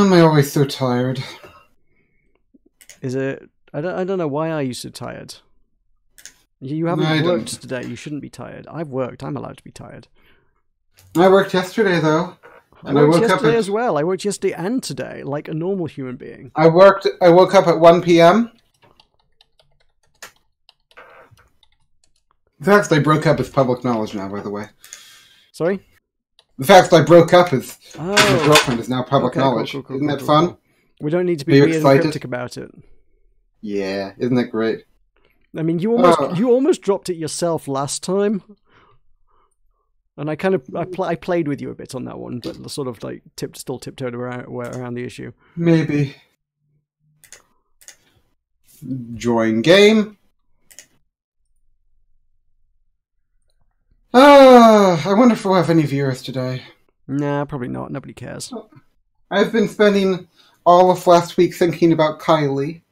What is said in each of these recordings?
am I always so tired? Is it? I don't know. Why are you so tired? You haven't worked today. You shouldn't be tired. I've worked. I'm allowed to be tired. I worked yesterday, though. And I worked yesterday as well. I worked yesterday and today, like a normal human being. I woke up at 1 p.m. The fact that I broke up is public knowledge now, by the way. Sorry? The fact that I broke up with my girlfriend is now public knowledge. Cool, isn't that fun? We don't need to be weird and cryptic about it. Yeah, isn't that great? I mean, you almost dropped it yourself last time, and I played with you a bit on that one, but sort of like still tiptoed around the issue. Maybe. Join game. I wonder if we'll have any viewers today. Nah, probably not. Nobody cares. I've been spending all of last week thinking about Kylie.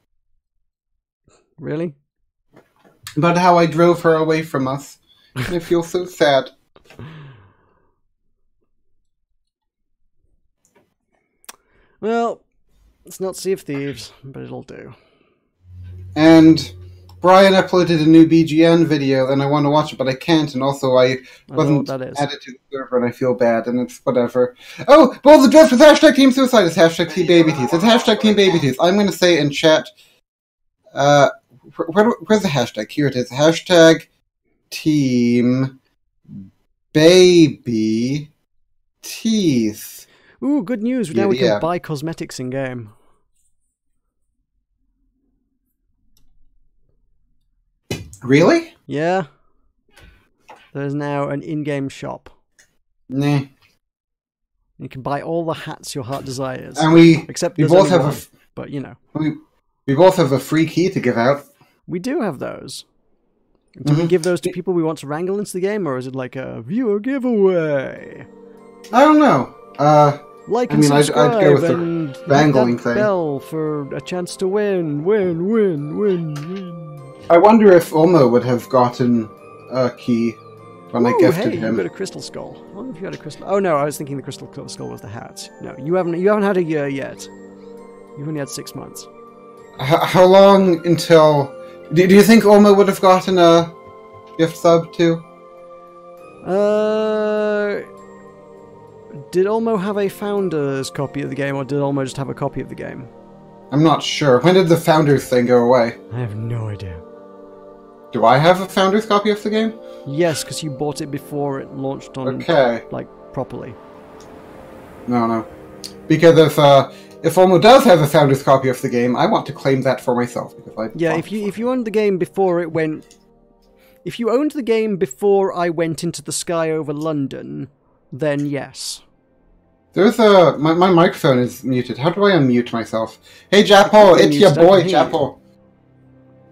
Really? About how I drove her away from us. And I feel so sad. Well, it's not Sea of Thieves, but it'll do. And Brian uploaded a new BGN video, and I want to watch it, but I can't, and also I wasn't added to the server, and I feel bad, and it's whatever. Oh, Worlds Adrift with hashtag Team Suicide is hashtag Team Baby Teeth. It's hashtag Team Baby Teeth. I'm going to say in chat, where's the hashtag? Here it is. Hashtag Team Baby Teeth. Ooh, good news. Now we can buy cosmetics in-game. Really? Yeah. There's now an in-game shop. Nah. You can buy all the hats your heart desires. And we both have but you know. We both have a free key to give out. We do have those. Do we give those to people we want to wrangle into the game, or is it like a viewer giveaway? I don't know. Like and subscribe I'd go with and the wrangling hit that bell for a chance to win. I wonder if Olmo would have gotten a key when I gifted him. You got a crystal skull. I wonder if you had a crystal. Oh no, I was thinking the crystal skull was the hat. No, you haven't had a year yet. You've only had 6 months. How long until? Do you think Olmo would have gotten a gift sub too? Did Olmo have a founder's copy of the game, or did Olmo just have a copy of the game? I'm not sure. When did the founder's thing go away? I have no idea. Do I have a founder's copy of the game? Yes, because you bought it before it launched on, like, properly. No. Because if Olmo does have a founder's copy of the game, I want to claim that for myself. If you owned the game before it went... If you owned the game before I went into the sky over London, then yes. There's my microphone is muted. How do I unmute myself? Hey, Jappo, it's your boy, Jappo.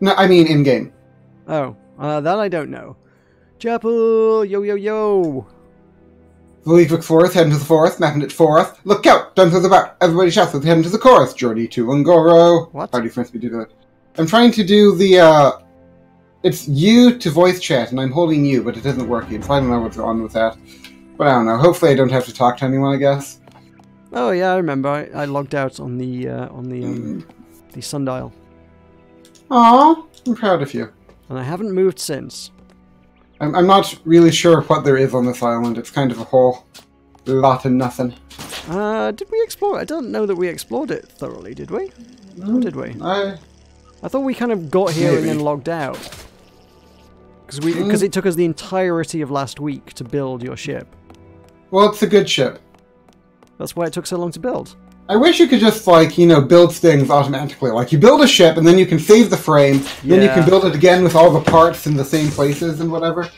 No, I mean in-game. Oh, that I don't know. Jappo, yo. The League of Forest, heading to the forest, mapping it forest. Look out! Down to the back. Everybody shouts, heading to the chorus. Journey to Ungoro. What? How do you fancy me do that? I'm trying to do the, it's you to voice chat, and I'm holding you, but it isn't working, so I don't know what's on with that. But I don't know. Hopefully I don't have to talk to anyone, I guess. Oh yeah, I remember. I logged out on the sundial. Aw, I'm proud of you. And I haven't moved since. I'm not really sure what there is on this island. It's kind of a whole lot of nothing. Did we explore it? I don't know that we explored it thoroughly, did we? Or did we? I thought we kind of got here and then logged out. Because it took us the entirety of last week to build your ship. Well, it's a good ship. That's why it took so long to build. I wish you could just, like, build things automatically. Like, you build a ship, and then you can save the frame, then you can build it again with all the parts in the same places and whatever.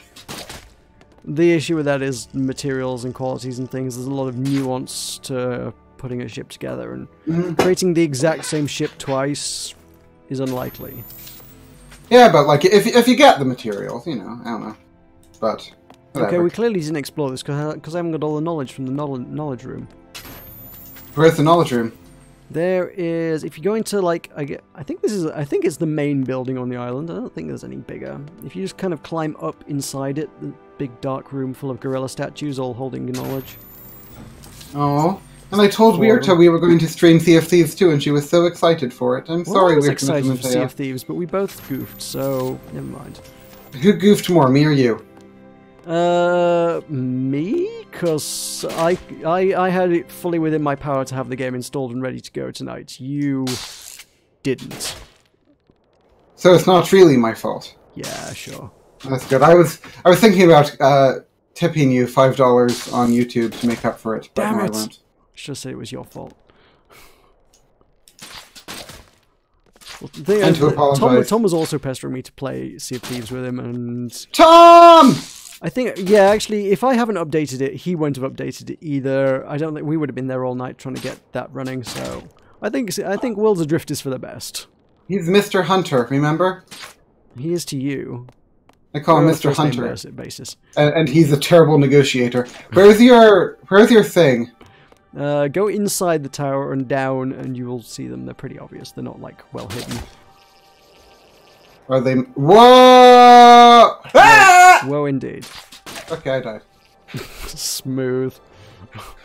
The issue with that is materials and qualities and things. There's a lot of nuance to putting a ship together, and creating the exact same ship twice is unlikely. Yeah, but, like, if you get the materials, I don't know. But, whatever. Okay, we clearly didn't explore this, because I haven't got all the knowledge from the knowledge room. Where's the knowledge room? There is, if you go into, like, I think it's the main building on the island. I don't think there's any bigger. If you just kind of climb up inside it, the big dark room full of gorilla statues all holding your knowledge. Oh, And I told Weirta we were going to stream Sea of Thieves too, and she was so excited for it. I'm sorry, I was Weirta. excited for Sea of Thieves, but we both goofed, so never mind. Who goofed more, me or you? Me? Because I had it fully within my power to have the game installed and ready to go tonight. You didn't. So it's not really my fault. Yeah, sure. That's good. I was thinking about tipping you $5 on YouTube to make up for it, but Damn no, it. I won't. Should have said it was your fault. And to apologize. Tom was also pestering me to play Sea of Thieves with him, and... Tom! I think, yeah, actually, if I haven't updated it, he won't have updated it either. I don't think we would have been there all night trying to get that running, so... I think Worlds Adrift is for the best. He's Mr. Hunter, remember? He is to you. I call him Mr. Hunter. Basis. And he's a terrible negotiator. Where's your thing? Go inside the tower and down, and you will see them. They're pretty obvious. They're not, like, well hidden. Are they... Whoa! Ah! Whoa, indeed. Okay, I died. Smooth.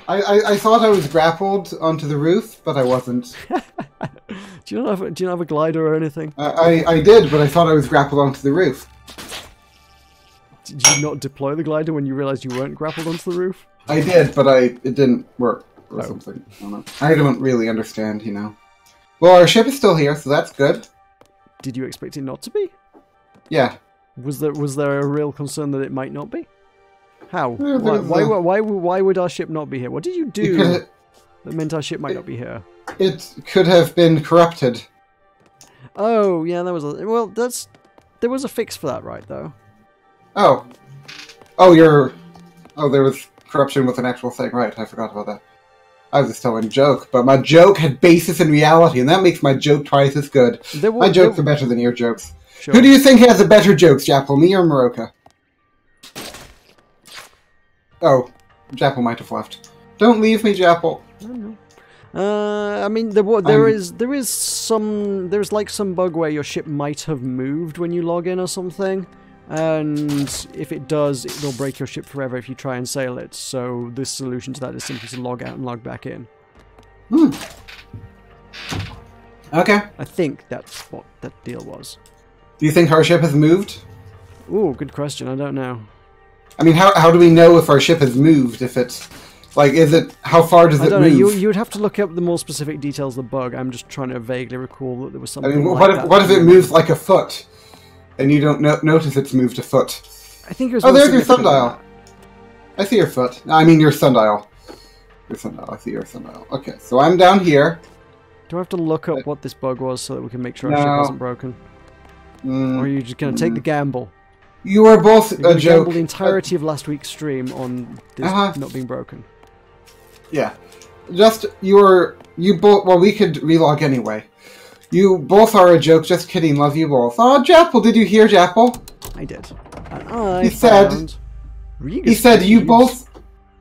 I thought I was grappled onto the roof, but I wasn't. Do you not have a glider or anything? I did, but I thought I was grappled onto the roof. Did you not deploy the glider when you realized you weren't grappled onto the roof? I did, but it didn't work or something. I don't know. I don't really understand, you know. Well, our ship is still here, so that's good. Did you expect it not to be? Yeah. Was there a real concern that it might not be? How? Why would our ship not be here? What did you do that meant our ship might not be here? It could have been corrupted. Oh, yeah, there was a fix for that, right, though? Oh, there was corruption with an actual thing, right? I forgot about that. I was just telling a joke, but my joke had basis in reality, and that makes my joke twice as good. My jokes are better than your jokes. Sure. Who do you think has the better jokes, Japple, me or Meroka? Oh, Japple might have left. Don't leave me, Japple. I don't know. I mean, there's like some bug where your ship might have moved when you log in or something. And if it does, it'll break your ship forever if you try and sail it. So the solution to that is simply to log out and log back in. Okay. I think that's what that deal was. Do you think our ship has moved? Ooh, good question. I don't know. I mean, how do we know if our ship has moved? If it's... Like, how far does it move? I don't know. You would have to look up the more specific details of the bug. I'm just trying to vaguely recall that there was something what if it moves like a foot? And you don't notice it's moved a foot. I think it was. Oh, there's your sundial. I see your foot. I mean your sundial. Your sundial. I see your sundial. Okay, so I'm down here. Do I have to look up what this bug was so that we can make sure our ship wasn't broken? Or are you just going to take the gamble? You are both a joke. Gamble the entirety of last week's stream on this not being broken. Yeah, just you both. Well, we could relog anyway. You both are a joke. Just kidding. Love you both. Oh, Japple, did you hear Japple? I did. He said you both.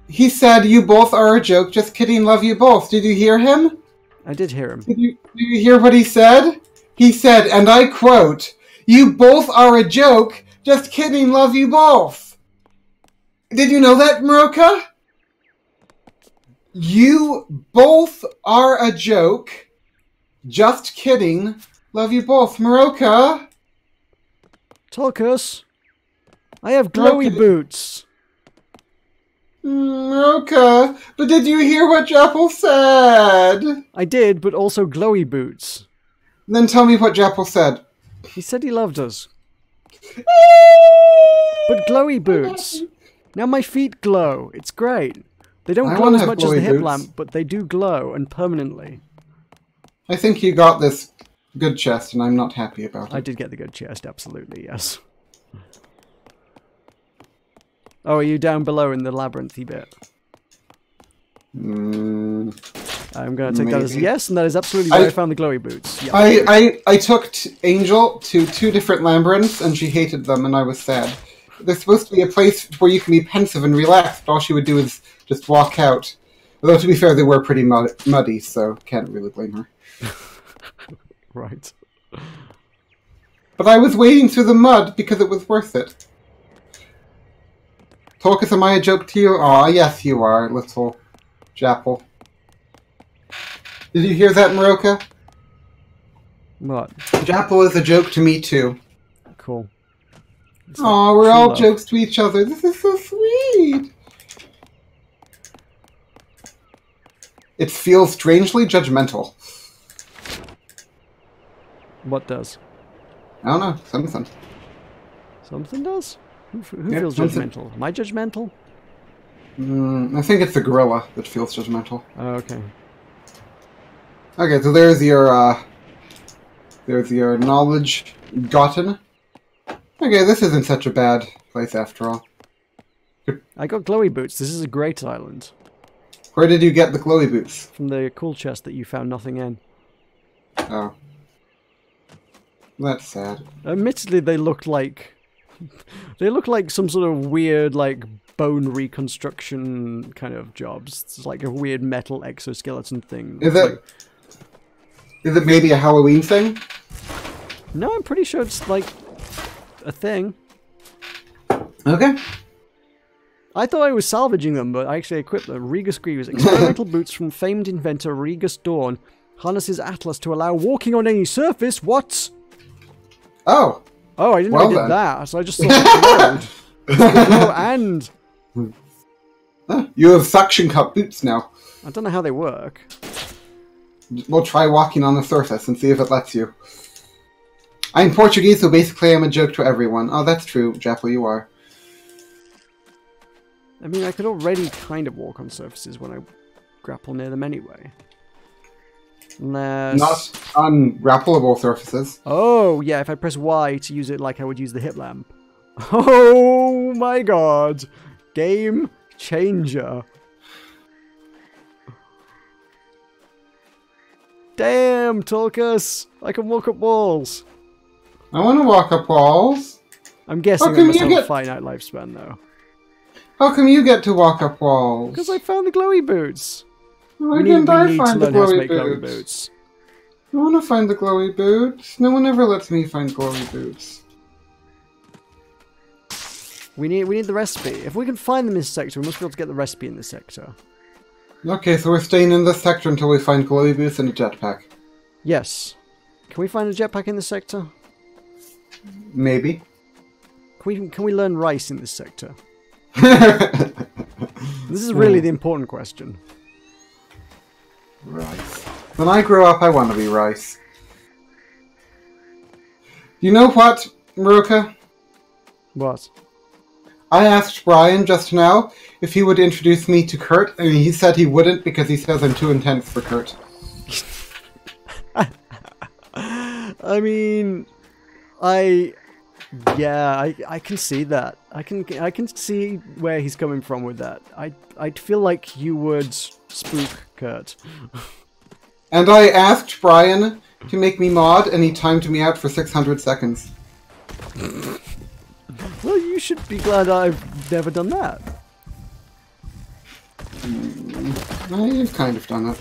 He said you both are a joke. Just kidding. Love you both. Did you hear him? I did hear him. Did you hear what he said? He said, and I quote, "You both are a joke. Just kidding. Love you both." Did you know that, Meroka? You both are a joke. Just kidding. Love you both. Meroka. Tulkas. I have glowy boots. Meroka. But did you hear what Japple said? I did, but also glowy boots. Then tell me what Japple said. He said he loved us. But glowy boots. Now my feet glow. It's great. They don't glow as much as the hip lamp, but they do glow, and permanently. I think you got this good chest, and I'm not happy about it. I did get the good chest, absolutely, yes. Oh, are you down below in the labyrinthy bit? I'm going to take that as a yes, and that is absolutely where I found the glowy boots. Yep. I took Angel to 2 different labyrinths, and she hated them, and I was sad. There's supposed to be a place where you can be pensive and relaxed, but all she would do is just walk out. Although, to be fair, they were pretty muddy, so can't really blame her. Right. But I was wading through the mud because it was worth it. Tulkas, am I a joke to you? Aw, yes you are, little Japple. Did you hear that, Meroka? What? Japple is a joke to me, too. Cool. Aw, we're all jokes to each other. This is so sweet. It feels strangely judgmental. What does? I don't know. Something. Something does? Who feels judgmental? Am I judgmental? I think it's the gorilla that feels judgmental. Oh, okay. Okay, so there's your knowledge gotten. Okay, this isn't such a bad place after all. I got glowy boots. This is a great island. Where did you get the glowy boots? From the cool chest that you found nothing in. Oh. That's sad. Admittedly, they look like some sort of weird, like, bone reconstruction kind of jobs. It's like a weird metal exoskeleton thing. Is it maybe a Halloween thing? No, I'm pretty sure it's like a thing. Okay. I thought I was salvaging them, but I actually equipped them. Regus Greaves. Experimental boots from famed inventor Regus Dawn. Harnesses Atlas to allow walking on any surface. What? Oh. Oh, I didn't know I did that, so I just thought and... You have suction cup boots now. I don't know how they work. We'll try walking on the surface and see if it lets you. I'm Portuguese, so basically I'm a joke to everyone. Oh, that's true, Japple, you are. I mean, I could already kind of walk on surfaces when I grapple near them anyway. Unless... Not ungrappleable surfaces. Oh, yeah, if I press Y to use it like I would use the hip lamp. Oh my god. Game changer. Damn, Tulkas. I can walk up walls. I want to walk up walls. I'm guessing I must have a finite lifespan, though. How come you get to walk up walls? Because I found the glowy boots. Why didn't I find the glowy boots? I want to find the glowy boots. No one ever lets me find glowy boots. We need the recipe. If we can find them in this sector, we must be able to get the recipe in this sector. Okay, so we're staying in this sector until we find glowy boots and a jetpack. Yes. Can we find a jetpack in this sector? Maybe. Can we learn rice in this sector? This is really the important question. Rice. When I grow up, I want to be rice. You know what, Meroka? What? I asked Brian just now if he would introduce me to Kurt, and he said he wouldn't because he says I'm too intense for Kurt. I mean, I can see that. I can see where he's coming from with that. I'd feel like you would spook Kurt. And I asked Brian to make me mod, and he timed me out for 600 seconds. Well, you should be glad I've never done that. You've kind of done it.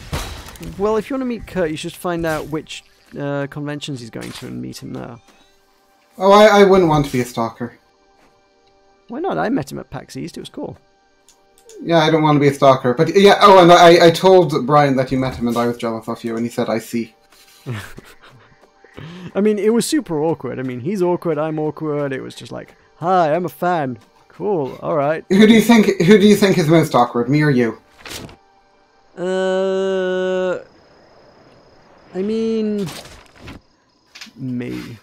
Well, if you want to meet Kurt, you should find out which conventions he's going to and meet him there. Oh, I wouldn't want to be a stalker. Why not? I met him at PAX East. It was cool. Yeah, I don't want to be a stalker. But yeah, oh, and I told Brian that you met him and I was jealous of you, and he said, I see. I mean, it was super awkward. I mean, he's awkward, I'm awkward. It was just like, hi, I'm a fan. Cool, alright. Who do you think is most awkward, me or you? I mean... me.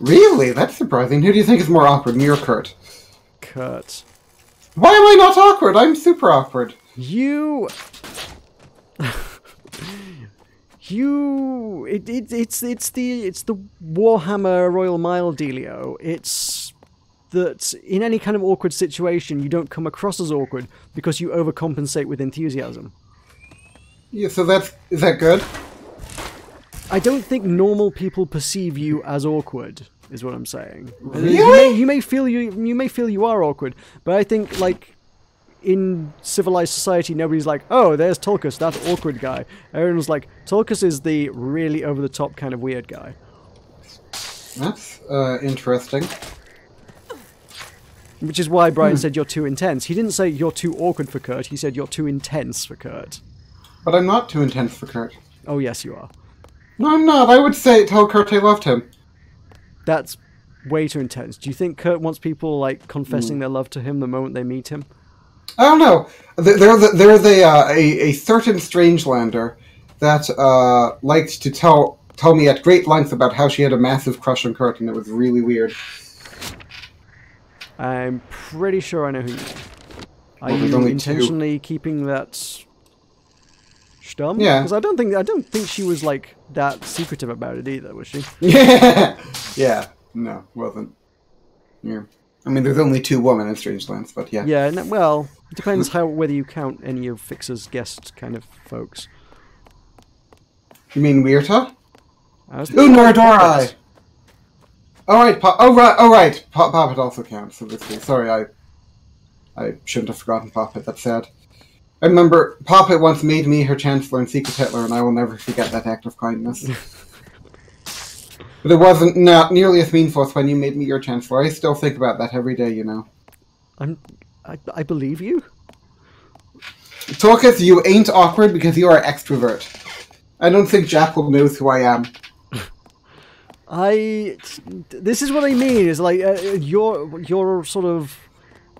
Really? That's surprising. Who do you think is more awkward, me or Kurt? Kurt. Why am I not awkward? I'm super awkward. You... It's the Warhammer Royal Mile dealio. It's that in any kind of awkward situation, you don't come across as awkward because you overcompensate with enthusiasm. Yeah, so is that good? I don't think normal people perceive you as awkward, is what I'm saying. Really? You may feel you are awkward, but I think like in civilized society, nobody's like, oh, there's Tulkas, that awkward guy. Everyone's like, Tulkas is the really over-the-top kind of weird guy. That's interesting. Which is why Brian said you're too intense. He didn't say you're too awkward for Kurt, he said you're too intense for Kurt. but I'm not too intense for Kurt. Oh, yes, you are. No, I'm not. I would tell Kurt I loved him. That's way too intense. Do you think Kurt wants people, like, confessing their love to him the moment they meet him? I don't know. There's a certain Strangelander that liked to tell me at great length about how she had a massive crush on Kurt, and it was really weird. I'm pretty sure I know who you mean. Are you intentionally keeping that stum? Yeah. Because I don't think she was like that secretive about it either, was she? Yeah. Yeah. No, wasn't. Yeah. I mean, there's only 2 women in Strangelands, but yeah. Yeah. No, well, it depends whether you count any of Fixer's guest kind of folks. You mean Weirta? Ooh, Noradori! Alright, right. Poppet also counts, obviously. Sorry, I shouldn't have forgotten Poppet, that's sad. I remember Poppet once made me her Chancellor in Secret Hitler, and I will never forget that act of kindness. But it wasn't nearly as meaningful as when you made me your Chancellor. I still think about that every day, you know. I believe you. Tulkas, you ain't awkward because you are an extrovert. I don't think Jackal knows who I am. This is what I mean, is like, your sort of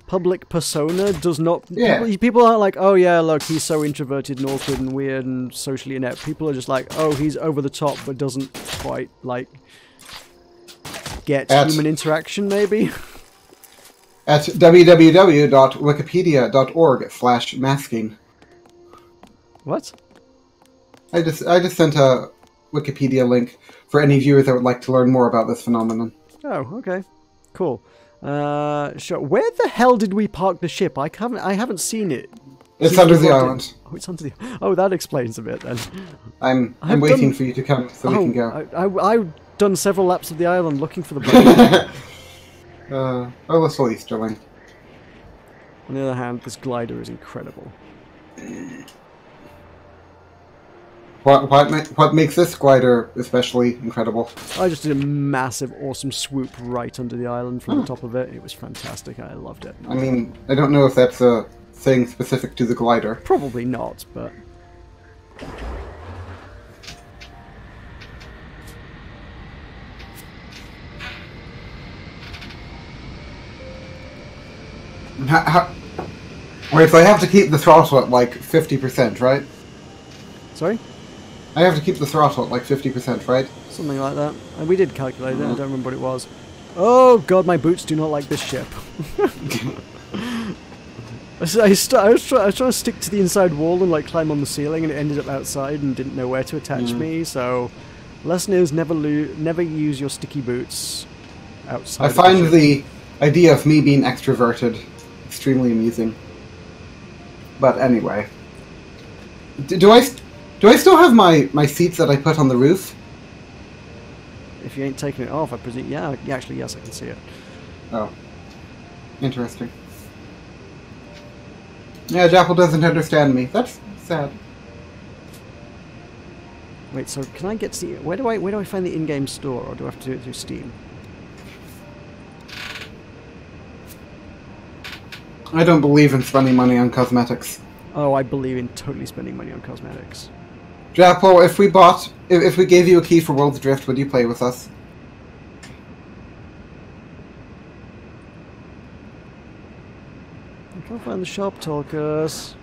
public persona does not... Yeah. People aren't like, oh yeah, look, he's so introverted and awkward and weird and socially inept. People are just like, oh, he's over the top but doesn't quite, like, get human interaction, maybe? At www.wikipedia.org/masking. What? I just sent a Wikipedia link for any viewers that would like to learn more about this phenomenon. Oh, okay. Cool. Sure. Where the hell did we park the ship? I haven't seen it. It's under the island. Oh, it's under the... Oh, that explains a bit then. I'm waiting for you to come so we can go. I've done several laps of the island looking for the boat. Oh, that's all Easterling. On the other hand, this glider is incredible. What makes this glider especially incredible? I just did a massive, awesome swoop right under the island from the top of it. It was fantastic. I loved it. I mean, I don't know if that's a thing specific to the glider. Probably not, but... Wait, so I have to keep the throttle at like 50%, right? Sorry? I have to keep the throttle at like 50%, right? Something like that. And we did calculate it, I don't remember what it was. Oh god, my boots do not like this ship. I was trying to stick to the inside wall and like climb on the ceiling, and it ended up outside and didn't know where to attach me, so... Lesson is never use your sticky boots outside. I find the idea of me being extroverted extremely amusing. But anyway. Do I still have my seats that I put on the roof? If you ain't taking it off, I presume... Yeah, actually, yes, I can see it. Oh. Interesting. Yeah, Jackal doesn't understand me. That's sad. Wait, so can I get to the... Where do I find the in-game store, or do I have to do it through Steam? I don't believe in spending money on cosmetics. Oh, I believe in totally spending money on cosmetics. Jackal, if we gave you a key for Worlds Adrift, would you play with us? I can't find the shop, Tulkas.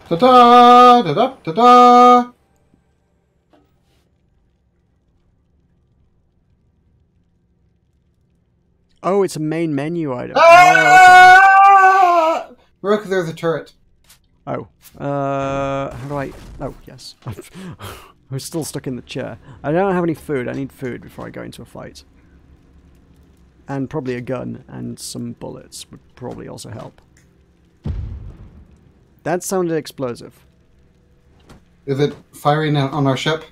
Ta-da! Da-da! Da-da! Oh, it's a main menu item. Ah! Meroka, there's a turret. Oh. How do I... Oh, yes. I'm still stuck in the chair. I don't have any food. I need food before I go into a fight. And probably a gun and some bullets would probably also help. That sounded explosive. Is it firing on our ship?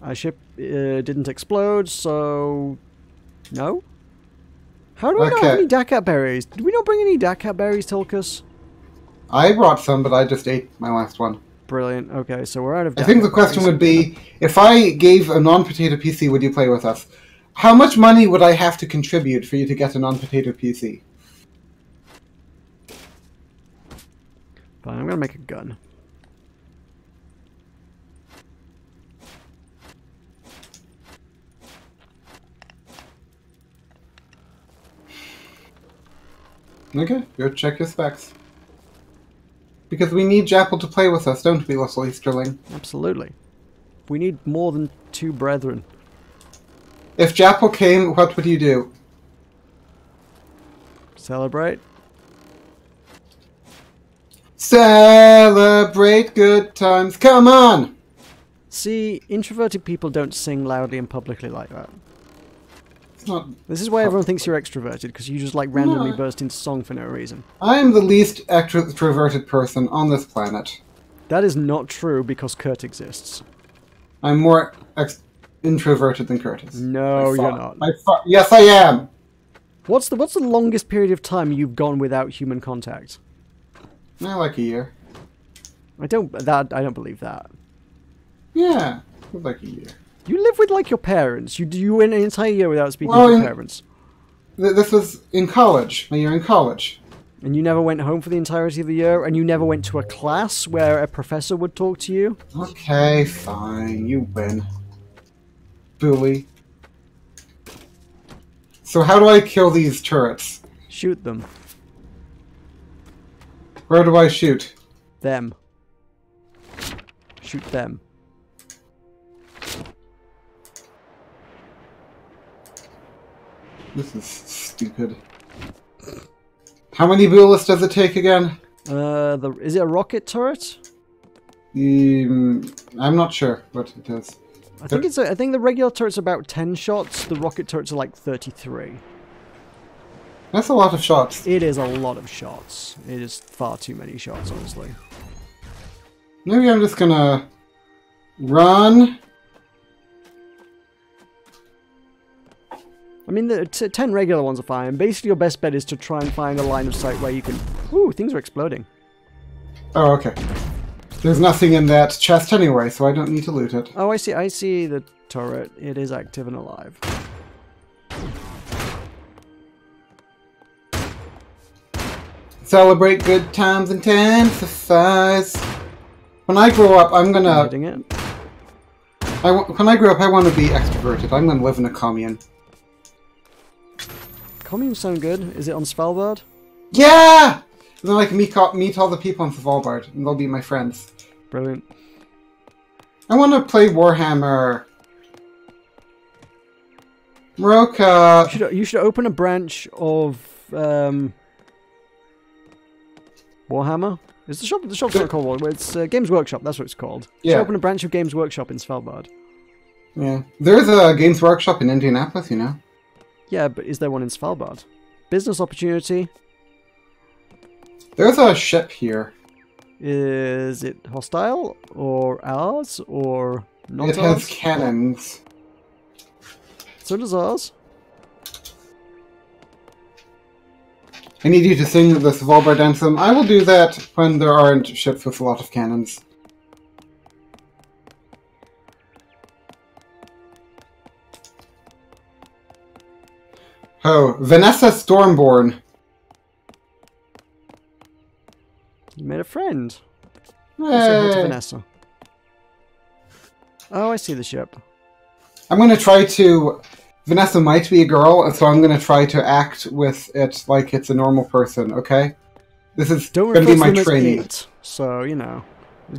Our ship didn't explode, so... No? How do I not have any Dakat berries? Did we not bring any Dakat berries, Tulkas? I brought some, but I just ate my last one. Brilliant. Okay, so we're out of... I think the question would be, if I gave a non-potato PC, would you play with us? How much money would I have to contribute for you to get a non-potato PC? Fine, I'm gonna make a gun. Okay, go check your specs. Because we need Jappel to play with us, don't we, Leslie Sterling? Absolutely. We need more than 2 brethren. If Jappel came, what would you do? Celebrate. Celebrate good times. Come on! See, introverted people don't sing loudly and publicly like that. It's not this is why everyone thinks you're extroverted, because you just like randomly burst into song for no reason. I am the least extroverted person on this planet. That is not true because Kurt exists. I'm more introverted than Kurt is. No, you're not. Yes, I am! What's the longest period of time you've gone without human contact? Like a year. I don't believe that. Yeah, like a year. You live with like your parents. You went an entire year without speaking to your parents. This was in college. My year in college. And you never went home for the entirety of the year, and you never went to a class where a professor would talk to you? Okay, fine. You win. Bully. So how do I kill these turrets? Shoot them. Where do I shoot? Them. Shoot them. This is stupid. How many bullets does it take again? Is it a rocket turret? I'm not sure what it is. I think the regular turret's about 10 shots. The rocket turrets are like 33. That's a lot of shots. It is a lot of shots. It is far too many shots, honestly. Maybe I'm just gonna run. I mean, the 10 regular ones are fine. Basically, your best bet is to try and find a line of sight where you can... Ooh, things are exploding. Oh, okay. There's nothing in that chest anyway, so I don't need to loot it. Oh, I see. I see the turret. It is active and alive. Celebrate good times and intensify. When I grow up, I'm gonna... When I grow up, I want to be extroverted. I'm gonna live in a commune. Communes sound good. Is it on Svalbard? Yeah! Then I can meet all the people on Svalbard, and they'll be my friends. Brilliant. I want to play Warhammer. Meroka. You should open a branch of Warhammer. Is the shop's not called Warhammer? It's Games Workshop. That's what it's called. Yeah. You should open a branch of Games Workshop in Svalbard. Yeah, there's a Games Workshop in Indianapolis, you know. Yeah, but is there one in Svalbard? Business opportunity. There's a ship here. Is it hostile or ours or not? It has cannons. So does ours. I need you to sing the Svalbard anthem. I will do that when there aren't ships with a lot of cannons. Oh, Vanessa Stormborn. You made a friend. Hey. Say hi to Vanessa. Oh, I see the ship. I'm going to try to... Vanessa might be a girl, and so I'm going to try to act with it like it's a normal person, okay? This is going to be my training. So, you know,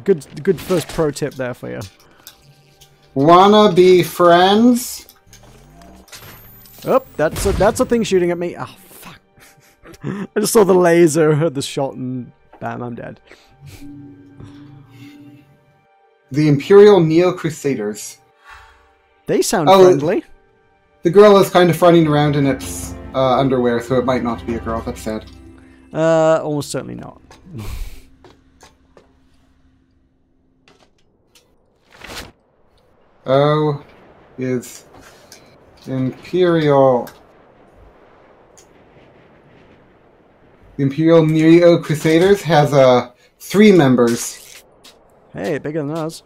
good first pro tip there for you. Wanna be friends? Oh, that's a thing shooting at me. Oh, fuck. I just saw the laser, heard the shot, and bam, I'm dead. The Imperial Neo-Crusaders. They sound friendly. The girl is kind of running around in its underwear, so it might not be a girl. That's sad. Almost certainly not. Oh, is Imperial The Imperial Neo Crusaders has 3 members. Hey, bigger than us.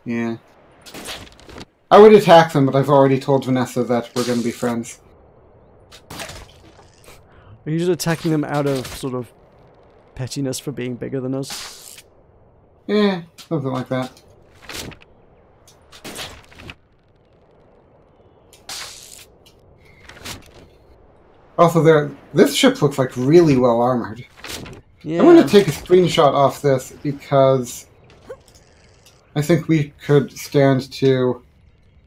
Yeah. I would attack them, but I've already told Vanessa that we're going to be friends. Are you just attacking them out of sort of pettiness for being bigger than us? Yeah, something like that. Also, this ship looks like really well armored. Yeah. I'm going to take a screenshot off this because I think we could stand to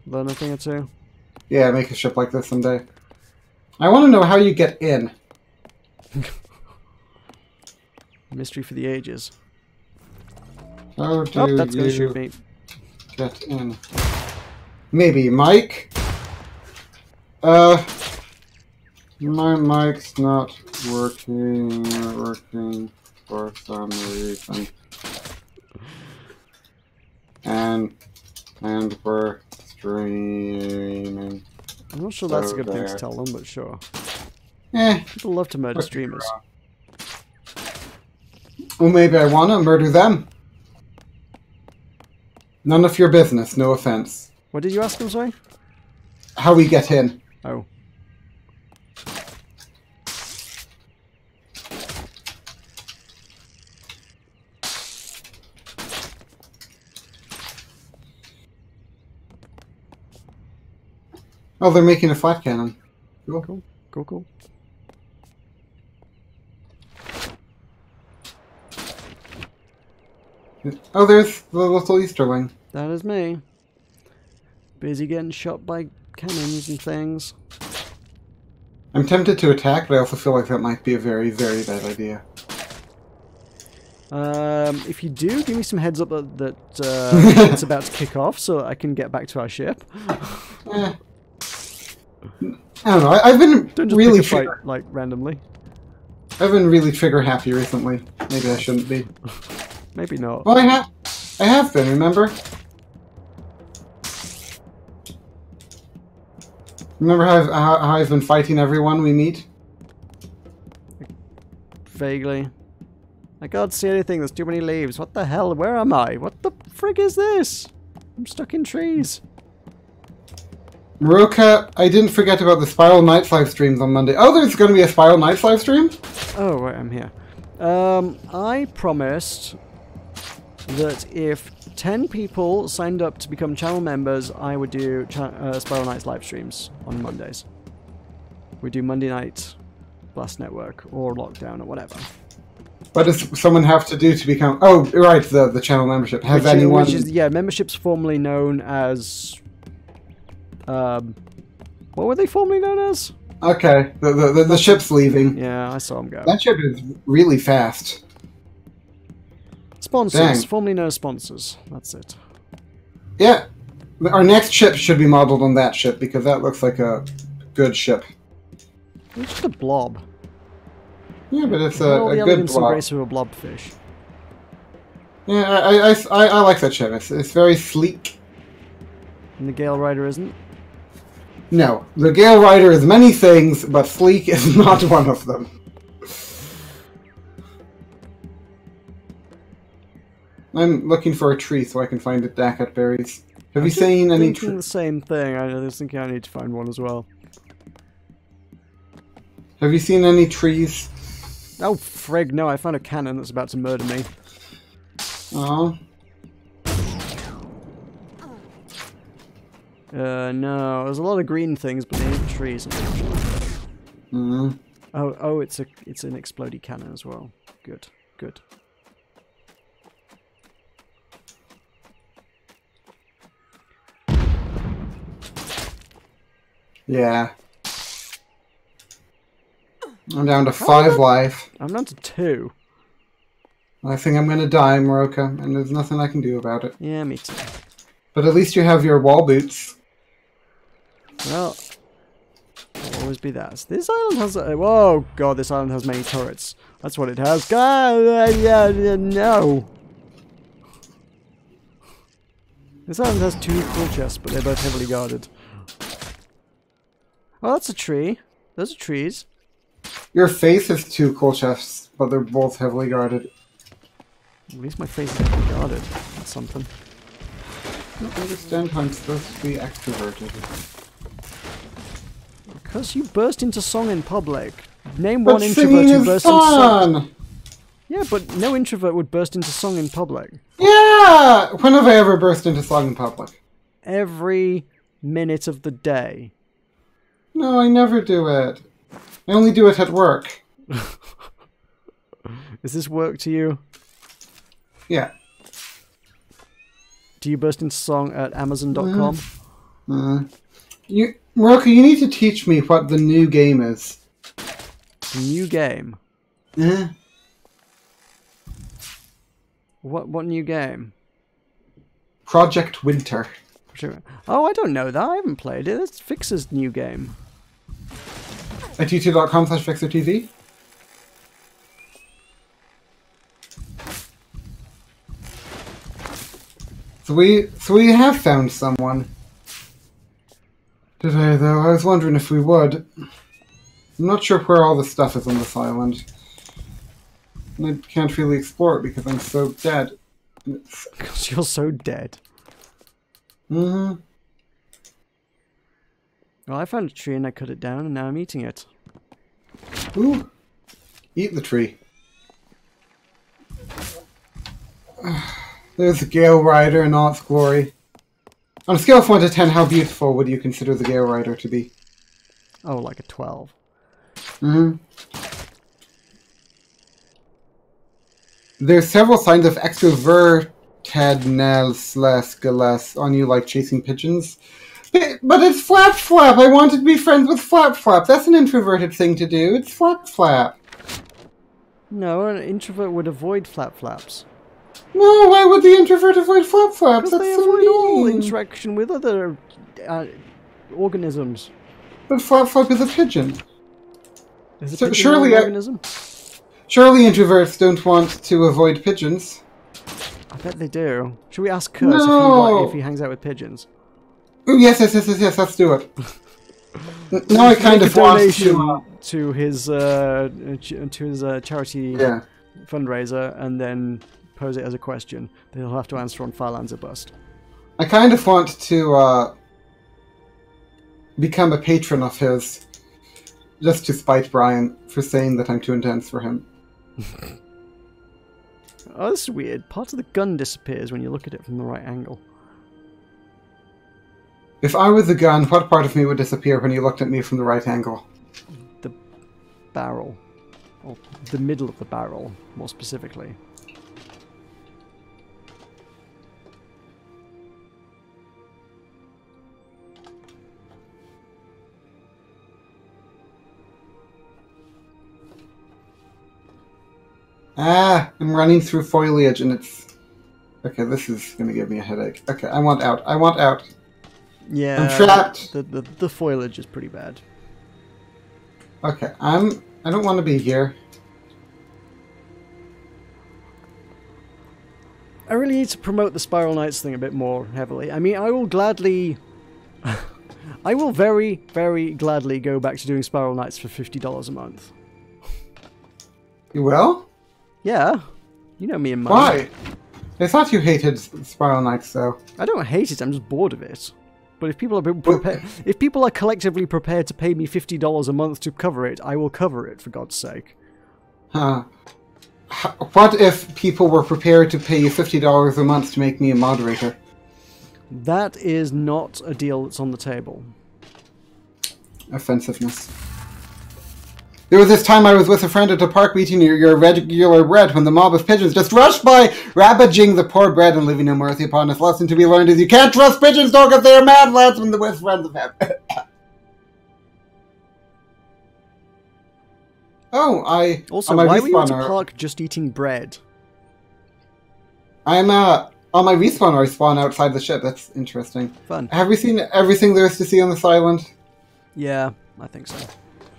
learn a thing or two. Yeah, make a ship like this someday. I want to know how you get in. Mystery for the ages. How do that's you gonna shoot me. Get in? Maybe Mike. My mic's not working for some reason. And we're streaming. I'm not sure that's a good thing to tell them, but sure. Eh. People love to murder streamers. Well, maybe I want to murder them. None of your business, no offense. What did you ask them, sorry? How we get in. Oh. Oh, they're making a flat cannon. Cool. Cool. Cool, cool. Oh, there's the little Easterling. That is me. Busy getting shot by cannons and things. I'm tempted to attack, but I also feel like that might be a very, very bad idea. If you do, give me some heads up that it's about to kick off so I can get back to our ship. I don't know. I've been really fight, like randomly. I've been really trigger happy recently. Maybe I shouldn't be. Maybe not. Well, I have been. Remember? Remember how I've been fighting everyone we meet? Vaguely. I can't see anything. There's too many leaves. What the hell? Where am I? What the frig is this? I'm stuck in trees. Meroka, I didn't forget about the Spiral Nights live streams on Monday. Oh, there's going to be a Spiral Nights live stream? Oh, right, I'm here. I promised that if 10 people signed up to become channel members, I would do Spiral Nights live streams on Mondays. We do Monday night Blast Network or Lockdown or whatever. What does someone have to do to become... Oh, right, the channel membership. Has anyone... Yeah, membership's formerly known as... what were they formerly known as? Okay, the ship's leaving. Yeah, I saw them go. That ship is really fast. Sponsors, Dang. formerly known as sponsors. That's it. Yeah, our next ship should be modeled on that ship because that looks like a good ship. It's just a blob. Yeah, but it's a good and blob. grace of a blobfish. Yeah, I like that ship. It's very sleek. And the Gale Rider isn't? No, the Gale Rider is many things, but sleek is not one of them. I'm looking for a tree so I can find it Dakat berries. Have you seen any trees? The same thing. I was thinking I need to find one as well. Have you seen any trees? Oh, frig, no, I found a cannon that's about to murder me. Oh. No, there's a lot of green things, but they ain't trees, unfortunately. Mm-hmm. Oh, it's an explodey cannon as well. Good, good. Yeah. I'm down to 5 life. I'm down to 2. I think I'm gonna die, Meroka, and there's nothing I can do about it. Yeah, me too. But at least you have your wall boots. Well, there'll always be that. This island has... whoa, God, this island has many turrets. That's what it has. God, no. This island has 2 full chests, but they're both heavily guarded. Oh, that's a tree. Those are trees. Your face has 2 coal chests, but they're both heavily guarded. At least my face is heavily guarded. That's something. I don't understand how I'm supposed to be extroverted. Because you burst into song in public. Name one introvert who burst into song. Yeah, but no introvert would burst into song in public. Yeah! When have I ever burst into song in public? Every minute of the day. No, I never do it. I only do it at work. Is this work to you? Yeah. Do you burst into song at Amazon.com? Meroka, you need to teach me what the new game is. The new game? What new game? Project Winter. Oh, I don't know that. I haven't played it. It's Fixer's new game. At youtube.com/FixerTV? So we have found someone today, though. I was wondering if we would. I'm not sure where all the stuff is on this island. And I can't really explore it because I'm so dead. Because you're so dead. Mm-hmm. Well, I found a tree and I cut it down and now I'm eating it. Ooh. Eat the tree. There's the Gale Rider in all its glory. On a scale of 1 to 10, how beautiful would you consider the Gale Rider to be? Oh, like a 12. Mm-hmm. There's several signs of extrovertedness on you, like chasing pigeons. But it's Flap Flap! I wanted to be friends with Flap Flap! That's an introverted thing to do. It's Flap Flap! No, an introvert would avoid Flap Flaps. No, why would the introvert avoid Flap Flaps? Because they avoid all interaction with other organisms. But Flap Flap is a pigeon. Is a pigeon surely an organism? Surely introverts don't want to avoid pigeons. I bet they do. Should we ask Kurt if he hangs out with pigeons? Ooh, yes, let's do it. Now I kind of want to his charity fundraiser and then pose it as a question that he'll have to answer on Firelands or Bust. I kind of want to become a patron of his, just to spite Brian for saying that I'm too intense for him. Oh, this is weird. Part of the gun disappears when you look at it from the right angle. If I was the gun, what part of me would disappear when you looked at me from the right angle? The barrel. Or the middle of the barrel, more specifically. I'm running through foliage and it's... Okay, this is going to give me a headache. Okay, I want out. I want out. Yeah, I'm trapped. The foliage is pretty bad. Okay, I don't want to be here. I really need to promote the Spiral Knights thing a bit more heavily. I mean, I will gladly... I will very, very gladly go back to doing Spiral Knights for $50 a month. You will? Yeah. You know me and mine. Why? I thought you hated Spiral Knights, though. I don't hate it, I'm just bored of it. But if people are collectively prepared to pay me $50 a month to cover it, I will cover it, for God's sake. Huh. What if people were prepared to pay you $50 a month to make me a moderator? That is not a deal that's on the table. Offensiveness. There was this time I was with a friend at a park eating your regular bread when the mob of pigeons just rushed by, ravaging the poor bread and leaving no mercy upon us. Lesson to be learned is you can't trust pigeons, don't, because they are mad lads when they're with friends of him. Also, why were you at a park just eating bread? I'm on my respawn where I spawn outside the ship. That's interesting. Fun. Have we seen everything there is to see on this island? Yeah, I think so.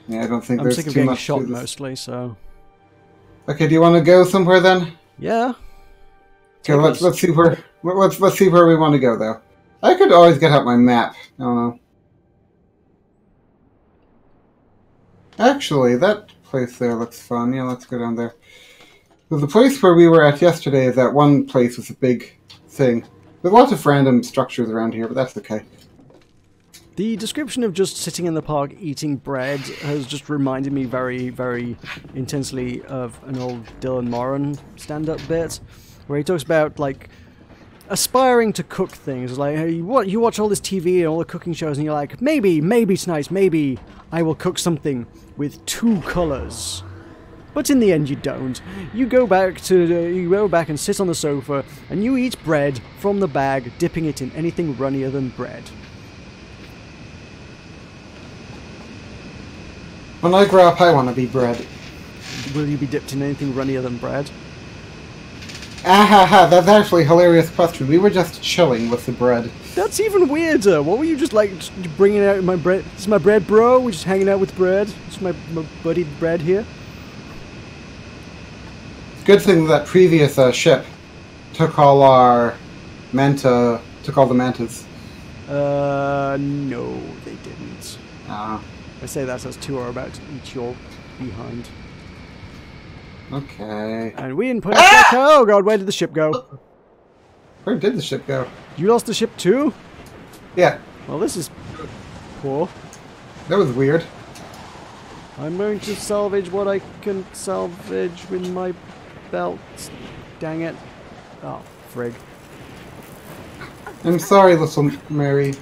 Yeah, I don't think I'm there's sick of too getting much shot to this. mostly, so... Okay, do you want to go somewhere then? Yeah. Okay, let's see where let's see where we want to go though. I could always get out my map. I don't know. Actually, that place there looks fun. Yeah, let's go down there. So the place where we were at yesterday, that one place was a big thing. There's lots of random structures around here, but that's okay. The description of just sitting in the park eating bread has just reminded me very, very intensely of an old Dylan Moran stand-up bit, where he talks about, like, aspiring to cook things. Like, hey, you watch all this TV and all the cooking shows, and you're like, maybe tonight, maybe I will cook something with 2 colours. But in the end, you don't. You go back and sit on the sofa, and you eat bread from the bag, dipping it in anything runnier than bread. When I grow up, I want to be bread. Will you be dipped in anything runnier than bread? That's actually a hilarious question. We were just chilling with the bread. That's even weirder. What were you just like bringing out my bread? This is my bread, bro. We're just hanging out with bread. This is my buddy bread here. Good thing that previous ship took all our took all the mantas. No, they didn't. Ah. I say that as 2 are about to eat your behind. Okay. And we didn't put it Oh god, where did the ship go? Where did the ship go? You lost the ship too? Yeah. Well, this is poor. That was weird. I'm going to salvage what I can salvage with my belt. Dang it. Oh, frig. I'm sorry, little Mary.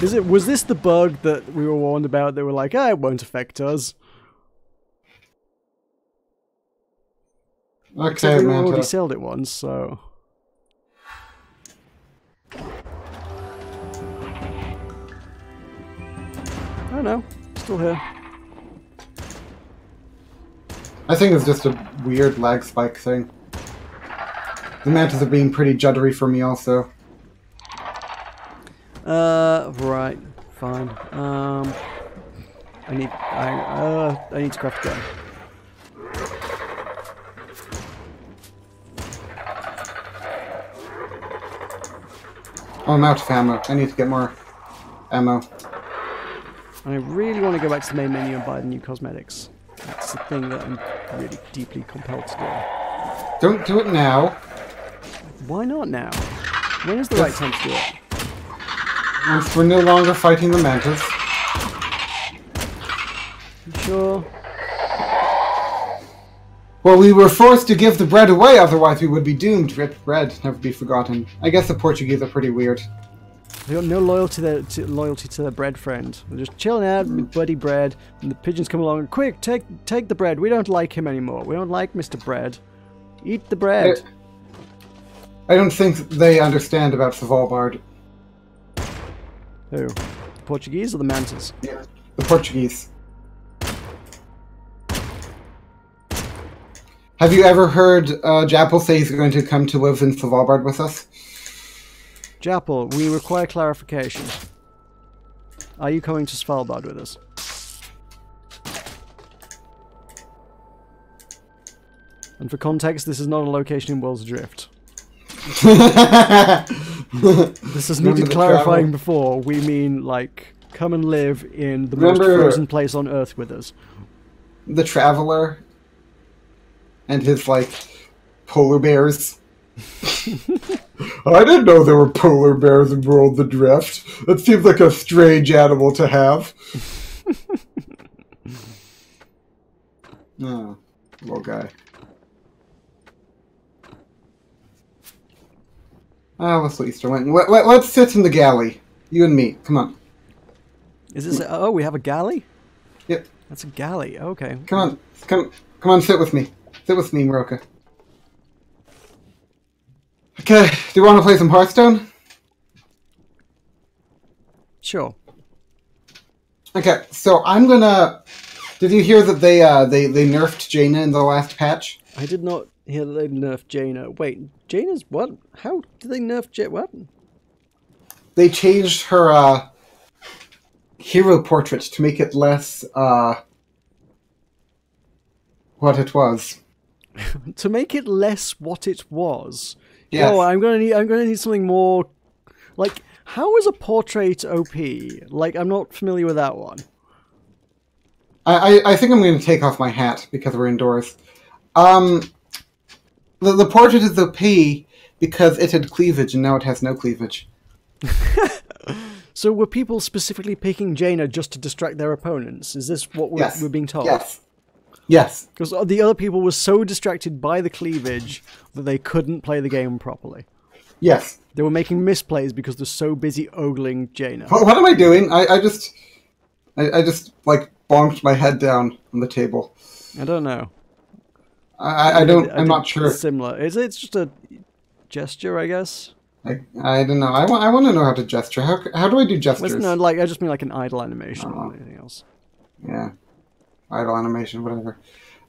Was this the bug that we were warned about? They were like, it won't affect us. Okay, we Manta. already sailed it once, so... I don't know. Still here. I think it's just a weird lag spike thing. The mantas are being pretty juddery for me also. Right. Fine. I need to craft a gun. Oh, I'm out of ammo. I need to get more ammo. I really want to go back to the main menu and buy the new cosmetics. That's the thing that I'm really deeply compelled to do. Don't do it now. Why not now? When is the right time to do it? Once we're no longer fighting the mantas. You sure? Well, we were forced to give the bread away, otherwise we would be doomed. Rip bread, never be forgotten. I guess the Portuguese are pretty weird. They got no loyalty to their bread friend. They're just chilling out with buddy bread, and the pigeons come along and quick, take the bread. We don't like him anymore. We don't like Mr. Bread. Eat the bread. I don't think they understand about Svalbard. Who? The Portuguese or the mantas? Yeah, the Portuguese. Have you ever heard Jappel say he's going to come to live in Svalbard with us? Jappel, we require clarification. Are you coming to Svalbard with us? And for context, this is not a location in Worlds Adrift. This has needed clarifying before. We mean, like, come and live in the most frozen place on Earth with us. The Traveler and his, like, polar bears. I didn't know there were polar bears in Worlds Adrift. That seems like a strange animal to have. Oh, little guy. Let's let Easterling. Let's sit in the galley. You and me. Come on. Is this oh, we have a galley? Yep. That's a galley. Okay. Come on, sit with me. Sit with me, Meroka. Okay, do you want to play some Hearthstone? Sure. Okay, so I'm gonna... Did you hear that they nerfed Jaina in the last patch? I did not hear that they nerfed Jaina. Wait, Jaina's what? How did they nerf Jaina? What? They changed her hero portrait to make it less what it was. To make it less what it was. Yes. Oh, I'm gonna need something more. Like, how is a portrait OP? Like, I'm not familiar with that one. I think I'm going to take off my hat because we're indoors. The portrait is OP because it had cleavage and now it has no cleavage. So were people specifically picking Jaina just to distract their opponents? Is this what we're being told? Yes. Because the other people were so distracted by the cleavage that they couldn't play the game properly. Yes. They were making misplays because they're so busy ogling Jaina. What am I doing? I just like bonked my head down on the table. I don't know. I'm not sure. Similar. It's just a gesture, I guess. I don't know. I want to know how to gesture. How do I do gestures? No, like I just mean like an idle animation or anything else. Yeah, idle animation, whatever.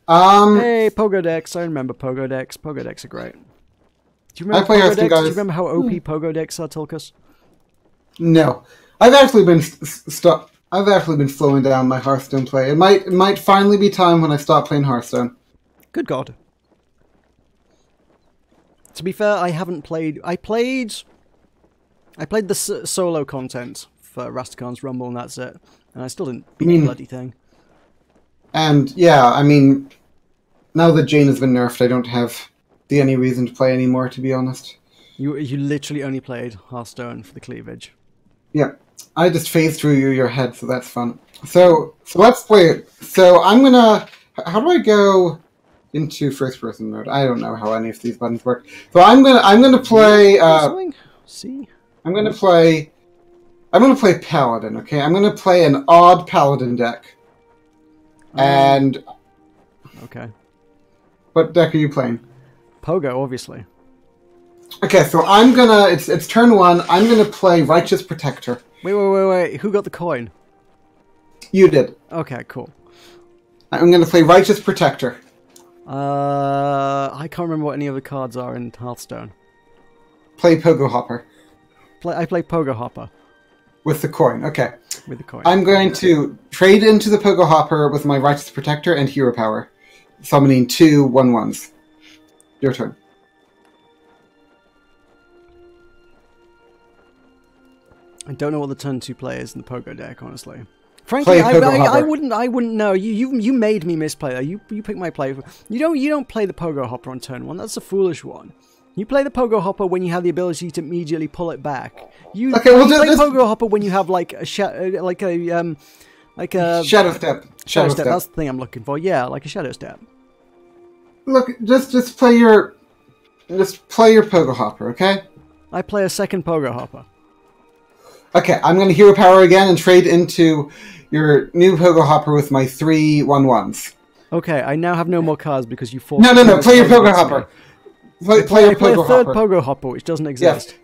Hey, Pogo Decks. I remember Pogo Decks. Pogo Decks are great. Do you remember Pogo Decks? Do you remember how OP Pogo Decks are, Tulkas? No, I've actually been I've actually been slowing down my Hearthstone play. It might finally be time when I stop playing Hearthstone. Good God. To be fair, I haven't played... I played the solo content for Rastakarn's Rumble and that's it. And I still didn't beat the bloody thing. And, yeah, I mean, now that Jane has been nerfed, I don't have any reason to play anymore, to be honest. You literally only played Hearthstone for the cleavage. Yeah. I just phased through your head, so that's fun. So let's play it. So I'm gonna... How do I go... into first-person mode? I don't know how any of these buttons work. So I'm gonna play. See. I'm gonna play Paladin. Okay, I'm gonna play an odd Paladin deck. And okay, what deck are you playing? Pogo, obviously. Okay, so I'm gonna. It's turn one. I'm gonna play Righteous Protector. Wait. Who got the coin? You did. Okay, cool. I'm gonna play Righteous Protector. I can't remember what any of the cards are in Hearthstone. Play Pogo Hopper. I play Pogo Hopper. With the coin, okay. With the coin. I'm going to trade into the Pogo Hopper with my Righteous Protector and Hero Power, summoning 2 1/1s. Your turn. I don't know what the turn 2 play is in the Pogo deck, honestly. Frankly, I wouldn't know. You made me misplay that. You pick my play. You don't play the Pogo Hopper on turn 1. That's a foolish one. You play the Pogo Hopper when you have the ability to immediately pull it back. You play Pogo Hopper when you have like a shadow step. Shadow step. That's the thing I'm looking for. Yeah, like a shadow step. Look, just play your Pogo Hopper, okay? I play a second Pogo Hopper. Okay, I'm going to Hero Power again and trade into your new Pogo Hopper with my 3 1/1s. Okay, I now have no more cards because you forced. No. Play your Pogo Hopper. Play your Pogo Hopper. A third Pogo Hopper, which doesn't exist. Yes.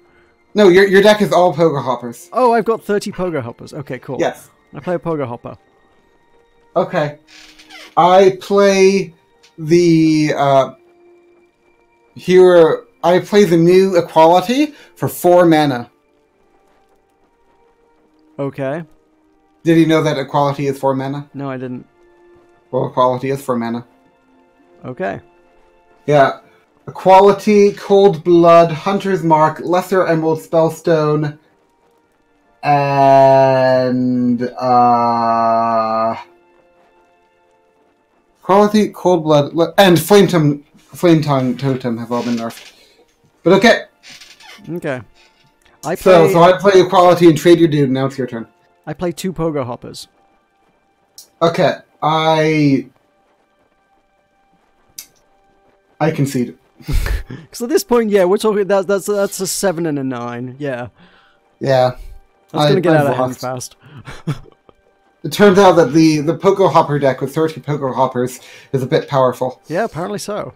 No, your deck is all Pogo Hoppers. Oh, I've got 30 Pogo Hoppers. Okay, cool. Yes. I play a Pogo Hopper. Okay. I play the hero. I play the new Equality for 4 mana. Okay. Did you know that Equality is 4 mana? No, I didn't. Well, Equality is 4 mana. Okay. Yeah. Equality, Cold Blood, Hunter's Mark, Lesser Emerald Spellstone, and Equality, Cold Blood, and Flame Tongue Totem have all been nerfed. But okay. Okay. So I play Equality and trade your dude. Now it's your turn. I play 2 Pogo Hoppers. Okay, I concede. Because at this point, yeah, we're talking. That's a 7 and a 9. Yeah. Yeah. That's gonna get out of hand fast. It turns out that the Pogo Hopper deck with 30 Pogo Hoppers is a bit powerful. Yeah, apparently so.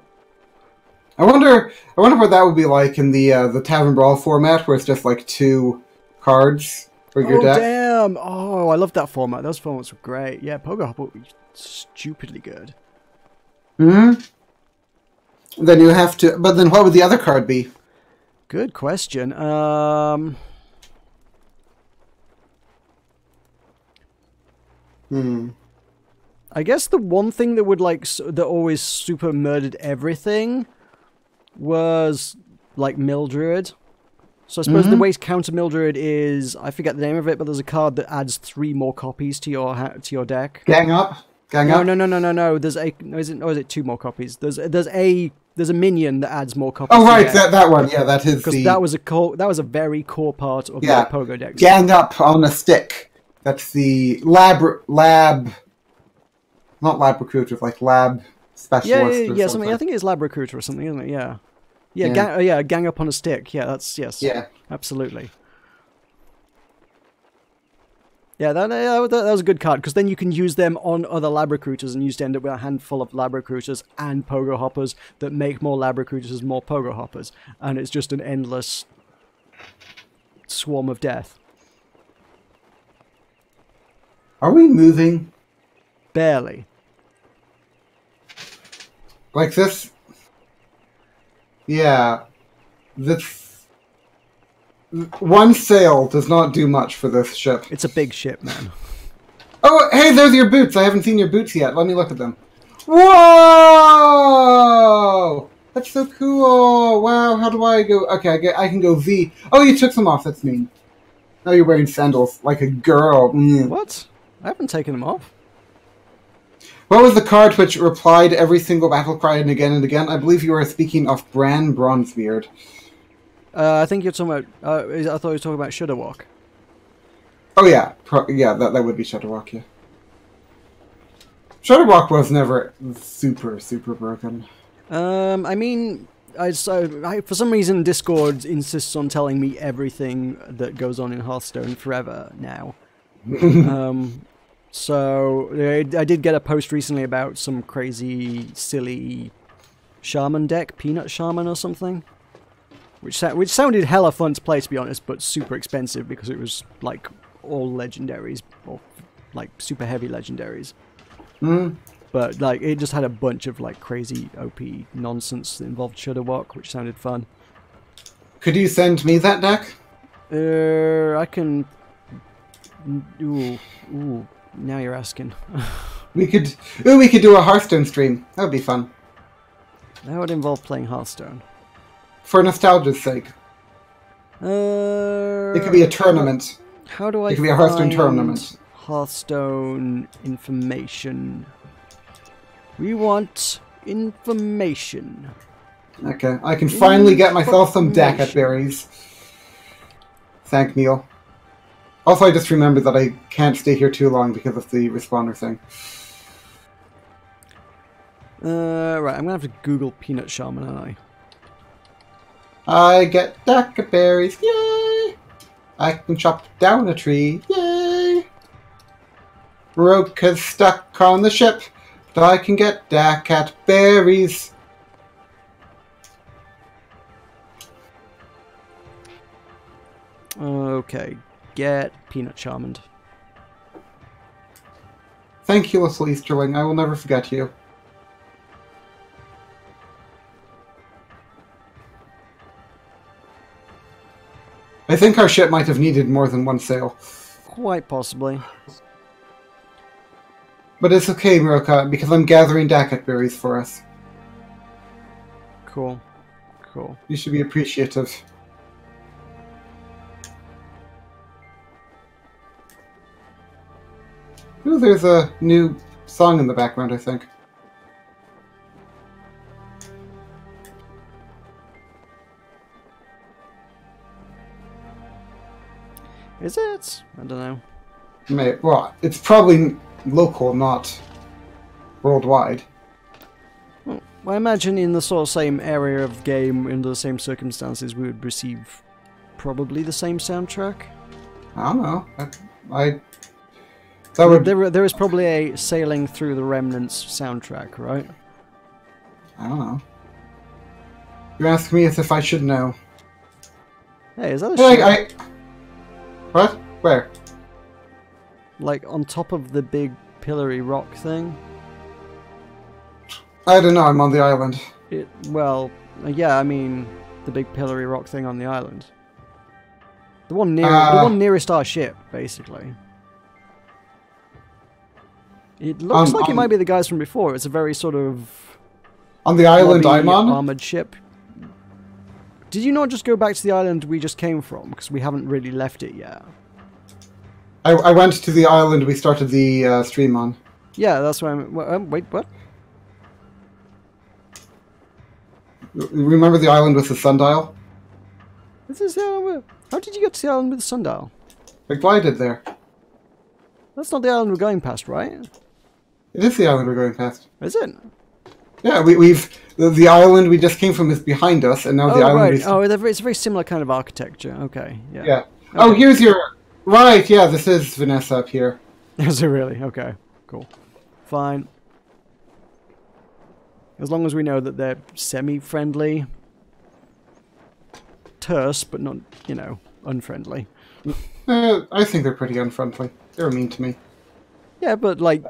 I wonder what that would be like in the Tavern Brawl format, where it's just like 2 cards for your deck. Oh damn! Oh, I love that format. Those formats were great. Yeah, Pogo Hopper would be stupidly good. Hmm. Then you have to. But then, what would the other card be? Good question. I guess the one thing that would that always super murdered everything was like Mildred. So I suppose the way to counter Mildred is, I forget the name of it, but there's a card that adds 3 more copies to your deck. Gang Up. Gang no, up? No. There's a... No, is it 2 more copies? There's a minion that adds more copies. Oh, right, that one. Yeah, that is because that was a very core part of my Pogo Dex. Gang up on a stick. That's the lab... Not lab recruiter, like lab specialist. Yeah, something. I think it's lab recruiter or something, isn't it? Yeah. Gang up on a stick. Yeah, yes. Yeah, absolutely. Yeah, that was a good card, because then you can use them on other lab recruiters, and you just end up with a handful of lab recruiters and pogo hoppers that make more lab recruiters more pogo hoppers, and it's just an endless swarm of death. Are we moving? Barely. Like this? Yeah. This... One sail does not do much for this ship. It's a big ship, man. Oh, hey, there's your boots. I haven't seen your boots yet. Let me look at them. Whoa! That's so cool. Wow, how do I go? Okay, I can go V. Oh, you took them off. That's mean. Now you're wearing sandals like a girl. What? I haven't taken them off. What was the card which replied every single battle cry and again? I believe you were speaking of Bran Bronzebeard. I think you're talking about... I thought you were talking about Shudderwalk. Oh, yeah. That would be Shudderwalk, yeah. Shudderwalk was never super, super broken. I mean... for some reason, Discord insists on telling me everything that goes on in Hearthstone forever now. So, I did get a post recently about some crazy, silly shaman deck, Peanut Shaman or something. Which sounded hella fun to play, to be honest, but super expensive because it was, like, all legendaries, or, like, super heavy legendaries. But, like, it just had a bunch of, like, crazy OP nonsense that involved Shudderwalk, which sounded fun. Could you send me that deck? I can... Ooh, now you're asking. we could do a Hearthstone stream. That would be fun. That would involve playing Hearthstone. For nostalgia's sake. It could be a tournament. How do I It could be a Hearthstone tournament. Hearthstone information. We want information. Okay, I can finally get myself some Dacat berries. Thank Neil. Also, I just remembered that I can't stay here too long because of the respawner thing. Right, I'm gonna have to Google Peanut Shaman, aren't I? I get Dacat berries, yay! I can chop down a tree, yay! Meroka's stuck on the ship, but I can get Dacat berries. Okay, get Peanut Shamaned. Thank you, little Easterling. I will never forget you. I think our ship might have needed more than one sail. Quite possibly. But it's okay, Meroka, because I'm gathering Dacat berries for us. Cool. Cool. You should be appreciative. Ooh, there's a new song in the background, I think. Is it? I don't know. Well, it's probably local, not worldwide. Well, I imagine in the sort of same area of game, under the same circumstances, we would receive probably the same soundtrack. I don't know. There is probably a Sailing Through the Remnants soundtrack, right? I don't know. You ask me as if I should know. Hey, is that a ship? What? Where? Like, on top of the big pillory rock thing? I don't know, I'm on the island. Well, yeah, I mean, the big pillory rock thing on the island. The one nearest our ship, basically. It looks like it might be the guys from before. It's a very sort of... On the island I'm on? Armoured ship. Did you not just go back to the island we just came from? Because we haven't really left it yet. I went to the island we started the stream on. Yeah, that's why I'm... wait, what? Remember the island with the sundial? This is the island. How did you get to the island with the sundial? I glided there. That's not the island we're going past, right? It is the island we're going past. Is it? Yeah, we've the island we just came from is behind us, and now the island. Right. Oh, it's a very similar kind of architecture. Okay. Yeah. Yeah. Okay. Oh, here's your right. Yeah, this is Vanessa up here. Is it really? Okay. Cool. Fine. As long as we know that they're semi-friendly. Terse, but not, you know, unfriendly. I think they're pretty unfriendly. They were mean to me. Yeah, but, like,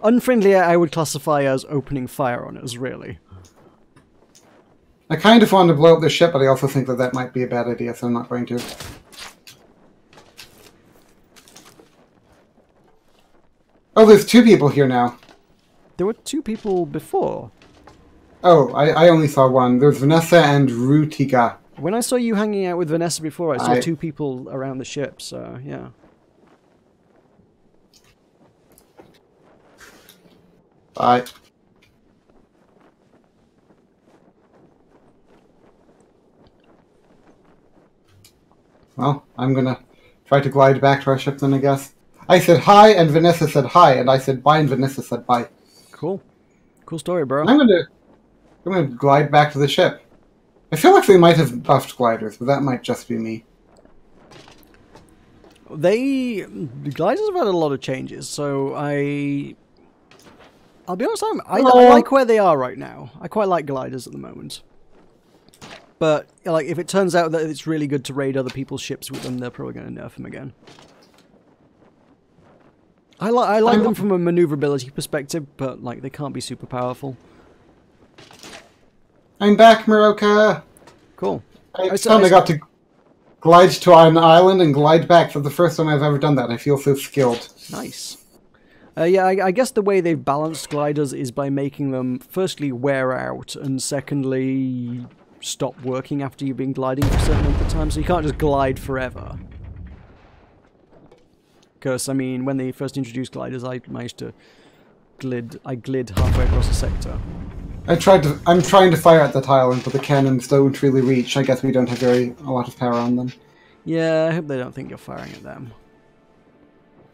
unfriendly I would classify as opening fire on us, really. I kind of want to blow up the ship, but I also think that that might be a bad idea, so I'm not going to. Oh, there's 2 people here now. There were 2 people before. Oh, I only saw one. There's Vanessa and Rutiga. When I saw you hanging out with Vanessa before, I saw 2 people around the ship, so, yeah. Bye. Well, I'm gonna try to glide back to our ship then, I guess. I said hi, and Vanessa said hi, and I said bye, and Vanessa said bye. Cool. Cool story, bro. I'm gonna glide back to the ship. I feel like they might have buffed gliders, but that might just be me. The gliders have had a lot of changes, so I'll be honest, I like where they are right now. I quite like gliders at the moment. But, like, if it turns out that it's really good to raid other people's ships with them, they're probably going to nerf them again. I like them from a maneuverability perspective, but, like, they can't be super powerful. I'm back, Meroka! Cool. I got to glide to an island and glide back for the first time I've ever done that. I feel so skilled. Nice. Yeah, I guess the way they've balanced gliders is by making them, firstly, wear out, and secondly, stop working after you've been gliding for a certain length of time, so you can't just glide forever. Because, I mean, when they first introduced gliders, I managed to glid halfway across the sector. I'm trying to fire at that island, but the cannons don't really reach. I guess we don't have a lot of power on them. Yeah, I hope they don't think you're firing at them.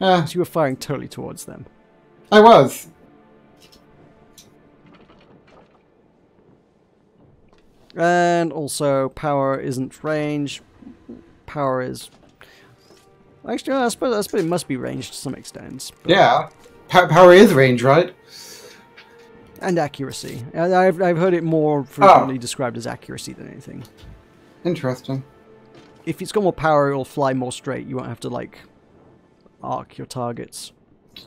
Yeah. Because you were firing totally towards them. I was. And also, power isn't range. Power is... Actually, I suppose it must be range to some extent. Yeah. Power is range, right? And accuracy. I've heard it more frequently described as accuracy than anything. Interesting. If it's got more power, it'll fly more straight. You won't have to, like, arc your targets.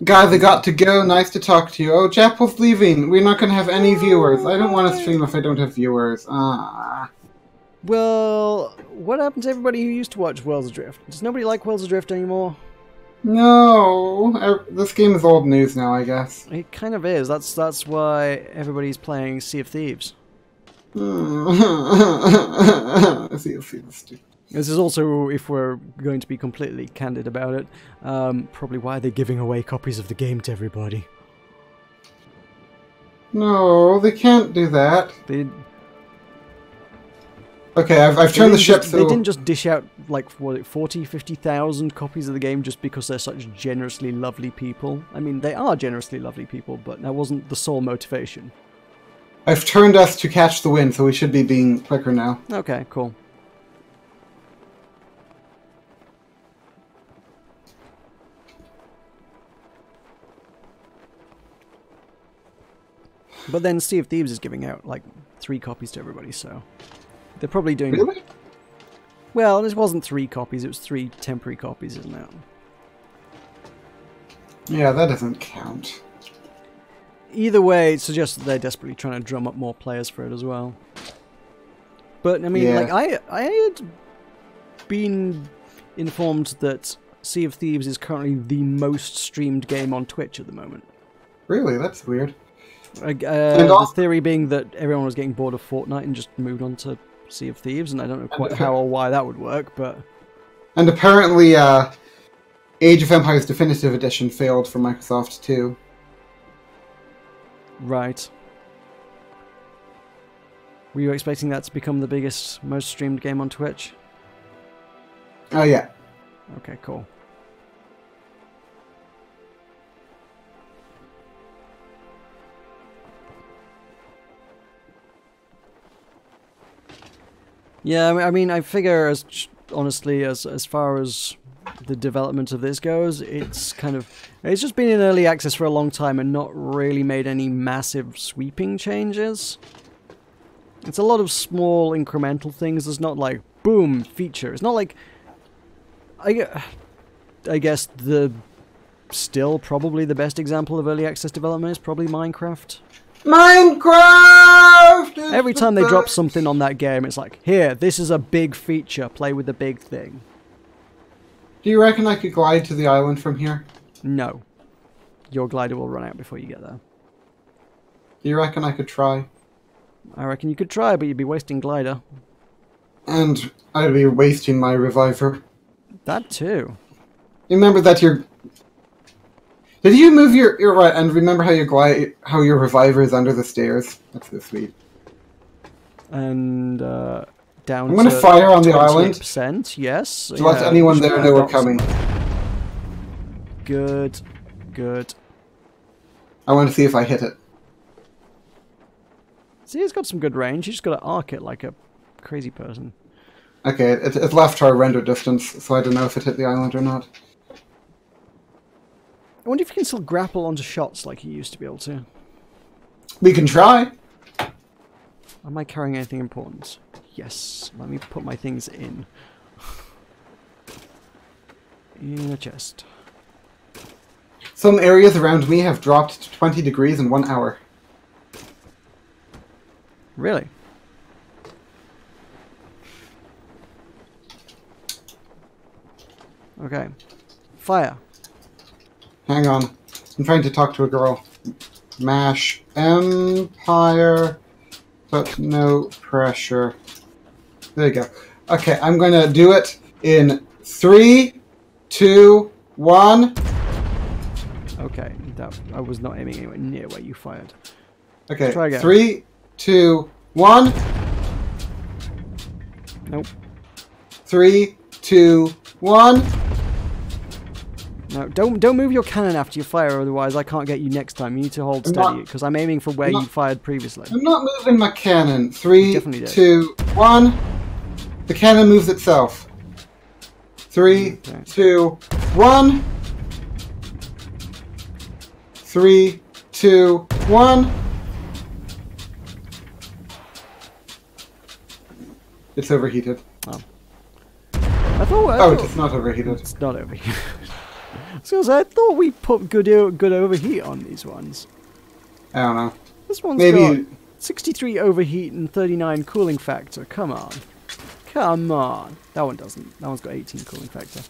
Guys, I got to go. Nice to talk to you. Oh, Japple's leaving. We're not going to have any viewers. I don't want to stream if I don't have viewers. Well, what happened to everybody who used to watch Worlds Adrift? Does nobody like Worlds Adrift anymore? No. This game is old news now, I guess. It kind of is. That's why everybody's playing Sea of Thieves. Sea of Thieves, stupid. This is also, if we're going to be completely candid about it, probably why they're giving away copies of the game to everybody. No, they can't do that. Okay, I've turned the ship so... They didn't just dish out, like, what, 40, 50,000 copies of the game just because they're such generously lovely people. I mean, they are generously lovely people, but that wasn't the sole motivation. I've turned us to catch the wind, so we should be being quicker now. Okay, cool. But then Sea of Thieves is giving out, like, 3 copies to everybody, so... They're probably doing... Really? Well, this wasn't 3 copies, it was 3 temporary copies, isn't it? Yeah, that doesn't count. Either way, it suggests that they're desperately trying to drum up more players for it as well. But, I mean, like, I had been informed that Sea of Thieves is currently the most streamed game on Twitch at the moment. Really? That's weird. The theory being that everyone was getting bored of Fortnite and just moved on to Sea of Thieves, and I don't know quite how or why that would work, but... And apparently, Age of Empires Definitive Edition failed for Microsoft, too. Right. Were you expecting that to become the biggest, most streamed game on Twitch? Oh, yeah. Okay, cool. Yeah, I mean, I figure, honestly, as far as the development of this goes, it's just been in early access for a long time and not really made any massive sweeping changes. It's a lot of small incremental things. There's not like, boom, feature. It's not like, I guess still probably the best example of early access development is probably Minecraft. Minecraft! Every time they drop something on that game, it's like, here, this is a big feature, play with the big thing. Do you reckon I could glide to the island from here? No. Your glider will run out before you get there. Do you reckon I could try? I reckon you could try, but you'd be wasting glider. And I'd be wasting my reviver. That too. Remember that you're... Did you move your right and remember how your reviver is under the stairs? That's so sweet. And down I'm gonna fire on the island. Yes. To let anyone there know we're coming. Good. Good. I want to see if I hit it. See, it's got some good range. You just gotta arc it like a crazy person. Okay, it left our render distance, so I don't know if it hit the island or not. I wonder if you can still grapple onto shots like you used to be able to. We can try. Am I carrying anything important? Yes. Let me put my things in. In a chest. Some areas around me have dropped to 20 degrees in 1 hour. Really? Okay. Fire. Hang on. I'm trying to talk to a girl. Mash Empire, but no pressure. There you go. Okay, I'm going to do it in 3, 2, 1. Okay, I was not aiming anywhere near where you fired. Okay, try again. 3, 2, 1. Nope. 3, 2, 1. No, don't move your cannon after you fire, otherwise I can't get you next time. You need to hold steady, because I'm aiming for where you fired previously. I'm not moving my cannon. 3, 2, 1. The cannon moves itself. 3, 2, 1. 3, 2, 1. It's overheated. Oh. I thought it's not overheated. It's not overheated. So I thought we put good overheat on these ones. I don't know. This one's got 63 overheat and 39 cooling factor. Come on. Come on. That one doesn't. That one's got 18 cooling factor.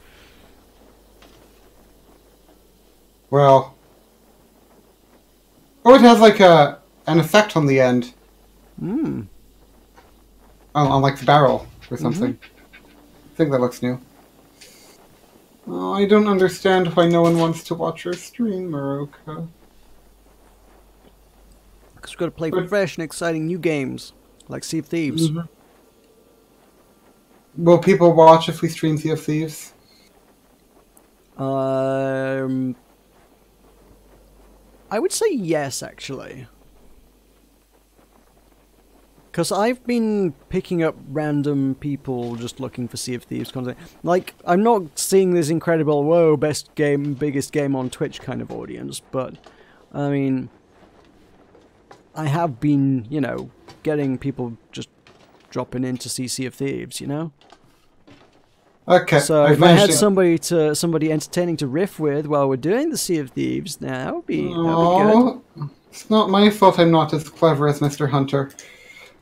Well. Oh, it has like an effect on the end. Hmm. On like the barrel or something. I think that looks new. Oh, I don't understand why no one wants to watch your stream, Meroka. Because we've got to play fresh and exciting new games, like Sea of Thieves. Mm-hmm. Will people watch if we stream Sea of Thieves? I would say yes, actually. Because I've been picking up random people just looking for Sea of Thieves content. Like, I'm not seeing this incredible, whoa, best game, biggest game on Twitch kind of audience, but, I mean, I have been, you know, getting people just dropping in to see Sea of Thieves, you know? Okay. So if I had somebody entertaining to riff with while we're doing the Sea of Thieves, now that would be good. It's not my fault I'm not as clever as Mr. Hunter.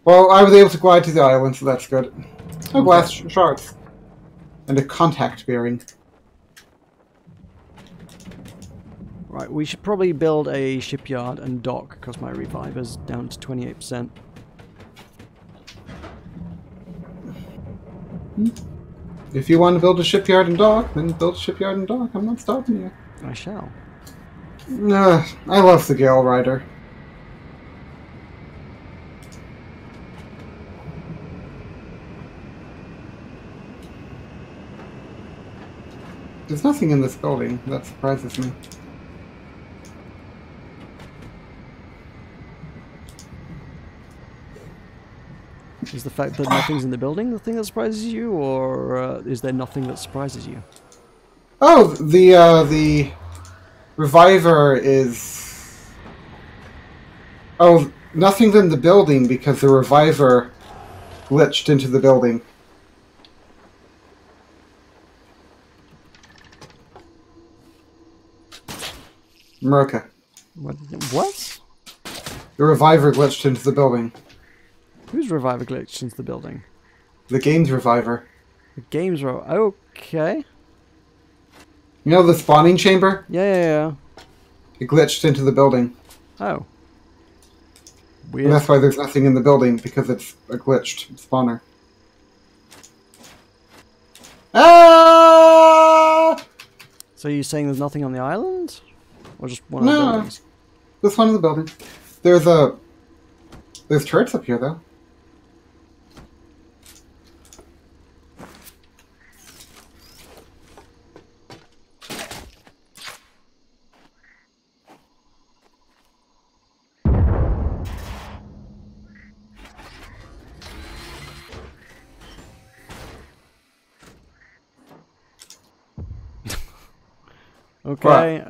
Well, I was able to glide to the island, so that's good. Oh, glass shards. And a contact bearing. Right, we should probably build a shipyard and dock, because my reviver's down to 28%. If you want to build a shipyard and dock, then build a shipyard and dock. I'm not stopping you. I shall. I love the Gale Rider. There's nothing in this building. That surprises me. Is the fact that nothing's in the building the thing that surprises you, or is there nothing that surprises you? Oh, the reviver is... Oh, nothing's in the building because the reviver glitched into the building. Meroka. What? The reviver glitched into the building. Whose reviver glitched into the building? The game's reviver. The game's okay. You know the spawning chamber? Yeah. It glitched into the building. Oh. Weird. And that's why there's nothing in the building, because it's a glitched spawner. Ah! So you're saying there's nothing on the island? Or just one of the buildings? Just one of the buildings. There's turrets up here, though. Okay,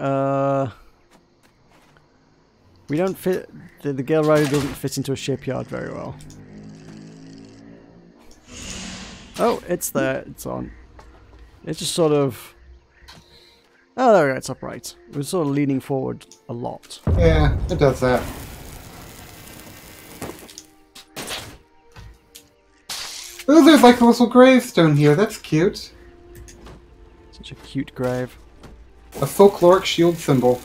we don't fit... The Gale Rider doesn't fit into a shipyard very well. Oh, it's there. It's on. It's just sort of... Oh, there we go. It's upright. It was sort of leaning forward a lot. Yeah, it does that. Oh, there's like a little gravestone here. That's cute. Such a cute grave. A folkloric shield symbol.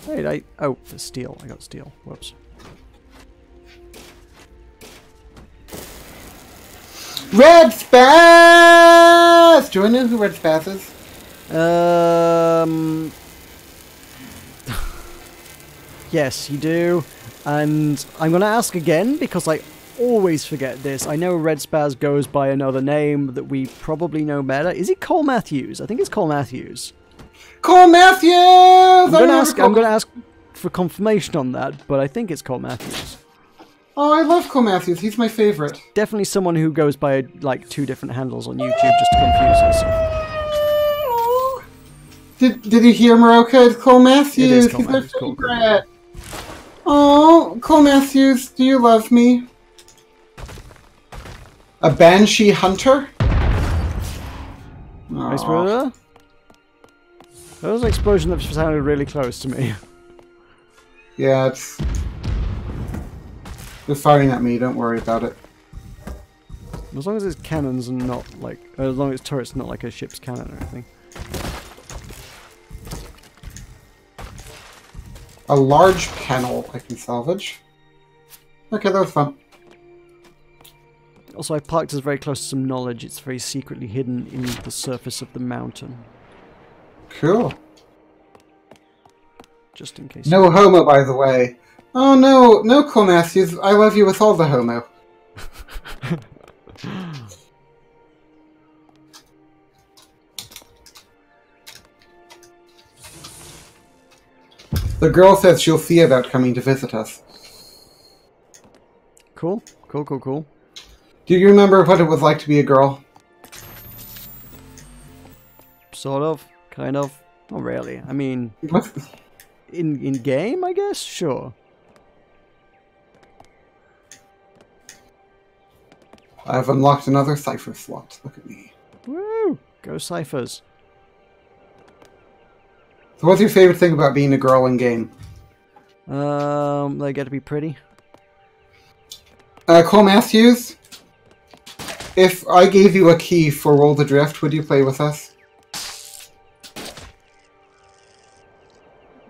Wait, oh, the steel. I got steel. Whoops. Red Spaz! Do I know who Red Spaz is? Yes, you do. And I'm going to ask again because I always forget this. I know Red Spaz goes by another name that we probably know better. Is it Cole Matthews? I think it's Cole Matthews. Cole Matthews! I'm going to ask for confirmation on that, but I think it's Cole Matthews. Oh, I love Cole Matthews. He's my favorite. Definitely someone who goes by like 2 different handles on YouTube just to confuse us. Did you hear, Meroka? It's Cole Matthews. It is Cole He's Matthews. my favorite. Oh, Cole Matthews, do you love me? A Banshee Hunter? Nice, brother. That was an explosion that sounded really close to me. Yeah, it's... They're firing at me, don't worry about it. As long as it's cannons and not like... as long as it's turrets, not like a ship's cannon or anything. A large panel I can salvage. Okay, that was fun. Also, I parked us very close to some knowledge. It's very secretly hidden in the surface of the mountain. Cool. Just in case. No homo, by the way. Oh no, no, Cole Matthews. I love you with all the homo. The girl says she'll see about coming to visit us. Cool. Cool. Do you remember what it was like to be a girl? Sort of. Kind of. Not really. I mean... What? In game, I guess? Sure. I've unlocked another cipher slot. Look at me. Woo! Go ciphers. So what's your favorite thing about being a girl in game? They get to be pretty. Cole Matthews, if I gave you a key for Worlds Adrift, would you play with us?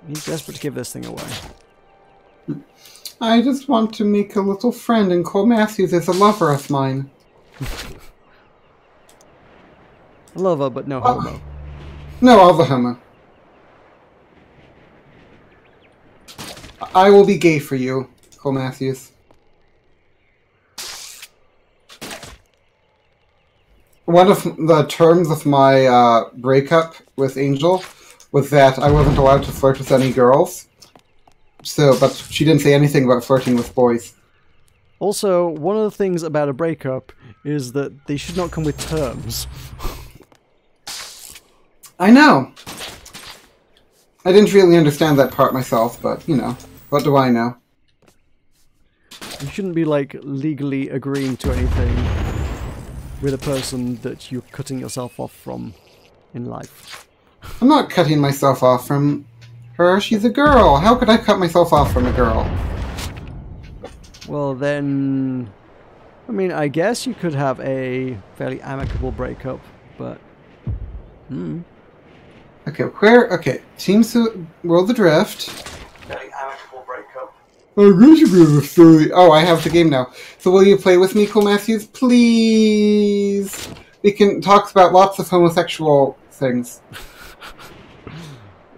He's desperate to give this thing away. I just want to make a little friend, and Cole Matthews is a lover of mine. A lover, but no homo. No, all the homo. I will be gay for you, Cole Matthews. one of the terms of my breakup with Angel was that I wasn't allowed to flirt with any girls. So, but she didn't say anything about flirting with boys. Also, one of the things about a breakup is that they should not come with terms. I know. I didn't really understand that part myself, but, you know, what do I know? You shouldn't be, like, legally agreeing to anything with a person that you're cutting yourself off from in life. I'm not cutting myself off from her. She's a girl. How could I cut myself off from a girl? Well, then... I mean, I guess you could have a fairly amicable breakup, but... Okay, where... Okay, Teams Worlds Adrift. Fairly amicable breakup. Oh, I have the game now. So will you play with me, Cool Matthews? Please! We can talk about lots of homosexual things.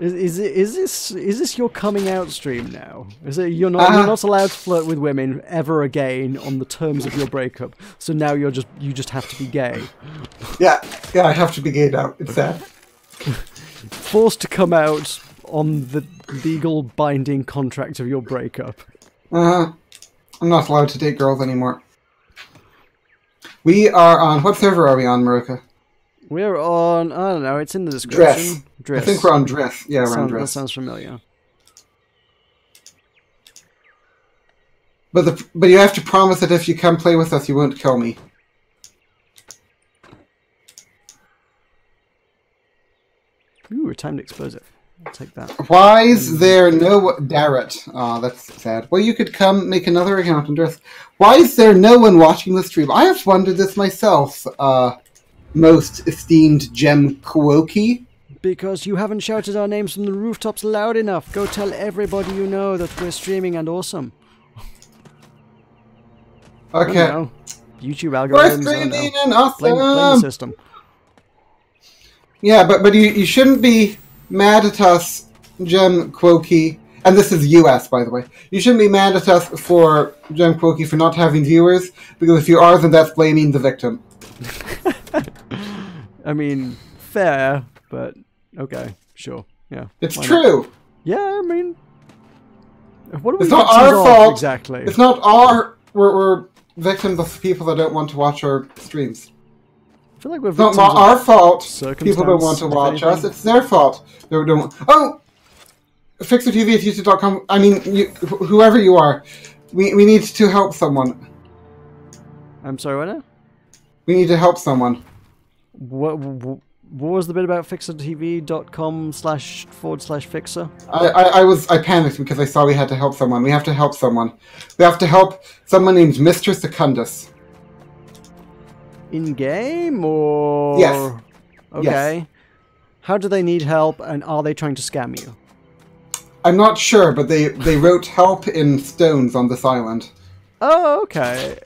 Is this your coming out stream now? Is it you're not allowed to flirt with women ever again on the terms of your breakup? So now you just have to be gay. Yeah, I have to be gay now. It's sad. Forced to come out on the legal binding contract of your breakup. I'm not allowed to date girls anymore. We are on... What server are we on, Meroka? We're on... I don't know, it's in the description. Driss. I think we're on Driss. Yeah, we're on Driss. That sounds familiar. But you have to promise that if you come play with us, you won't kill me. Ooh, a timed explosive. I'll take that. Why is there no... Darrett. Oh, that's sad. Well, you could come make another account on Driss. Why is there no one watching the stream? I have wondered this myself, most esteemed Gem Kwoki. Because you haven't shouted our names from the rooftops loud enough. Go tell everybody you know that we're streaming and awesome. Okay. YouTube algorithms. We're streaming and awesome. Blame the system. Yeah, but you shouldn't be mad at us, Gem Kwoki. And this is US, by the way. You shouldn't be mad at us for Gem Kwoki for not having viewers, because if you are, then that's blaming the victim. I mean, fair, but okay, sure, yeah. It's true. Yeah, I mean, what are we? It's not our fault. Exactly. It's not our. We're victims of people that don't want to watch our streams. I feel like we're victims. It's not our fault. People don't want to watch us. It's their fault. They don't. Oh, FixerTV at YouTube.com. I mean, whoever you are, we need to help someone. I'm sorry, what now? We need to help someone. What was the bit about fixertv.com//fixer? I panicked because I saw we had to help someone. We have to help someone. We have to help someone named Mr. Secundus. In game or? Yes. Okay. Yes. How do they need help, and are they trying to scam you? I'm not sure, but they wrote help in stones on this island. Oh, okay.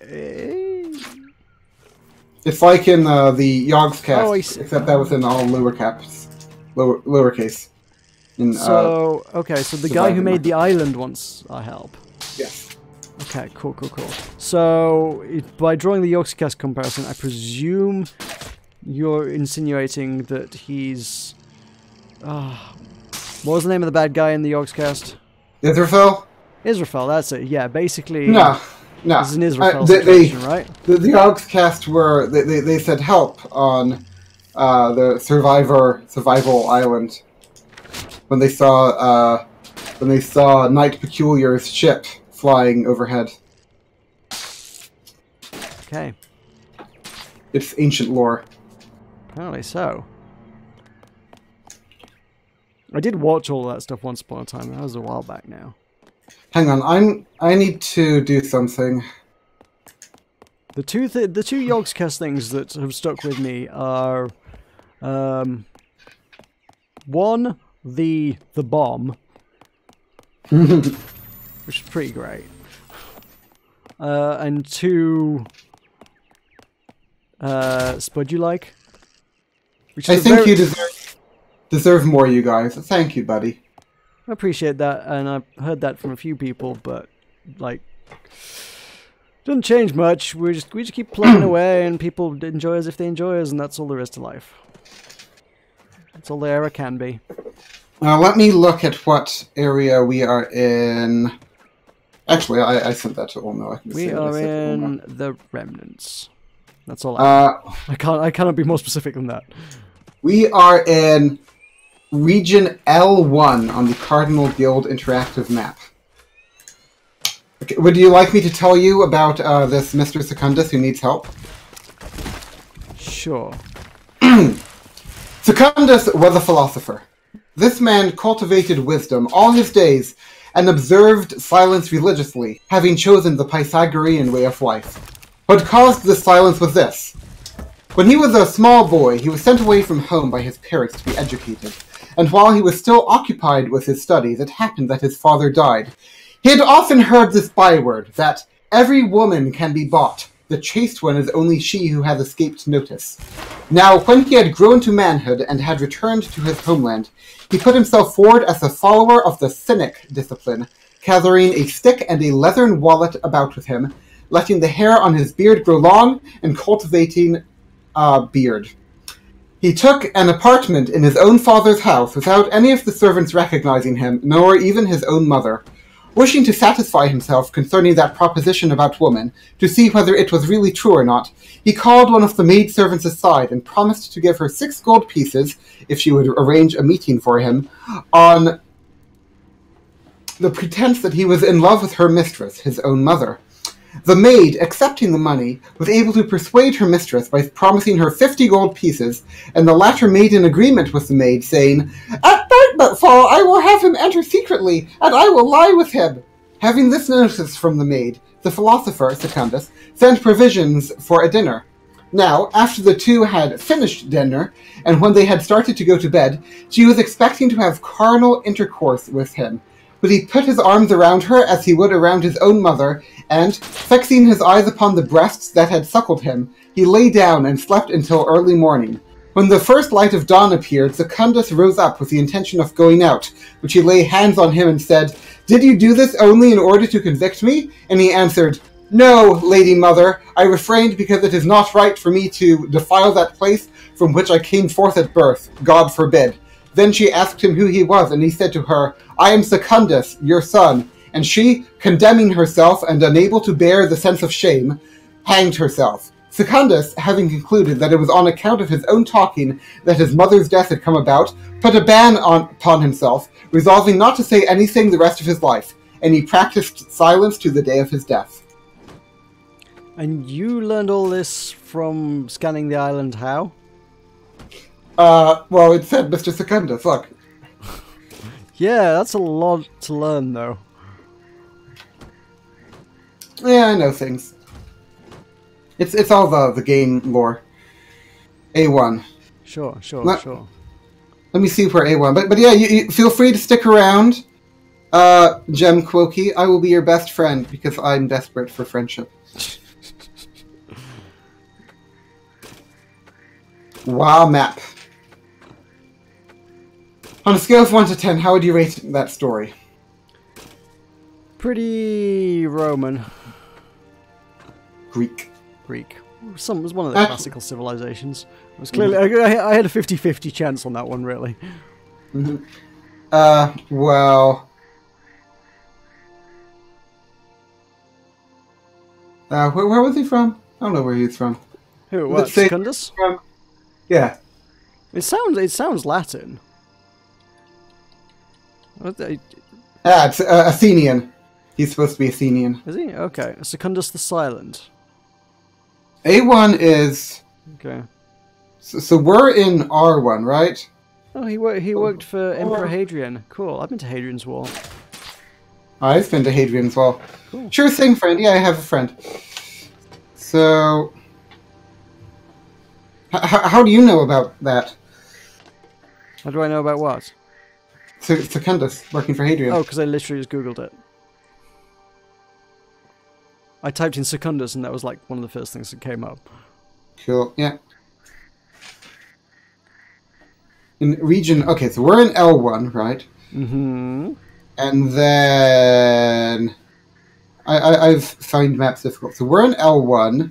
It's like in the Yogg's cast, oh, except that was in all lowercase. Okay, so the guy who made the island wants our help. Yes. Okay, cool. So, by drawing the Yogg's cast comparison, I presume you're insinuating that he's... what was the name of the bad guy in the Yogg's cast? Israfel? Israfel, that's it. Yeah, basically... No. This is an Israfel situation, right? The Yogg's cast were... They said help on the survival island when they saw Knight Peculiar's ship flying overhead. Okay. It's ancient lore. Apparently so. I did watch all that stuff once upon a time. That was a while back now. Hang on, I need to do something. The two Yogg's cast things that have stuck with me are, one, the bomb, which is pretty great, and two, Spud You Like. I think you deserve more, you guys. Thank you, buddy. I appreciate that, and I've heard that from a few people, but, like, Doesn't change much. We just keep plugging away, and people enjoy us if they enjoy us, and that's all there is to life. That's all there ever can be. Let me look at what area we are in. Actually, I sent that to Olmo. We are in the Remnants. That's all. I cannot be more specific than that. We are in Region L1 on the Cardinal Guild interactive map. Okay, would you like me to tell you about this Mr. Secundus who needs help? Sure. Secundus was a philosopher. This man cultivated wisdom all his days and observed silence religiously, having chosen the Pythagorean way of life. What caused this silence was this. When he was a small boy, he was sent away from home by his parents to be educated, and while he was still occupied with his studies, it happened that his father died. He had often heard this byword, that every woman can be bought. The chaste one is only she who has escaped notice. Now, when he had grown to manhood and had returned to his homeland, he put himself forward as a follower of the Cynic discipline, carrying a stick and a leathern wallet about with him, letting the hair on his beard grow long, and cultivating a beard. He took an apartment in his own father's house without any of the servants recognizing him, nor even his own mother. Wishing to satisfy himself concerning that proposition about woman, to see whether it was really true or not, he called one of the maidservants aside and promised to give her 6 gold pieces if she would arrange a meeting for him, on the pretense that he was in love with her mistress, his own mother. The maid, accepting the money, was able to persuade her mistress by promising her 50 gold pieces, and the latter made an agreement with the maid, saying, "At nightfall I will have him enter secretly, and I will lie with him." Having this notice from the maid, the philosopher, Secundus, sent provisions for a dinner. Now, after the two had finished dinner, and when they had started to go to bed, she was expecting to have carnal intercourse with him. But he put his arms around her as he would around his own mother, and, fixing his eyes upon the breasts that had suckled him, he lay down and slept until early morning. When the first light of dawn appeared, Secundus rose up with the intention of going out, but she laid hands on him and said, "Did you do this only in order to convict me?" And he answered, "No, lady mother, I refrained because it is not right for me to defile that place from which I came forth at birth. God forbid." Then she asked him who he was, and he said to her, "I am Secundus, your son." And she, condemning herself and unable to bear the sense of shame, hanged herself. Secundus, having concluded that it was on account of his own talking that his mother's death had come about, put a ban upon himself, resolving not to say anything the rest of his life, and he practiced silence to the day of his death. And you learned all this from scanning the island how? Well, it said Mr. Secundus, look. Yeah, that's a lot to learn, though. Yeah, I know things. It's all the game lore. A1. Sure. Let me see where A1. But yeah, you feel free to stick around, Gem Quokey. I will be your best friend because I'm desperate for friendship. Wow, map. On a scale of 1 to 10, how would you rate that story? Pretty Roman. Greek. It was one of the classical civilizations. It was clearly I had a 50-50 chance on that one, really. Mm-hmm. Well, where was he from? I don't know where he's from. Who? What? Secundus? Yeah. It sounds Latin. It's Athenian. He's supposed to be Athenian. Is he? Okay. Secundus the Silent. A1 is... Okay. So we're in R1, right? Oh, he worked for Emperor Hadrian. Cool. I've been to Hadrian's Wall. I've been to Hadrian's Wall. Cool. Sure thing, friend. Yeah, I have a friend. So... How do you know about that? How do I know about what? Secundus, working for Hadrian. Oh, because I literally just Googled it. I typed in Secundus and that was like one of the first things that came up. Cool, yeah. In region... Okay, so we're in L1, right? Mm-hmm. And then... I've found maps difficult. So we're in L1,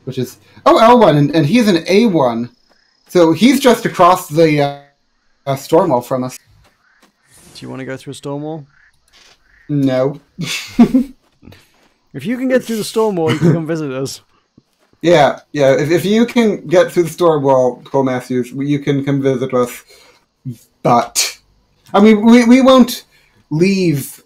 which is L1, and he's in A1. So he's just across the storm wall from us. Do you want to go through a storm wall? No. If you can get through the storm wall, you can come visit us. Yeah. If you can get through the storm wall, Cole Matthews, you can come visit us. But I mean, we won't leave.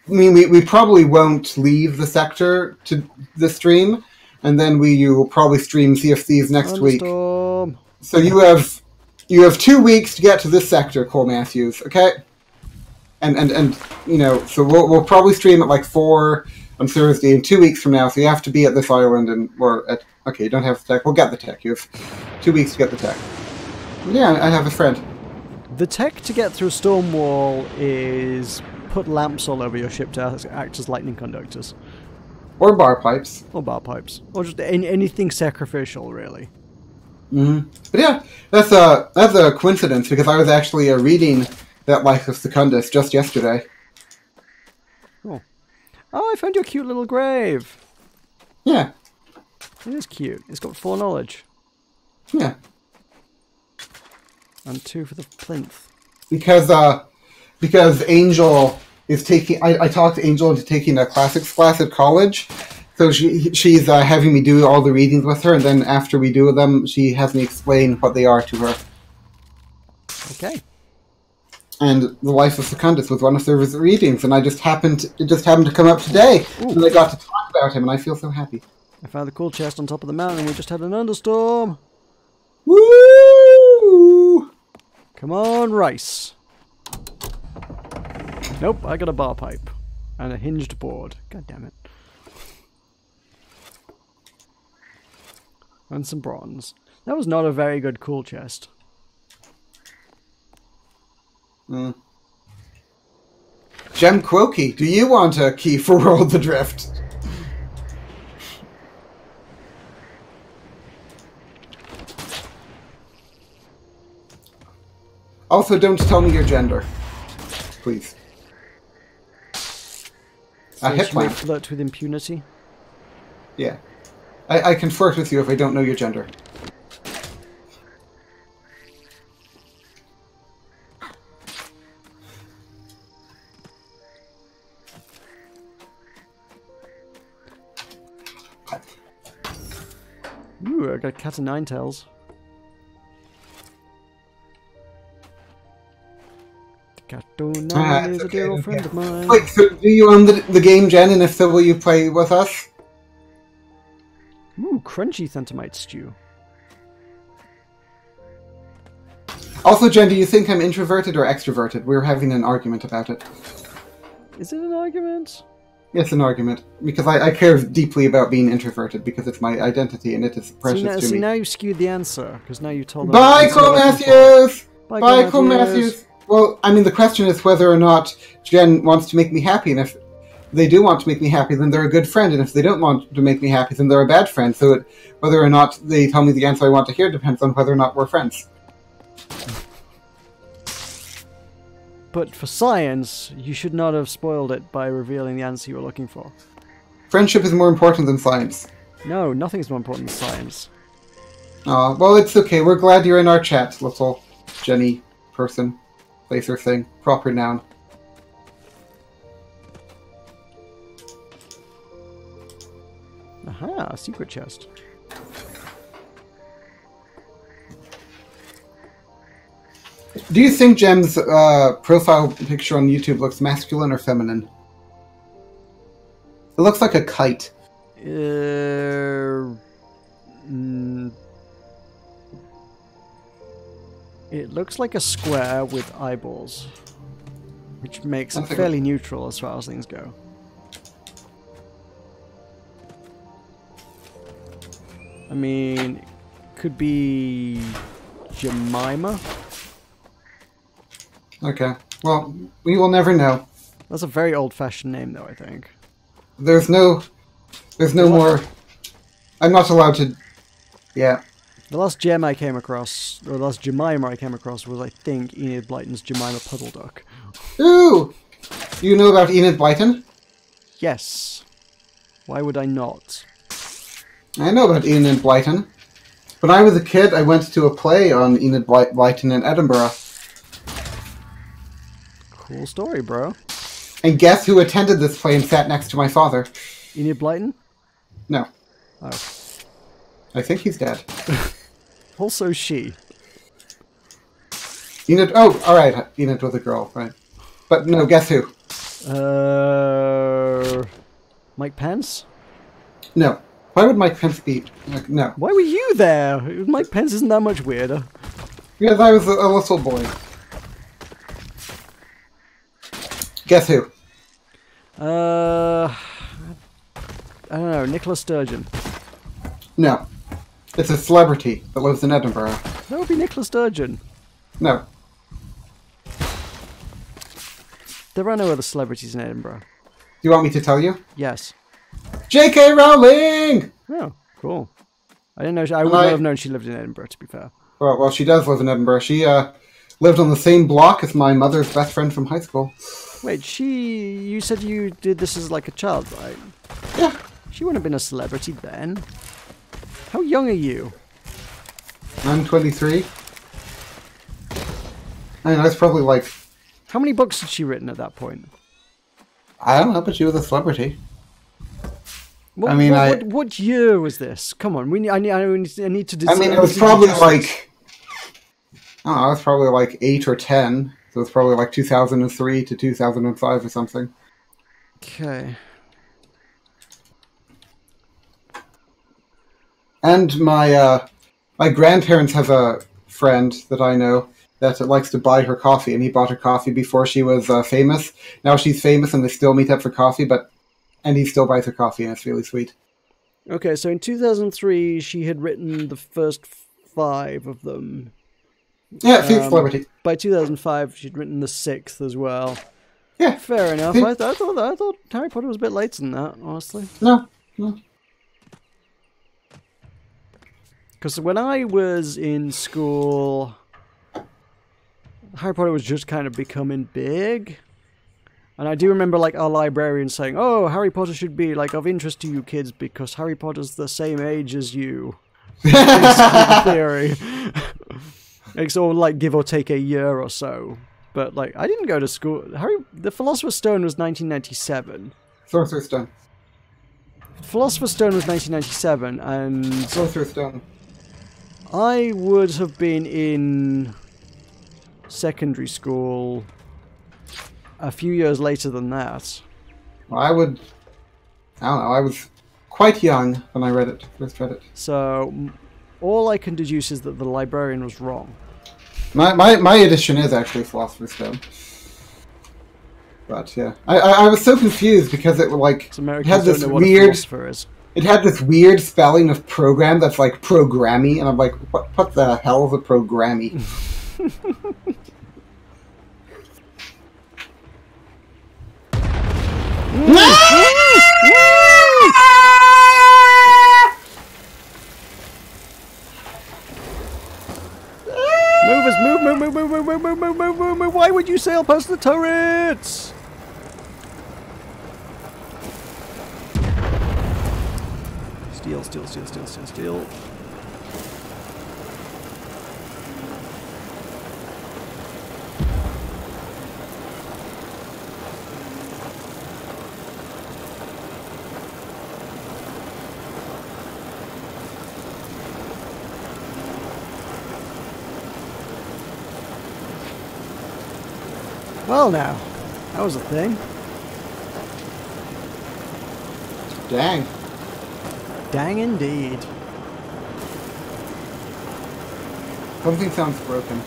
I mean, we probably won't leave the sector to the stream, and then you will probably stream CFCs next week. So you have 2 weeks to get to this sector, Cole Matthews. Okay, and you know, so we'll probably stream at like 4 on Thursday in 2 weeks from now. So you have to be at this island, and we're at. Okay, you don't have the tech. We'll get the tech. You have 2 weeks to get the tech. Yeah, I have a friend. The tech to get through a storm wall is put lamps all over your ship to act as lightning conductors. Or bar pipes. Or bar pipes. Or just anything sacrificial, really. Mm-hmm. But yeah, that's a coincidence, because I was actually reading that Life of Secundus just yesterday. Oh, I found your cute little grave. Yeah. It is cute. It's got 4 knowledge. Yeah. And 2 for the plinth. Because Angel is taking... I talked Angel into taking a classics class at college. So she's having me do all the readings with her, and then after we do them, she has me explain what they are to her. Okay. And The Life of Secundus was one of their readings, and it just happened to come up today. Ooh. And I got to talk about him, and I feel so happy. I found the cool chest on top of the mountain, and we just had an understorm. Woo! Come on, Rice. Nope, I got a bar pipe. And a hinged board. God damn it. And some bronze. That was not a very good cool chest. Mm. Gem Quokey, do you want a key for Worlds Adrift? Also, don't tell me your gender. Please. So you may flirt with impunity? Yeah. I can flirt with you if I don't know your gender. Ooh, I got a cat of 9 tails. Cat of 9 is a dear old friend of mine. Wait, so do you own the game, Jen? And if so, will you play with us? Ooh, crunchy Thentomite stew. Also, Jen, do you think I'm introverted or extroverted? We were having an argument about it. Is it an argument? Yes, an argument. Because I care deeply about being introverted, because it's my identity and it is precious to me. See, now you've skewed the answer, because now you told them... Bye, Cole Matthews! Bye, Cole Matthews! Well, I mean, the question is whether or not Jen wants to make me happy, and if they do want to make me happy, then they're a good friend, and if they don't want to make me happy, then they're a bad friend. So whether or not they tell me the answer I want to hear depends on whether or not we're friends. But for science, you should not have spoiled it by revealing the answer you were looking for. Friendship is more important than science. No, nothing's more important than science. Aw, well, it's okay. We're glad you're in our chat, little Jenny person, placer thing, proper noun. Aha, a secret chest. Do you think Jem's profile picture on YouTube looks masculine or feminine? It looks like a kite. It looks like a square with eyeballs, which makes it fairly neutral as far as things go. I mean, it could be Jemima. Okay. Well, we will never know. That's a very old-fashioned name, though, I think. There's no more... I'm not allowed to... Yeah. The last gem I came across, or the last Jemima I came across, was, I think, Enid Blyton's Jemima Puddle Duck. Ooh! You know about Enid Blyton? Yes. Why would I not? I know about Enid Blyton. When I was a kid, I went to a play on Enid Blyton in Edinburgh. Cool story, bro. And guess who attended this play and sat next to my father? Enid Blyton? No. Oh. I think he's dead. Also she. Enid... Oh, alright. Enid was a girl, right. But no, guess who? Mike Pence? No. Why would Mike Pence be... Like, no. Why were you there? Mike Pence isn't that much weirder. Because I was a little boy. Guess who? I don't know. Nicola Sturgeon. No. It's a celebrity that lives in Edinburgh. That would be Nicola Sturgeon. No. There are no other celebrities in Edinburgh. Do you want me to tell you? Yes. J.K. Rowling! Oh, cool. I didn't know. I would not have known she lived in Edinburgh, to be fair. Well, she does live in Edinburgh. She lived on the same block as my mother's best friend from high school. Wait, you said you did this as like a child, right? Yeah. She wouldn't have been a celebrity then. How young are you? I'm 23. I mean, I was probably like... How many books had she written at that point? I don't know, but she was a celebrity. What year was this? Come on, I need to. I mean, it was probably like... I don't know, I was probably like 8 or 10. So it was probably like 2003 to 2005 or something. Okay. And my grandparents have a friend that I know that likes to buy her coffee, and he bought her coffee before she was famous. Now she's famous, and they still meet up for coffee, and he still buys her coffee, and it's really sweet. Okay, so in 2003, she had written the first 5 of them. Yeah, she's a celebrity. By 2005, she'd written the 6th as well. Yeah. Fair enough. I thought Harry Potter was a bit later than that, honestly. No. Because when I was in school, Harry Potter was just kind of becoming big. And I do remember like our librarian saying, "Oh, Harry Potter should be like of interest to you kids because Harry Potter's the same age as you." In school theory. It's all like give or take a year or so. But like I didn't go to school. The Philosopher's Stone was 1997. Sorcerer's Stone. Philosopher's Stone was 1997, and Sorcerer's Stone. I would have been in secondary school a few years later than that. Well, I don't know, I was quite young when I first read it. So, all I can deduce is that the librarian was wrong. My edition is actually Philosopher's Stone. But, yeah. I was so confused because it had this weird... It had this weird spelling of program that's like programmy, and I'm like, what the hell is a programmy? Move! Why would you sail past the turrets? Steal. Well now, that was a thing. Dang. Dang indeed. Something sounds broken.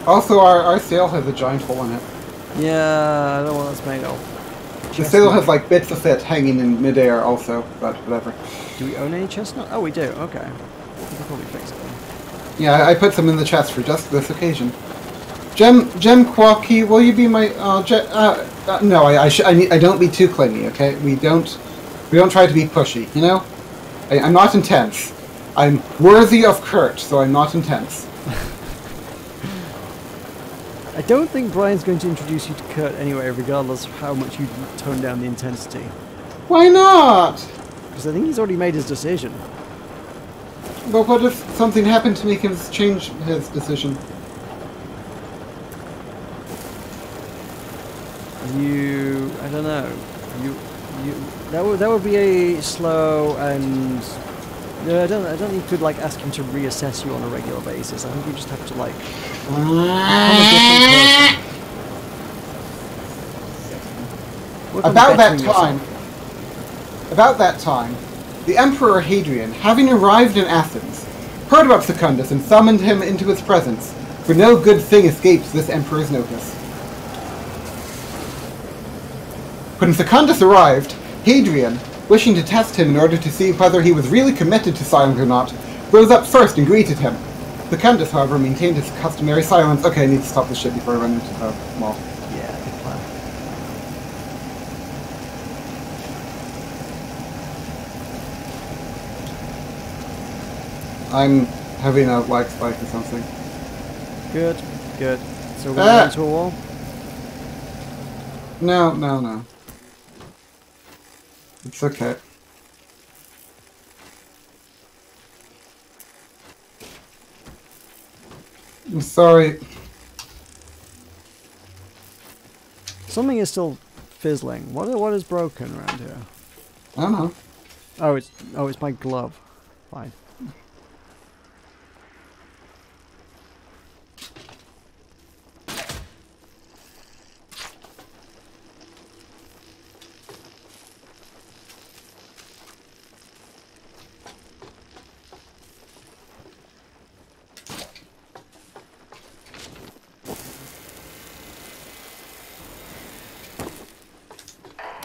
Also, our sail has a giant hole in it. Yeah, I don't know what that's made of. The sail has like bits of it hanging in midair also, but whatever. Do we own any chestnut? Oh, we do, okay. We can probably fix it then. Yeah, I put some in the chest for just this occasion. Gem Quacky, will you be my... no, I don't be too clingy, okay? We don't try to be pushy, you know? I'm not intense. I'm worthy of Kurt, so I'm not intense. I don't think Brian's going to introduce you to Kurt anyway, regardless of how much you tone down the intensity. Why not? Because I think he's already made his decision. But what if something happened to make him change his decision? I don't know. That would be a slow and. No, I don't think you could like ask him to reassess you on a regular basis. I think you just have to like become a different person. About that time, the Emperor Hadrian, having arrived in Athens, heard about Secundus and summoned him into his presence, for no good thing escapes this emperor's notice. When Secundus arrived, Hadrian, wishing to test him in order to see whether he was really committed to silence or not, rose up first and greeted him. Secundus, however, maintained his customary silence. Okay, I need to stop this shit before I run into the mall. Yeah, good plan. I'm having a lag spike or something. Good, good. So we're going into a wall? No. It's okay. I'm sorry. Something is still fizzling. What is broken around here? I don't know. Oh, it's my glove. Fine.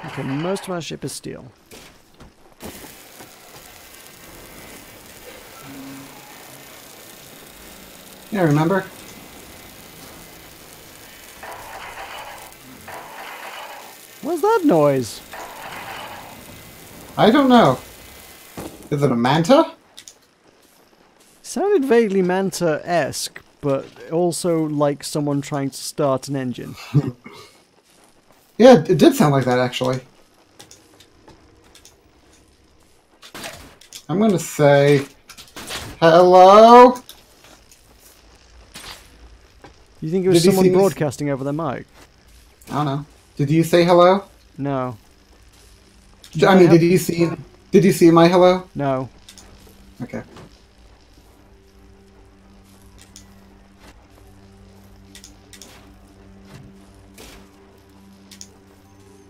Okay, most of our ship is steel. Yeah, remember? What's that noise? I don't know. Is it a manta? Sounded vaguely manta-esque, but also like someone trying to start an engine. Yeah, it did sound like that, actually. I'm going to say... Hello? You think it was someone broadcasting over their mic? I don't know. Did you say hello? No. I mean, did you see my hello? No. Okay.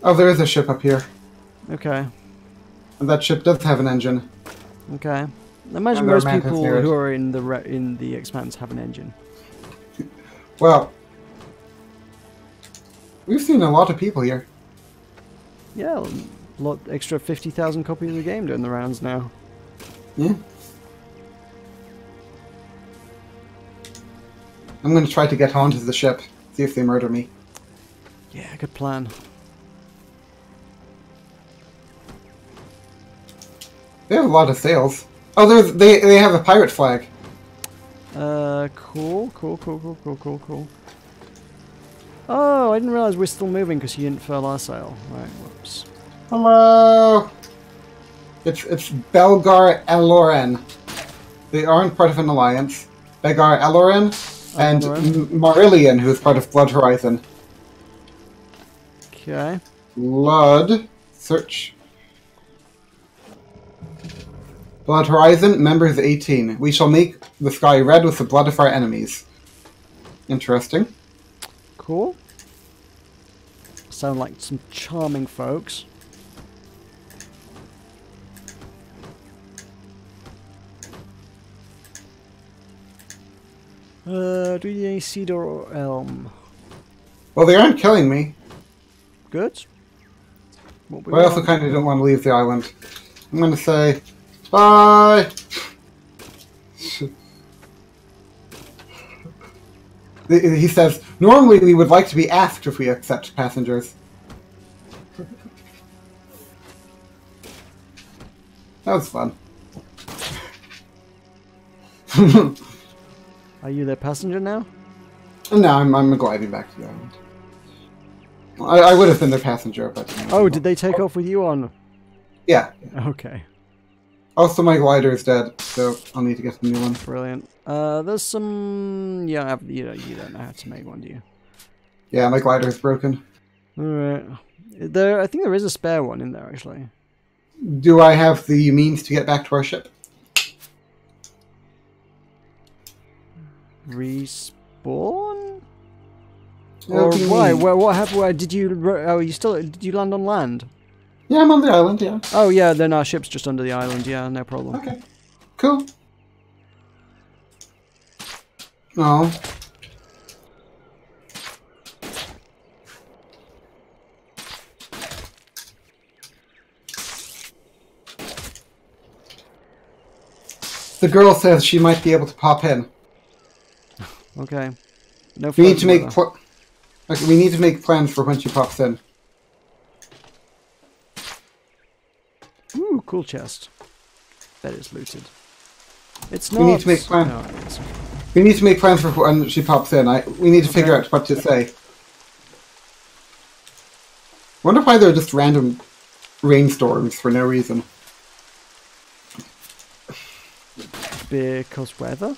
Oh, there is a ship up here. Okay. And that ship does have an engine. Okay. I imagine most people who are in the Expanse have an engine. Well, we've seen a lot of people here. Yeah, a lot extra 50,000 copies of the game doing the rounds now. Yeah. I'm going to try to get onto the ship, see if they murder me. Yeah, good plan. They have a lot of sails. Oh, they have a pirate flag. Cool. Oh, I didn't realize we're still moving because you didn't furl our sail. Right, whoops. Hello! It's Belgar Eloren. They aren't part of an alliance. Belgar Eloren and Marillion, who is part of Blood Horizon. Okay. Blood. Search. Blood Horizon, members 18. We shall make the sky red with the blood of our enemies. Interesting. Cool. Sound like some charming folks. Do you need any cedar or elm? Well, they aren't killing me. Good. But I also kind of don't want to leave the island. I'm going to say... Bye! He says, normally we would like to be asked if we accept passengers. That was fun. Are you their passenger now? No, I'm gliding back to the island. I would have been their passenger, but... Oh, did they take off with you on? Yeah. Okay. Also, my glider is dead, so I'll need to get a new one. Brilliant. There's some... Yeah, you don't know how to make one, do you? Yeah, my glider is broken. Alright. I think there is a spare one in there, actually. Do I have the means to get back to our ship? Respawn? Or why? What happened? Where did you? Oh, did you land on land? Yeah, I'm on the island. Yeah. Oh yeah, then our ship's just under the island. Yeah, no problem. Okay. Cool. Oh. The girl says she might be able to pop in. Okay. No. We need to make we need to make plans for when she pops in. Ooh, cool chest. That is looted. It's not. We need to make plans. No, we need to make plans for when she pops in. We need to figure out what to say. Wonder why there are just random rainstorms for no reason. Because weather?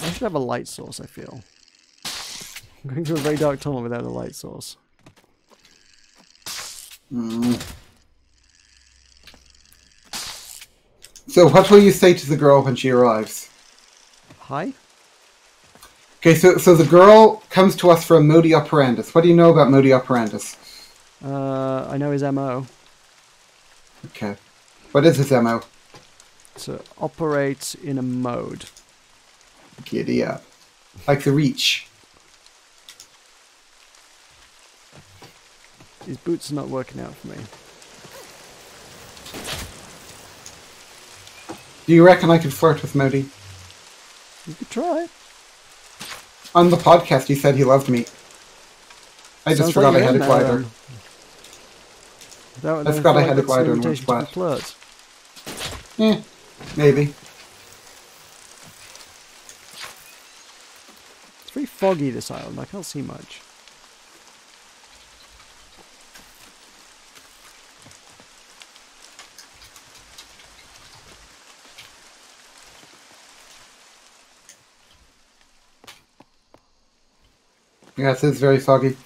I should have a light source, I feel. I'm going through a very dark tunnel without a light source. So what will you say to the girl when she arrives? Hi? Okay, so the girl comes to us from Modi Operandus. What do you know about Modi Operandus? I know his MO. Okay. What is his MO? To operate in a mode. Giddy up. Like the Reach. His boots are not working out for me. Do you reckon I could flirt with Modi? You could try. On the podcast he said he loved me. I just forgot I had a glider. I forgot I had a glider and went flat. Yeah, maybe. It's very foggy, this island. I can't see much. Yes, it's very foggy.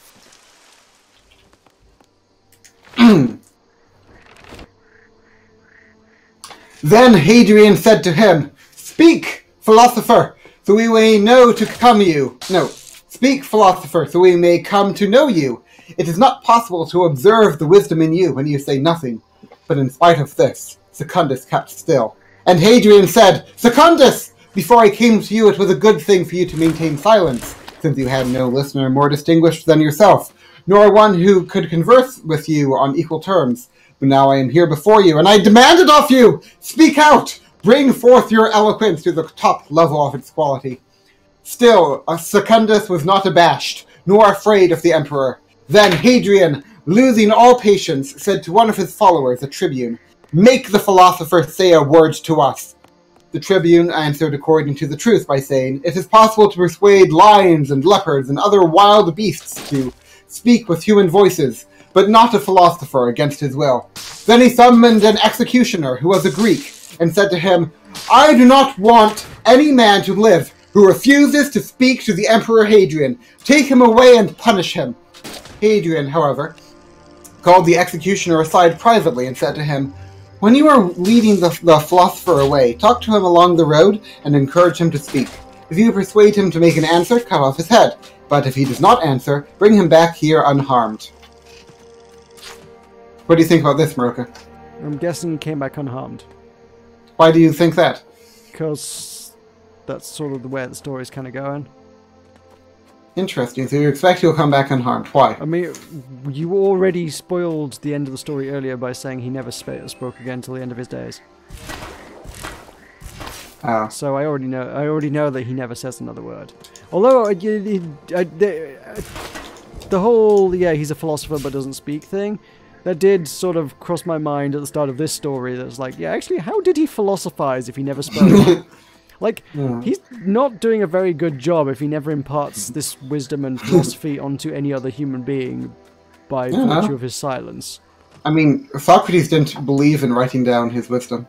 Then Hadrian said to him, "Speak, philosopher, so we may know to come you. No, speak, philosopher, so we may come to know you. It is not possible to observe the wisdom in you when you say nothing." But in spite of this, Secundus kept still. And Hadrian said, "Secundus, before I came to you, it was a good thing for you to maintain silence, since you had no listener more distinguished than yourself, nor one who could converse with you on equal terms. But now I am here before you, and I demand it of you! Speak out! Bring forth your eloquence to the top level of its quality." Still, Secundus was not abashed, nor afraid of the emperor. Then Hadrian, losing all patience, said to one of his followers, a tribune, "Make the philosopher say a word to us." The tribune answered according to the truth by saying, "It is possible to persuade lions and leopards and other wild beasts to speak with human voices, but not a philosopher against his will." Then he summoned an executioner who was a Greek, and said to him, "I do not want any man to live who refuses to speak to the Emperor Hadrian. Take him away and punish him." Hadrian, however, called the executioner aside privately and said to him, "When you are leading the philosopher away, talk to him along the road and encourage him to speak. If you persuade him to make an answer, cut off his head. But if he does not answer, bring him back here unharmed." What do you think about this, Meroka? I'm guessing he came back unharmed. Why do you think that? Because that's sort of the way the story's kind of going. Interesting. So you expect he'll come back unharmed. Why? I mean, you already spoiled the end of the story earlier by saying he never spoke again till the end of his days. Oh. So I already know that he never says another word. Although the whole he's a philosopher but doesn't speak thing, That did sort of cross my mind at the start of this story. That was like, yeah, actually, how did he philosophize if he never spoke? Like, he's not doing a very good job if he never imparts this wisdom and philosophy onto any other human being by virtue of his silence. I mean, Socrates didn't believe in writing down his wisdom.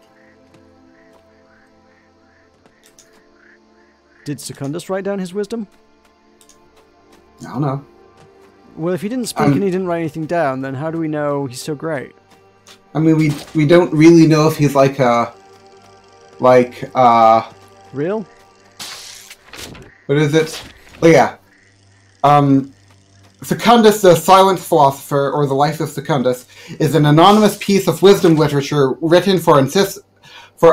Did Secundus write down his wisdom? I don't know. Well, if he didn't speak and he didn't write anything down, then how do we know he's so great? I mean, we don't really know if he's Real? What is it? Oh yeah. Secundus, the Silent Philosopher, or The Life of Secundus, is an anonymous piece of wisdom literature written for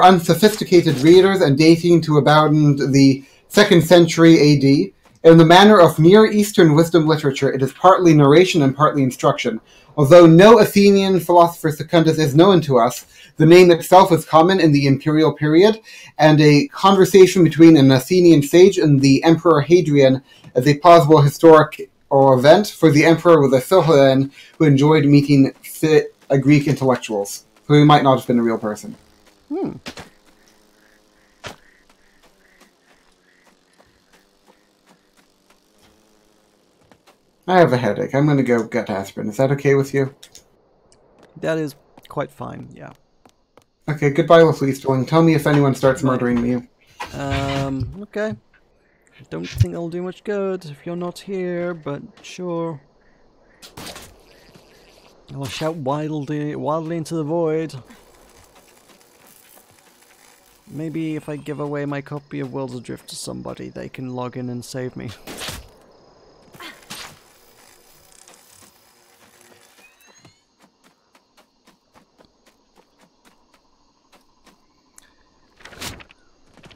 unsophisticated readers and dating to about the 2nd century AD. In the manner of Near Eastern wisdom literature, it is partly narration and partly instruction. Although no Athenian philosopher Secundus is known to us, the name itself is common in the imperial period, and a conversation between an Athenian sage and the Emperor Hadrian as a plausible historic or event, for the emperor was a Philhellene who enjoyed meeting Greek intellectuals. So he might not have been a real person. I have a headache. I'm going to go get aspirin. Is that okay with you? That is quite fine, yeah. Okay, goodbye, Leslie Sterling. Tell me if anyone starts murdering you. Okay. I don't think it'll do much good if you're not here, but sure. I'll shout wildly into the void. Maybe if I give away my copy of Worlds Adrift to somebody, they can log in and save me.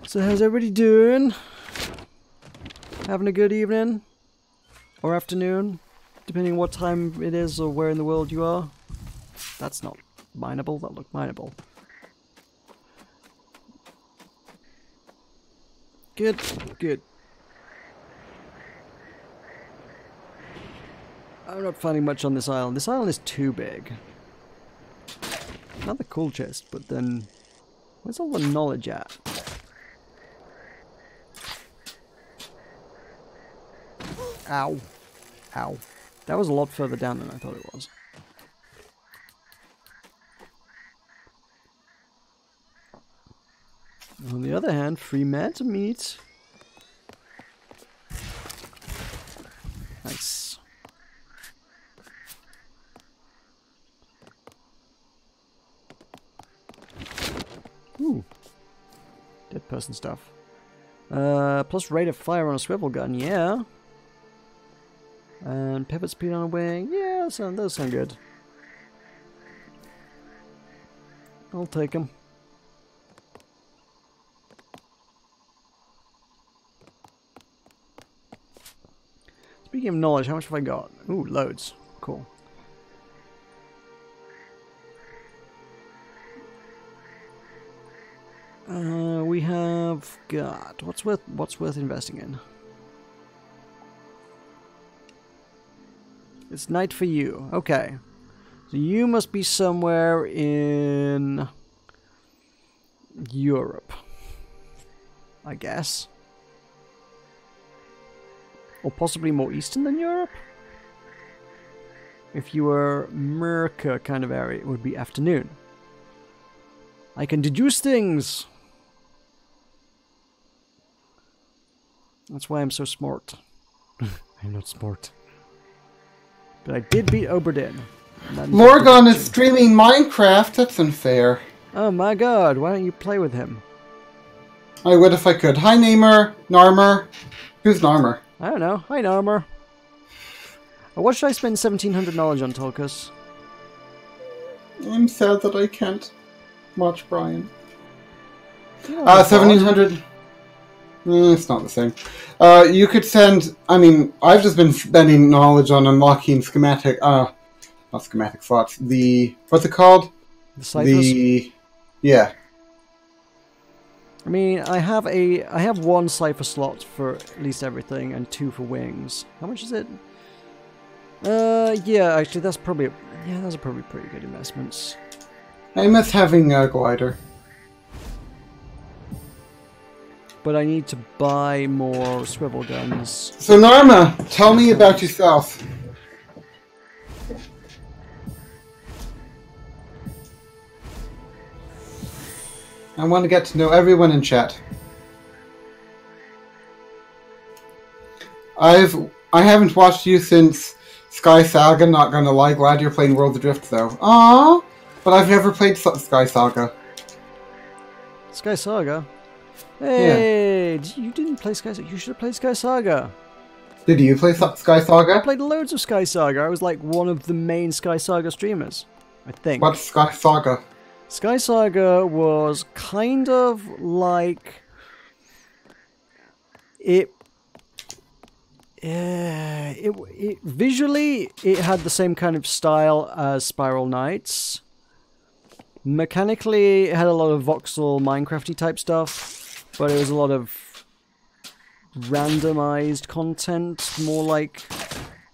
So how's everybody doing? Having a good evening? Or afternoon? Depending on what time it is or where in the world you are. That's not mineable, that looked mineable. Good, good. I'm not finding much on this island. This island is too big. Not the cool chest, but then... where's all the knowledge at? Ow. Ow. That was a lot further down than I thought it was. On the other hand, free mad meat. Nice. Ooh. Dead person stuff. Plus rate of fire on a swivel gun, yeah. And pivot speed on a wing, yeah, those sound good. I'll take them. Speaking of knowledge, how much have I got? Ooh, loads. Cool. We have got what's worth investing in. It's night for you. Okay. So you must be somewhere in Europe, I guess. Or possibly more eastern than Europe? If you were Meroka kind of area, it would be afternoon. I can deduce things! That's why I'm so smart. I'm not smart. But I did beat Oberdin. Morgan is streaming Minecraft? That's unfair. Oh my god, why don't you play with him? I would if I could. Hi, Namer. Narmer. Who's Narmer? I don't know. Hi, Narmer. What should I spend 1700 knowledge on, Tulkas? I'm sad that I can't watch Brian. 1700... it's not the same. You could send... I mean, I've just been spending knowledge on unlocking schematic... not schematic slots. What's it called? The ciphers? Yeah. I mean, I have one cipher slot for at least everything, and 2 for wings. How much is it? Yeah, actually, that's probably Yeah, those are probably pretty good investments. I miss having a glider. But I need to buy more swivel guns. So Narma, tell me about yourself. I want to get to know everyone in chat. I haven't watched you since Sky Saga, not gonna lie. Glad you're playing Worlds Adrift though. Aww! But I've never played Sky Saga. Sky Saga? Hey, yeah. You didn't play Sky Saga. You should have played Sky Saga. Did you play Sky Saga? I played loads of Sky Saga. I was like one of the main Sky Saga streamers, I think. What's Sky Saga? Sky Saga was kind of like it visually it had the same kind of style as Spiral Knights. Mechanically, it had a lot of voxel Minecrafty type stuff. But it was a lot of randomized content, more like,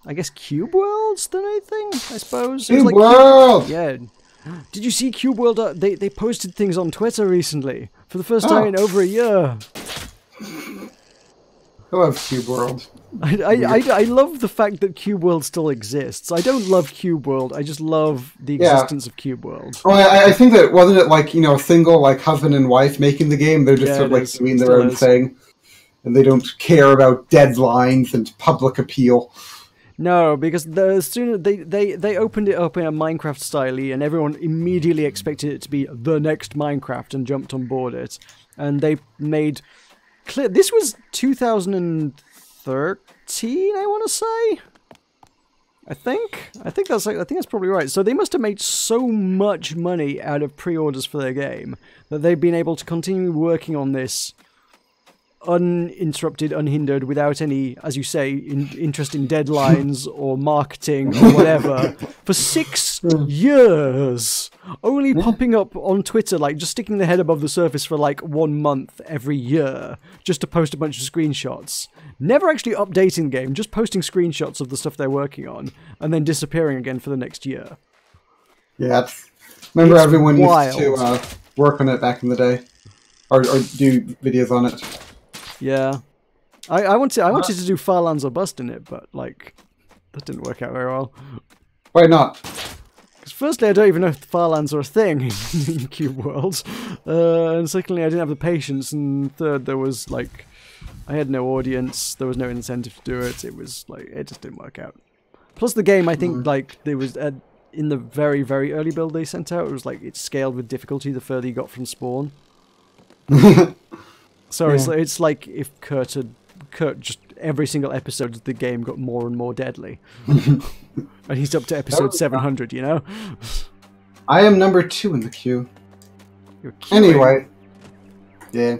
I guess, Cube Worlds than anything, I suppose. Cube World! Yeah. Did you see Cube World? They posted things on Twitter recently, for the first time in over a year. I love Cube World. I love the fact that Cube World still exists. I don't love Cube World, I just love the existence of Cube World. Oh, I think that, wasn't it like, a single like husband and wife making the game? They're just sort of like doing their own thing. And they don't care about deadlines and public appeal. No, because the sooner they opened it up in a Minecraft style, and everyone immediately expected it to be the next Minecraft and jumped on board it. And they made clear this was 2013, I want to say. I think that's probably right. So they must have made so much money out of pre-orders for their game that they've been able to continue working on this uninterrupted, unhindered, without any, as you say, interesting deadlines or marketing or whatever, for 6 years. Only popping up on Twitter, like just sticking their head above the surface for like 1 month every year, just to post a bunch of screenshots. Never actually updating the game, just posting screenshots of the stuff they're working on, and then disappearing again for the next year. Yeah, remember everyone used to work on it back in the day, or do videos on it. Yeah, I wanted to do Farlands or Bust in it, but like that didn't work out very well. Why not? Because firstly, I don't even know if the Farlands are a thing in Cube Worlds, and secondly, I didn't have the patience, and third, there was like I had no audience, there was no incentive to do it. It was like it just didn't work out. Plus, the game, I think, like there was in the very early build they sent out, it was like it scaled with difficulty the further you got from spawn. So it's like if Kurt just every single episode of the game got more and more deadly. And he's up to episode 700, you know? I am number 2 in the queue. You're queuing. Anyway. Yeah.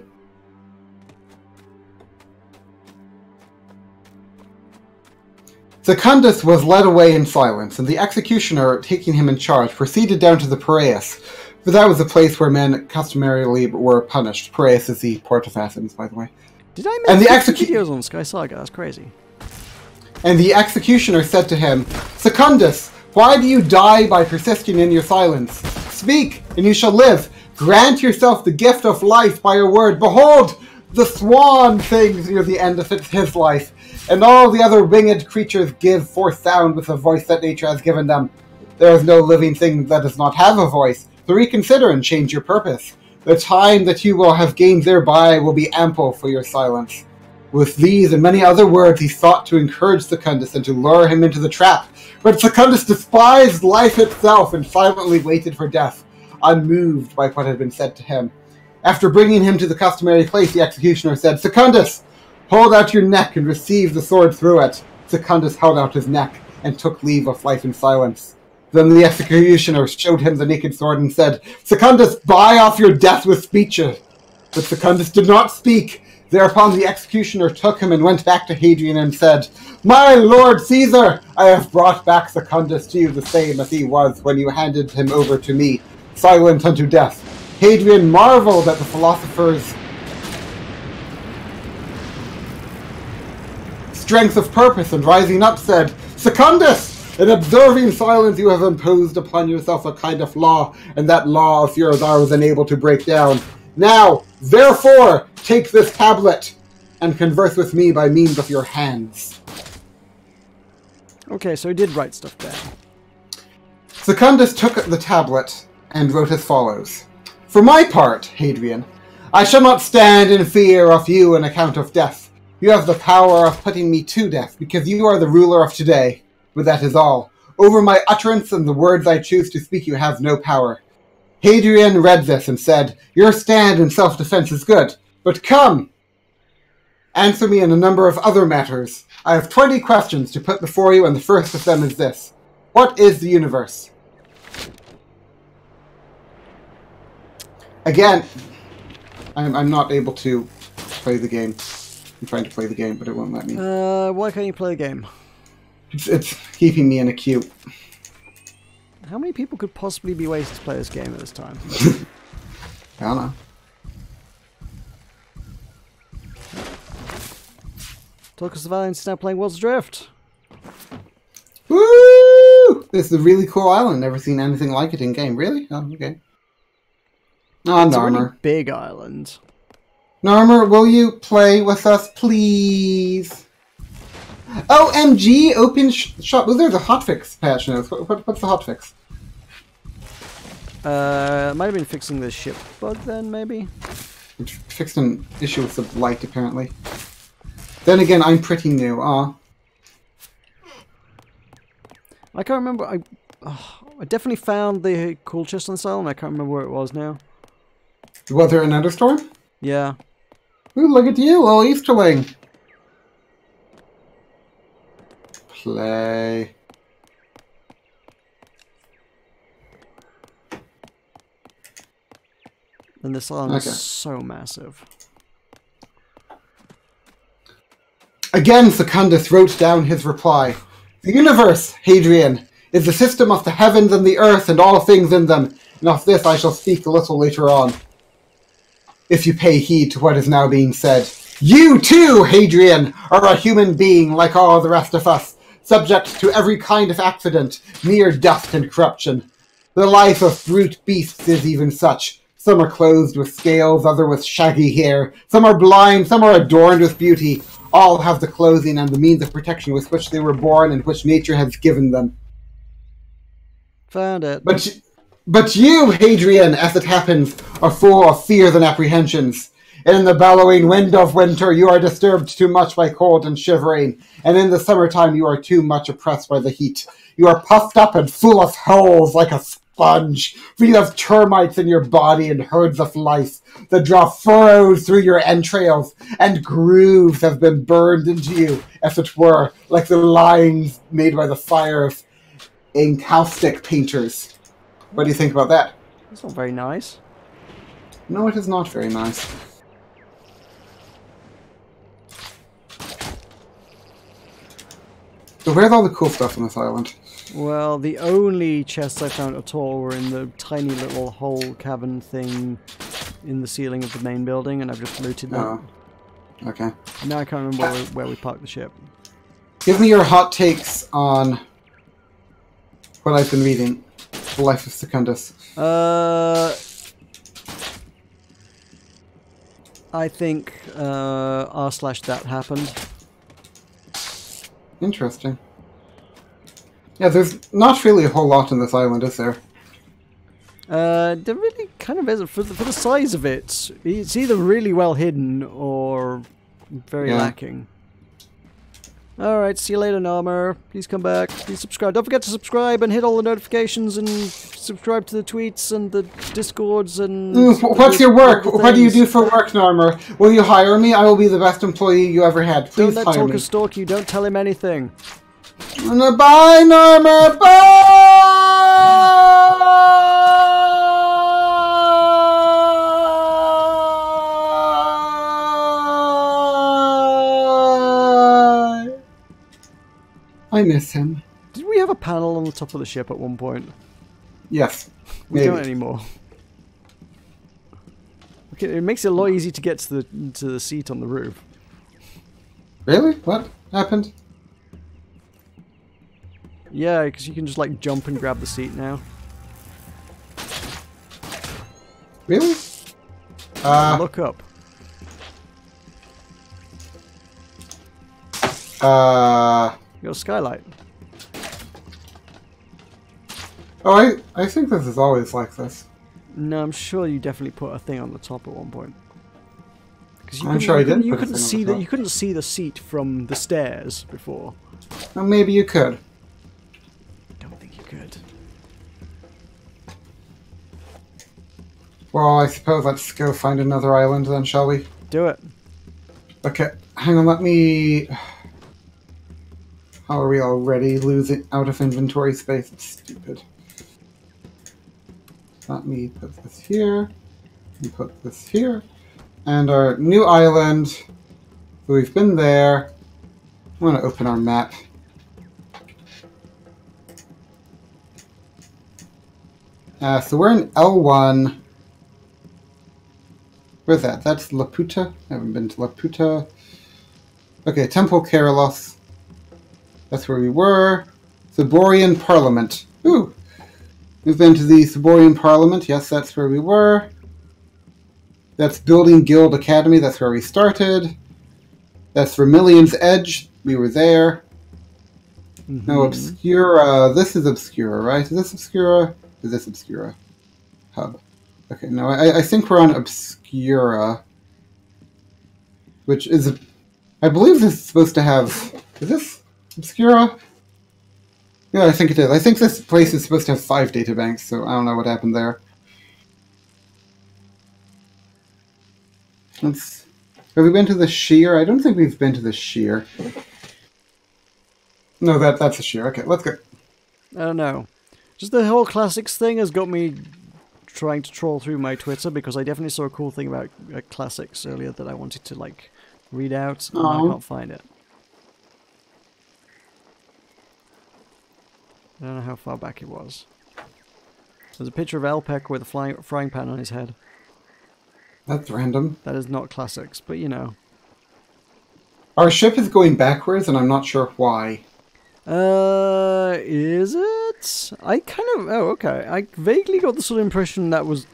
Secundus was led away in silence, and the executioner, taking him in charge, proceeded down to the Piraeus. For that was the place where men customarily were punished. Piraeus is the port of Athens, by the way. Did I make videos on Sky Saga? That's crazy. And the executioner said to him, Secundus, why do you die by persisting in your silence? Speak, and you shall live. Grant yourself the gift of life by your word. Behold, the swan sings near the end of his life, and all the other winged creatures give forth sound with the voice that nature has given them. There is no living thing that does not have a voice. So reconsider and change your purpose. The time that you will have gained thereby will be ample for your silence. With these and many other words he sought to encourage Secundus and to lure him into the trap. But Secundus despised life itself and silently waited for death, unmoved by what had been said to him. After bringing him to the customary place, the executioner said, Secundus, hold out your neck and receive the sword through it. Secundus held out his neck and took leave of life in silence. Then the executioner showed him the naked sword and said, Secundus, buy off your death with speeches. But Secundus did not speak. Thereupon the executioner took him and went back to Hadrian and said, My lord Caesar, I have brought back Secundus to you the same as he was when you handed him over to me, silent unto death. Hadrian marveled at the philosopher's strength of purpose, and rising up said, Secundus, In observing silence, you have imposed upon yourself a kind of law, and that law of yours I was unable to break down. Now, therefore, take this tablet and converse with me by means of your hands. Okay, so he did write stuff down. Secundus took the tablet and wrote as follows. For my part, Hadrian, I shall not stand in fear of you on account of death. You have the power of putting me to death, because you are the ruler of today. But that is all. Over my utterance and the words I choose to speak you have no power. Hadrian read this and said, Your stand in self-defense is good, but come! Answer me in a number of other matters. I have 20 questions to put before you, and the first of them is this. What is the universe? Again, I'm not able to play the game. I'm trying to play the game, but it won't let me. Why can't you play the game? It's keeping me in a queue. How many people could possibly be waiting to play this game at this time? I don't know. Tulkas the Valiant is now playing Worlds Adrift. Woo! This is a really cool island. Never seen anything like it in game. Really? Oh, okay. Oh, It's a Narmer. really big island. Narmer, will you play with us, please? OMG! Open shop. Oh, there's a hotfix patch notes. What's the hotfix? It might have been fixing the ship bug then, maybe? It fixed an issue with the light, apparently. Then again, I'm pretty new. I can't remember. I definitely found the cool chest on this island. I can't remember where it was now. Was there an Storm? Yeah. Ooh, look at you, little Easterling. Play. And this island is so massive. Again, Secundus wrote down his reply. The universe, Hadrian, is the system of the heavens and the earth and all things in them, and of this I shall speak a little later on, if you pay heed to what is now being said. You too, Hadrian, are a human being like all the rest of us, subject to every kind of accident, mere dust and corruption. The life of brute beasts is even such. Some are clothed with scales, others with shaggy hair. Some are blind, some are adorned with beauty. All have the clothing and the means of protection with which they were born and which nature has given them. Found it. But you, Hadrian, as it happens, are full of fears and apprehensions. In the bellowing wind of winter, you are disturbed too much by cold and shivering, and in the summertime you are too much oppressed by the heat. You are puffed up and full of holes like a sponge, for you have termites in your body and herds of lice that draw furrows through your entrails, and grooves have been burned into you, as it were, like the lines made by the fire of encaustic painters. What do you think about that? That's not very nice. No, it is not very nice. So where's all the cool stuff on this island? Well, the only chests I found at all were in the tiny little hole cavern thing in the ceiling of the main building, and I've just looted that. Oh, okay. And now I can't remember where we parked the ship. Give me your hot takes on what I've been reading. The Life of Secundus. I think r/that happened. Interesting. Yeah, there's not really a whole lot on this island, is there? There really kind of isn't. For the size of it, it's either really well hidden or very lacking. Alright, see you later, Narmer. Please come back. Please subscribe. Don't forget to subscribe and hit all the notifications and subscribe to the tweets and the discords and... What's your work? What do you do for work, Narmer? Will you hire me? I will be the best employee you ever had. Please don't let hire me. Tulkas stalk you. Don't tell him anything. Bye, Narmer! Bye! I miss him. Did we have a panel on the top of the ship at one point? Yes. We don't anymore. Okay, it makes it a lot easier to get to the seat on the roof. Really? What happened? Yeah, because you can just like jump and grab the seat now. Really? Look up. You got a skylight. Oh, I think this is always like this. No, I'm sure you definitely put a thing on the top at one point. I'm sure I did. You couldn't see that. You couldn't see the seat from the stairs before. Well, maybe you could. I don't think you could. Well, I suppose let's go find another island then, shall we? Do it. Okay, hang on. Let me. How are we already losing out of inventory space? It's stupid. Let me put this here. And put this here. And our new island. So we've been there. I'm going to open our map. So we're in L1. Where's that? That's Laputa. I haven't been to Laputa. Okay, Temple Keralos. That's where we were. Saborian Parliament. Ooh! We've been to the Saborian Parliament. Yes, that's where we were. That's Building Guild Academy. That's where we started. That's Vermilion's Edge. We were there. Mm-hmm. No, Obscura. This is Obscura, right? Is this Obscura? Is this Obscura? Hub. Okay, no, I think we're on Obscura. Which is... I believe this is supposed to have... Is this Obscura? Yeah, I think it is. I think this place is supposed to have 5 databanks, so I don't know what happened there. Have we been to the Sheer? I don't think we've been to the Sheer. No, that's a Sheer. Okay, let's go. I don't know. Just the whole classics thing has got me trying to troll through my Twitter because I definitely saw a cool thing about classics earlier that I wanted to like read out and I can't find it. I don't know how far back it was. There's a picture of Elpec with a frying pan on his head. That's random. That is not classics, but you know. Our ship is going backwards and I'm not sure why. Is it? I kind of... Oh, okay. I vaguely got the sort of impression that was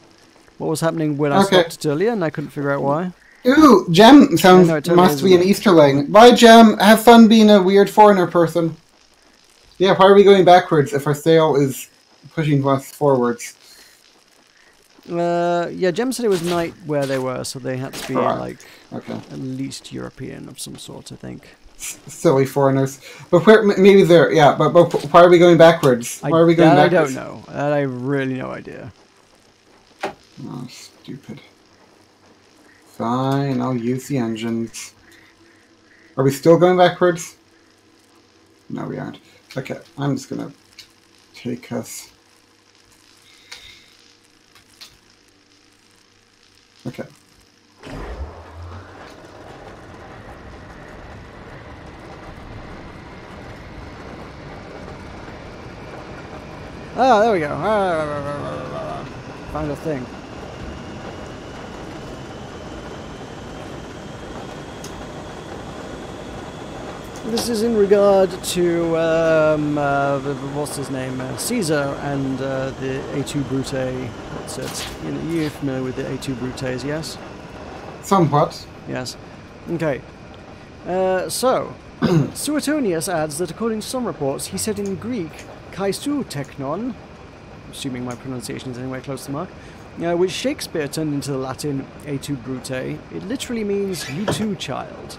what was happening when I stopped earlier, and I couldn't figure out why. Ooh, Gem sounds... totally must be an Easterling. Bye, Gem. Have fun being a weird foreigner person. Yeah, why are we going backwards if our sail is pushing us forwards? Yeah, Gem said it was night where they were, so they had to be, like, at least European of some sort, I think. Silly foreigners. But where, maybe they're, yeah, but why are we going backwards? Why are we going backwards? I don't know. That I have really no idea. Oh, stupid. Fine, I'll use the engines. Are we still going backwards? No, we aren't. Okay, I'm just gonna take us. Okay. Ah, there we go. Found a thing. This is in regard to, what's his name, Caesar and the A2 Brute. What's it? You're familiar with the A2 Brutes, yes? Somewhat. Yes. Okay. So, Suetonius adds that according to some reports, he said in Greek, Kaisou technon, assuming my pronunciation is anywhere close to the mark, which Shakespeare turned into the Latin A2 Brute. It literally means, you too, child.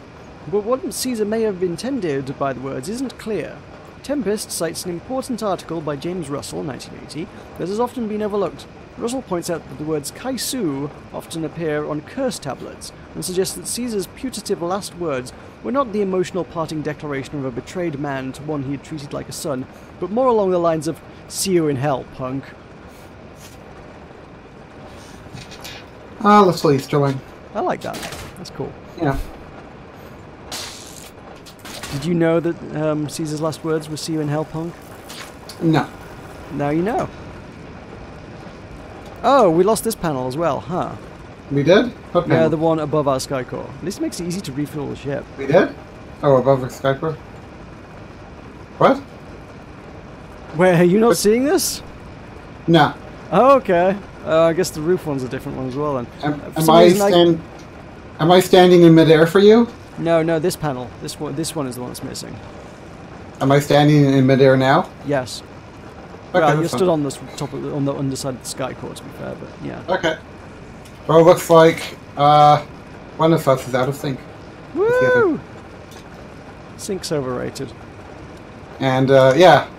But what Caesar may have intended by the words isn't clear. Tempest cites an important article by James Russell, 1980, that has often been overlooked. Russell points out that the words Kaisou often appear on curse tablets, and suggests that Caesar's putative last words were not the emotional parting declaration of a betrayed man to one he had treated like a son, but more along the lines of, see you in hell, punk. Ah, little Easterling. I like that. That's cool. Yeah. Did you know that Caesar's last words were see you in hell, punk? No. Now you know. Oh, we lost this panel as well, huh? We did? What panel? Yeah, the one above our skycore. At least it makes it easy to refuel the ship. We did? Oh, above the skycore? What? Wait, are you not seeing this? No. Oh, okay. I guess the roof one's a different one as well then. Am I standing in midair for you? No, this panel. This one is the one that's missing. Am I standing in midair now? Yes. Okay, well, you're stood on the top of on the underside of the sky core, to be fair, but yeah. Okay. Well, it looks like one of us is out of sync. Woo! Sync's overrated. And yeah,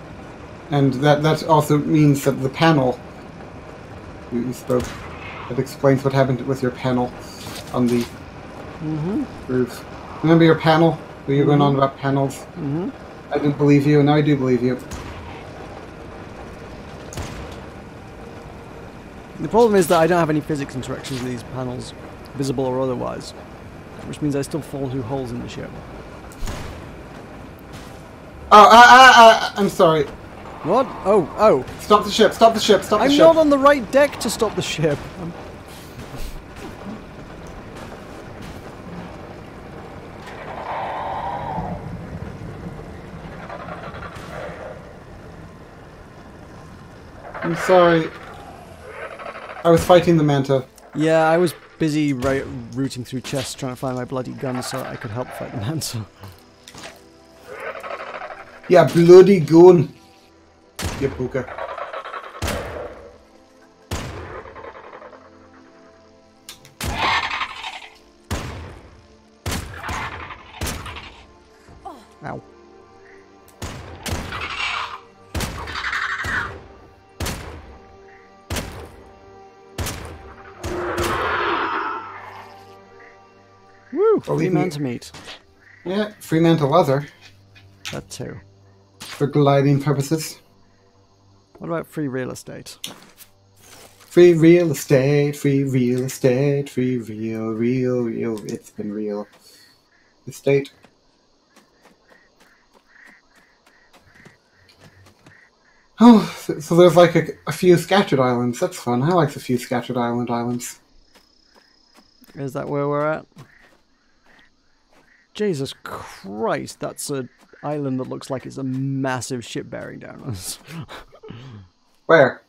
and that also means that the panel you spoke. That explains what happened with your panel on the roof. Remember your panel? Were you going on about panels? I didn't believe you, and now I do believe you. The problem is that I don't have any physics interactions with these panels, visible or otherwise, which means I still fall through holes in the ship. Oh, I'm sorry. What? Oh. Stop the ship, stop the ship, stop the ship. I'm not on the right deck to stop the ship. I'm sorry. I was fighting the manta. Yeah, I was busy rooting through chests trying to find my bloody gun so I could help fight the manta. Yeah, bloody gun. Yeah, Puka. Ow. Woo! Free manta meat. Yeah, free manta leather. That too. For gliding purposes. What about free real estate? Free real estate, free real estate, free real, it's been real estate. Oh, so there's like a few scattered islands. That's fun. I like a few scattered islands. Is that where we're at? Jesus Christ, that's an island that looks like it's a massive ship bearing down on us. Where?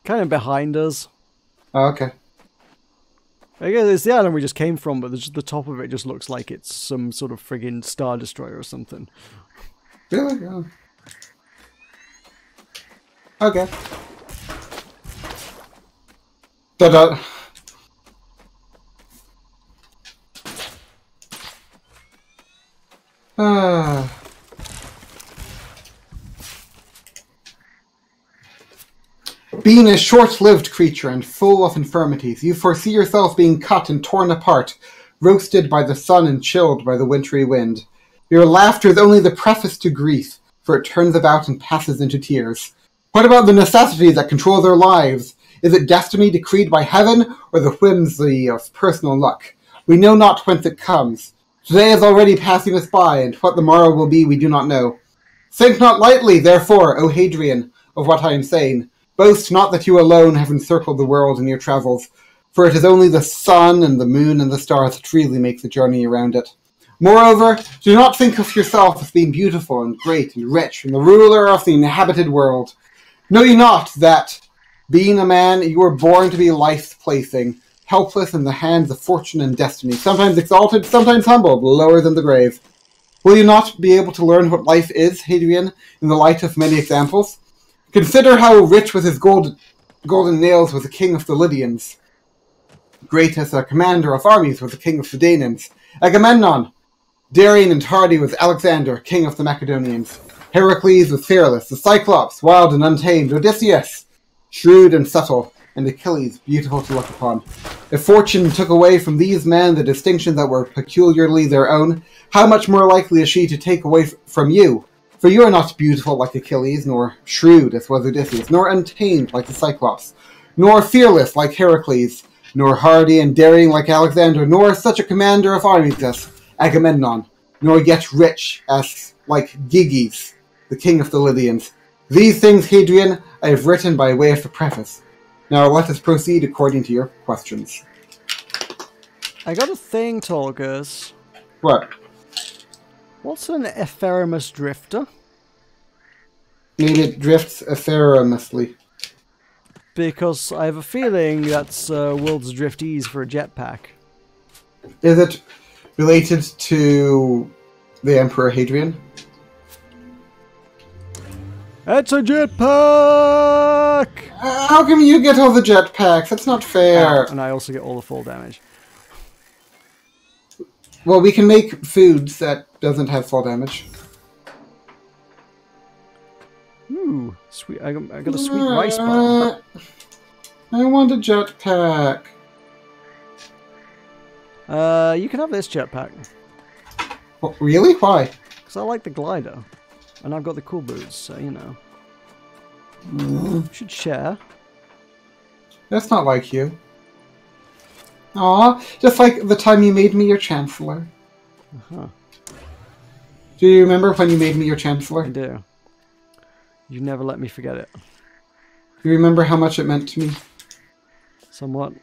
Kind of behind us. Oh, okay. I guess it's the island we just came from, but the top of it just looks like it's some sort of friggin' Star Destroyer or something. Really? Oh. Okay. Da-da. Being a short-lived creature and full of infirmities, you foresee yourself being cut and torn apart, roasted by the sun and chilled by the wintry wind. Your laughter is only the preface to grief, for it turns about and passes into tears. What about the necessities that control their lives? Is it destiny decreed by heaven, or the whimsy of personal luck? We know not whence it comes. Today is already passing us by, and what the morrow will be we do not know. Think not lightly, therefore, O Hadrian, of what I am saying. Boast not that you alone have encircled the world in your travels, for it is only the sun and the moon and the stars that really make the journey around it. Moreover, do not think of yourself as being beautiful and great and rich and the ruler of the inhabited world. Know ye not that, being a man, you were born to be life's plaything, helpless in the hands of fortune and destiny, sometimes exalted, sometimes humbled, lower than the grave. Will you not be able to learn what life is, Hadrian, in the light of many examples? Consider how rich with his golden nails was the king of the Lydians. Great as a commander of armies was the king of the Danaans. Agamemnon, daring and hardy was Alexander, king of the Macedonians. Heracles was fearless, the Cyclops, wild and untamed, Odysseus, shrewd and subtle, and Achilles, beautiful to look upon. If fortune took away from these men the distinctions that were peculiarly their own, how much more likely is she to take away from you? For you are not beautiful like Achilles, nor shrewd as was Odysseus, nor untamed like the Cyclops, nor fearless like Heracles, nor hardy and daring like Alexander, nor such a commander of armies as Agamemnon, nor yet rich as like Gyges, the king of the Lydians. These things, Hadrian, I have written by way of a preface. Now let us proceed according to your questions. I got a thing, Tulkas. What? What's an ephemerous drifter? Maybe it drifts efferously. Because I have a feeling that's Worlds Adrift Ease for a jetpack. Is it related to the Emperor Hadrian? It's a jetpack! How come you get all the jetpacks? That's not fair. And I also get all the fall damage. Well, we can make foods that doesn't have fall damage. Ooh, sweet! I got a sweet rice bomb. I want a jetpack. You can have this jetpack. Oh, really? Why? Because I like the glider. And I've got the cool boots, so you know. We should share. That's not like you. Aw, just like the time you made me your Chancellor. Uh-huh. Do you remember when you made me your Chancellor? I do. You never let me forget it. You remember how much it meant to me? Somewhat.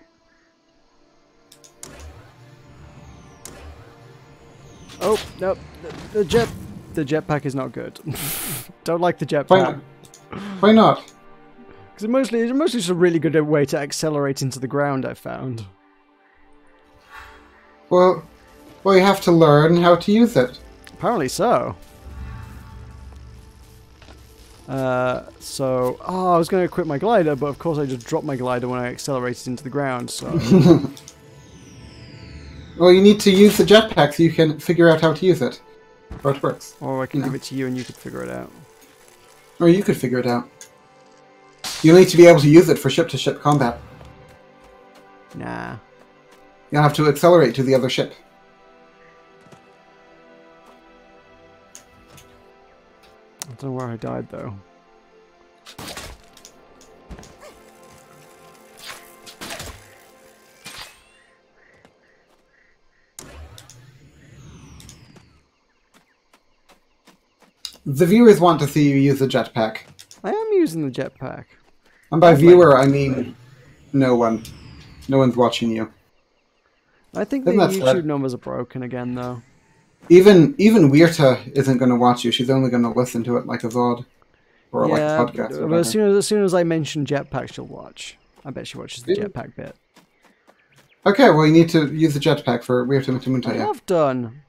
Oh, no. The jetpack is not good. Don't like the jetpack. Why not? Because it's mostly just a really good way to accelerate into the ground, I've found. Well, you have to learn how to use it. Apparently so. I was going to equip my glider, but of course I just dropped my glider when I accelerated into the ground, so... Well, you need to use the jetpack so you can figure out how to use it. Or it works. Or I can give it to you and you could figure it out. Or you could figure it out. You need to be able to use it for ship-to-ship combat. Nah. You'll have to accelerate to the other ship. I don't know where I died, though. The viewers want to see you use the jetpack. I am using the jetpack. And by viewer, I mean no one. No one's watching you. I think the YouTube numbers are broken again, though. Even Weirta isn't going to watch you. She's only going to listen to it like a VOD. Or like a podcast. But as soon as I mention jetpack, she'll watch. I bet she watches the jetpack bit. Okay, well you need to use the jetpack for Weirta Mutamuntaya. I have done.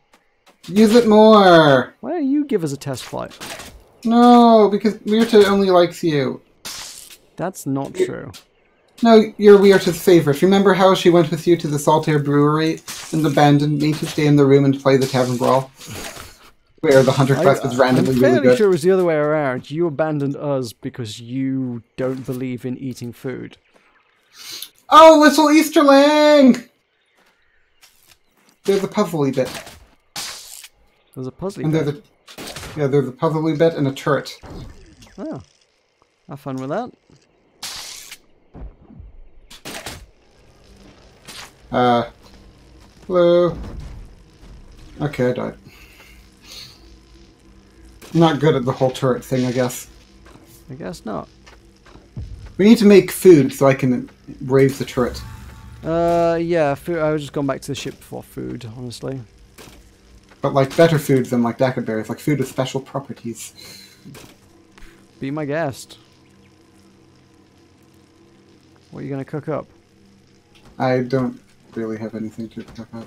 Use it more! Why don't you give us a test flight? No, because Weirta only likes you. That's not true. No, you're Weirta's favorite. Remember how she went with you to the Saltaire Brewery and abandoned me to stay in the room and play the Tavern Brawl? Where the Hunter quest was randomly really good. I'm fairly sure it was the other way around. You abandoned us because you don't believe in eating food. Oh, little Easterling! There's a puzzly bit. There's a puzzly bit? There's a puzzly bit and a turret. Oh. Have fun with that. Hello. Okay, I died. Not good at the whole turret thing, I guess. I guess not. We need to make food so I can raise the turret. Yeah, food. I was just going back to the ship for food, honestly. But like better food than like daiquiriberries, like food with special properties. Be my guest. What are you going to cook up? I don't really have anything to cook up.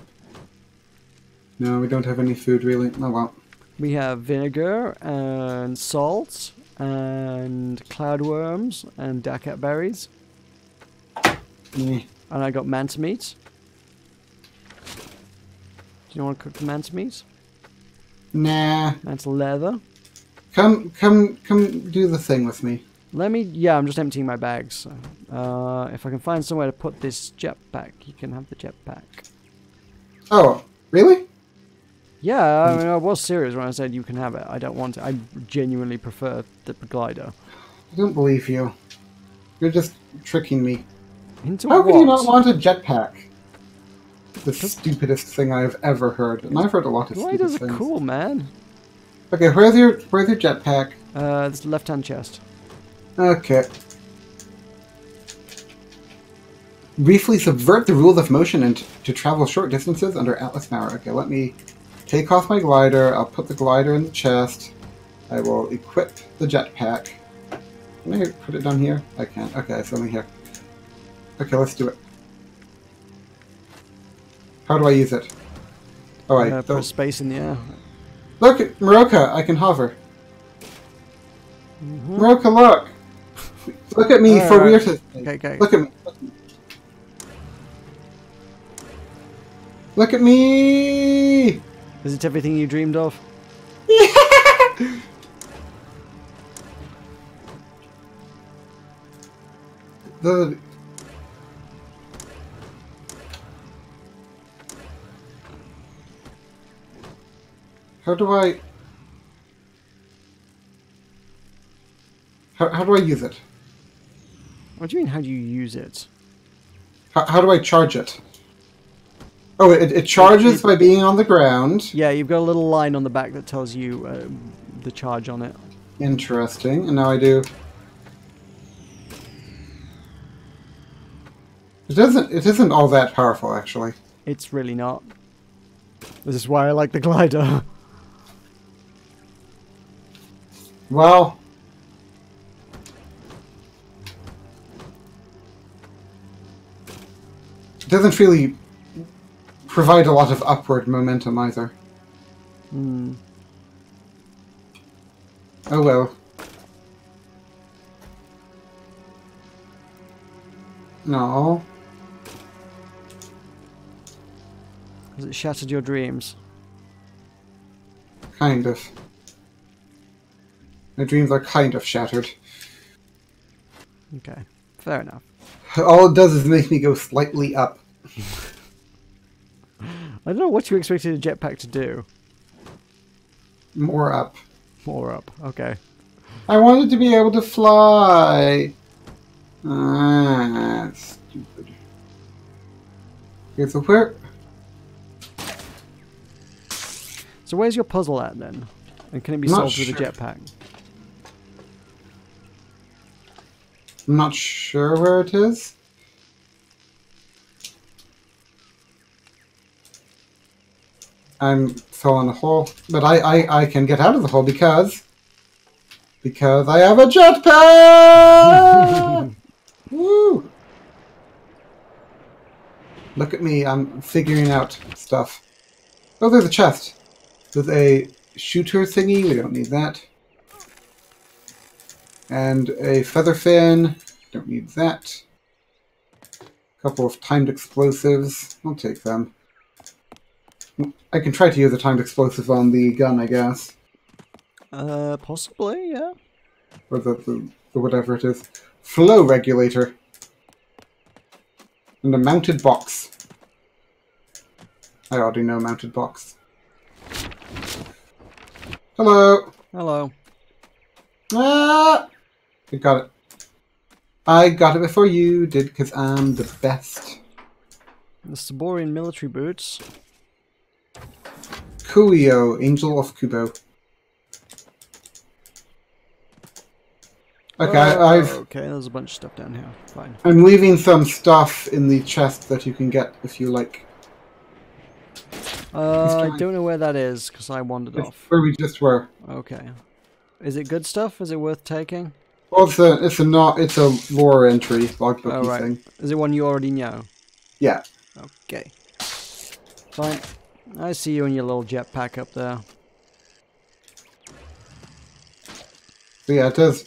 No, we don't have any food really. Oh well. We have vinegar and salt and cloudworms and dakat berries. Yeah. And I got manta meat. Do you want to cook the manta meat? Nah. Manta leather. Come do the thing with me. Yeah, I'm just emptying my bags. If I can find somewhere to put this jetpack, you can have the jetpack. Oh, really? Yeah, I mean, I was serious when I said you can have it. I don't want it. I genuinely prefer the glider. I don't believe you. You're just tricking me. Into How what? could you not want a jetpack? The stupidest thing I've ever heard. And I've heard a lot of stupid things. Gliders are cool, man. Okay, where's your jetpack? This left-hand chest. Okay. Briefly subvert the rules of motion and to travel short distances under Atlas Mara. Okay, let me take off my glider. I'll put the glider in the chest. I will equip the jetpack. Can I put it down here? I can't. Okay, it's only here. Okay, let's do it. How do I use it? Oh, I press space in the air. Look, Meroka, I can hover. Meroka, look! Look at me for weird. Okay. Look at me. Look at me! Is it everything you dreamed of? Yeah! How do I... How do I use it? What do you mean, how do you use it? How do I charge it? Oh, it charges by being on the ground. Yeah, you've got a little line on the back that tells you the charge on it. Interesting. And now I do... It isn't all that powerful, actually. It's really not. This is why I like the glider. Well... It doesn't really provide a lot of upward momentum either. Oh well. No. Has it shattered your dreams? Kind of. My dreams are kind of shattered. Okay, fair enough. All it does is make me go slightly up. I don't know what you expected a jetpack to do. More up. More up, okay. I wanted to be able to fly. Ah, stupid. Okay, so where... So where's your puzzle at then? And can it be solved with a jetpack? I'm not sure where it is. I'm fell in a hole, but I can get out of the hole because I have a jetpack. Woo! Look at me, I'm figuring out stuff. Oh, there's a chest. There's a shooter thingy, we don't need that. And a feather fin, don't need that. A couple of timed explosives, I'll take them. I can try to use a timed explosive on the gun, I guess. Possibly, yeah. Or the whatever it is. Flow regulator. And a mounted box. I already know mounted box. Hello! Hello. Ah! I got it. I got it before you did, because I'm the best. The Saborian military boots. Kuio, Angel of Kubo. Okay, Okay, there's a bunch of stuff down here. Fine. I'm leaving some stuff in the chest that you can get if you like. I don't know where that is, because I wandered off. Where we just were. Okay. Is it good stuff? Is it worth taking? Well, it's a lore entry, logbooky thing. Is it one you already know? Yeah. Okay. Fine. I see you in your little jetpack up there. So yeah, it does.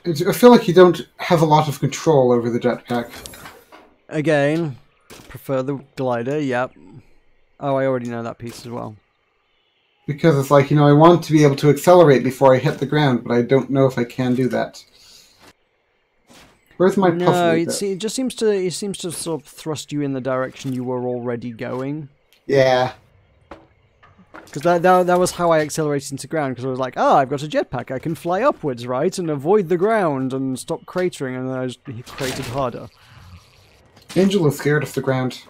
I feel like you don't have a lot of control over the jetpack. Again, prefer the glider, yep. Oh, I already know that piece as well. Because it's like, I want to be able to accelerate before I hit the ground, but I don't know if I can do that. Where's my puzzle? No, it just seems to sort of thrust you in the direction you were already going. Yeah. Because that was how I accelerated into ground, because I was like, I've got a jetpack, I can fly upwards, right, and avoid the ground and stop cratering, and then I just cratered harder. Angel is scared of the ground.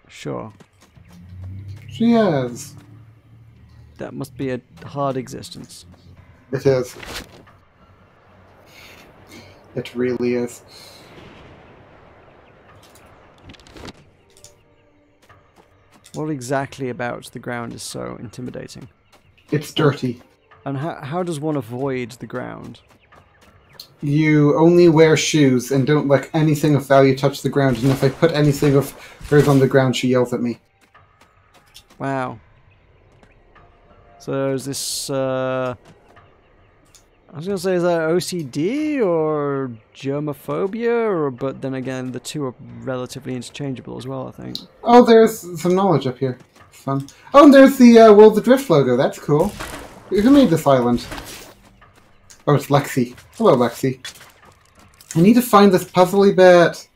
Sure. She is. That must be a hard existence. It is. It really is. What exactly about the ground is so intimidating? It's dirty. And how does one avoid the ground? You only wear shoes and don't let anything of value touch the ground, and if I put anything of hers on the ground, she yells at me. Wow. So is this, I was going to say, is that OCD or germophobia? But then again, the two are relatively interchangeable as well, I think. Oh, there's some knowledge up here. Fun. Oh, and there's the Worlds Adrift logo. That's cool. Who made this island? Oh, it's Lexi. Hello, Lexi. I need to find this puzzly bit.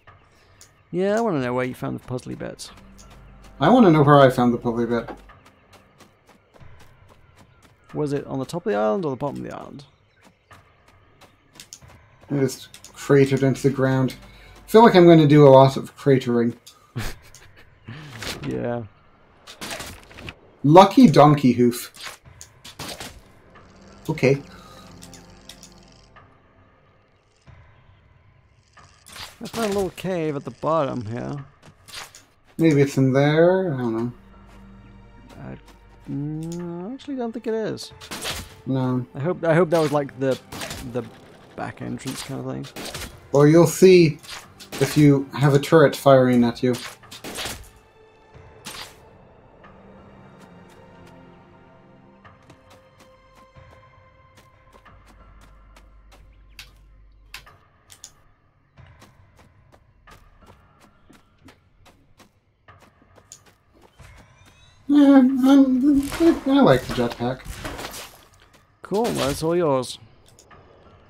Yeah, I want to know where you found the puzzly bits. I want to know where I found the puzzly bit. Was it on the top of the island or the bottom of the island? I just cratered into the ground. I feel like I'm going to do a lot of cratering. Yeah. Lucky donkey hoof. Okay. I found a little cave at the bottom here. Maybe it's in there? I don't know. I actually don't think it is. No. I hope that was like the back entrance kind of thing. Or you'll see if you have a turret firing at you. Yeah, I like the jetpack. Cool, well, it's all yours.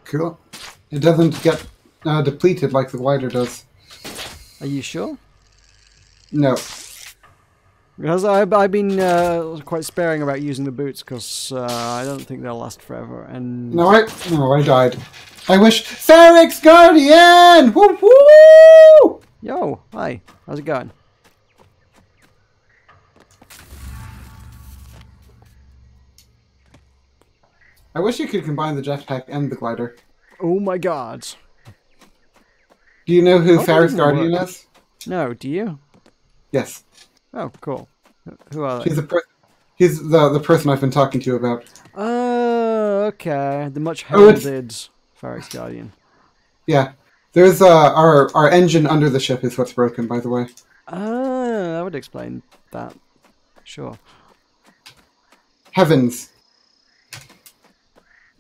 Cool. It doesn't get depleted like the glider does. Are you sure? No. Because I've been quite sparing about using the boots because I don't think they'll last forever. And No, I died. I wish Ferrix Guardian! Woo woo! Yo, hi. How's it going? I wish you could combine the jetpack and the glider. Oh my god. Do you know who Ferrix Guardian is? No, do you? Yes. Oh, cool. Who are they? He's the person I've been talking to about. Oh, okay. The much heralded Ferrix Guardian. Yeah. There's our engine under the ship is what's broken, by the way. That would explain that. Sure. Heavens.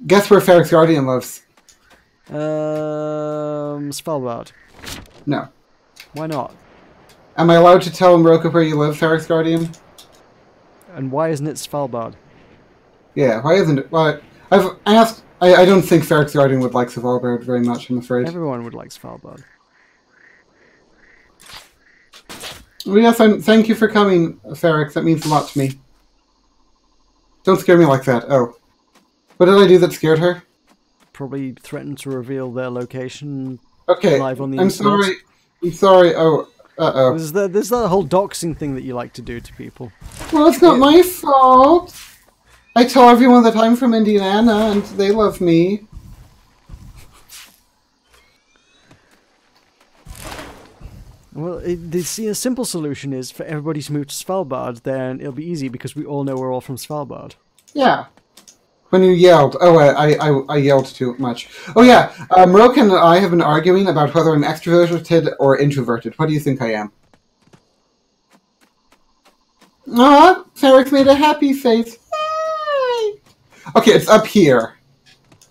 Guess where Ferrix Guardian lives? Svalbard. No. Why not? Am I allowed to tell Meroka where you live, Ferrix Guardian? And why isn't it Svalbard? Yeah, why isn't it? Why? I've asked. I don't think Ferrix Guardian would like Svalbard very much, I'm afraid. Everyone would like Svalbard. Well, yes, thank you for coming, Ferrix. That means a lot to me. Don't scare me like that. Oh. What did I do that scared her? Probably threatened to reveal their location live on the internet. Sorry. I'm sorry. Oh, uh-oh. There's that whole doxing thing that you like to do to people. Well, it's not my fault. I tell everyone that I'm from Indiana and they love me. Well, a simple solution is for everybody to move to Svalbard, then it'll be easy because we all know we're all from Svalbard. Yeah. When you yelled. Oh, I yelled too much. Oh, yeah. Meroka and I have been arguing about whether I'm extroverted or introverted. What do you think I am? Aw, Ferrix made a happy face. Yay! Okay, it's up here.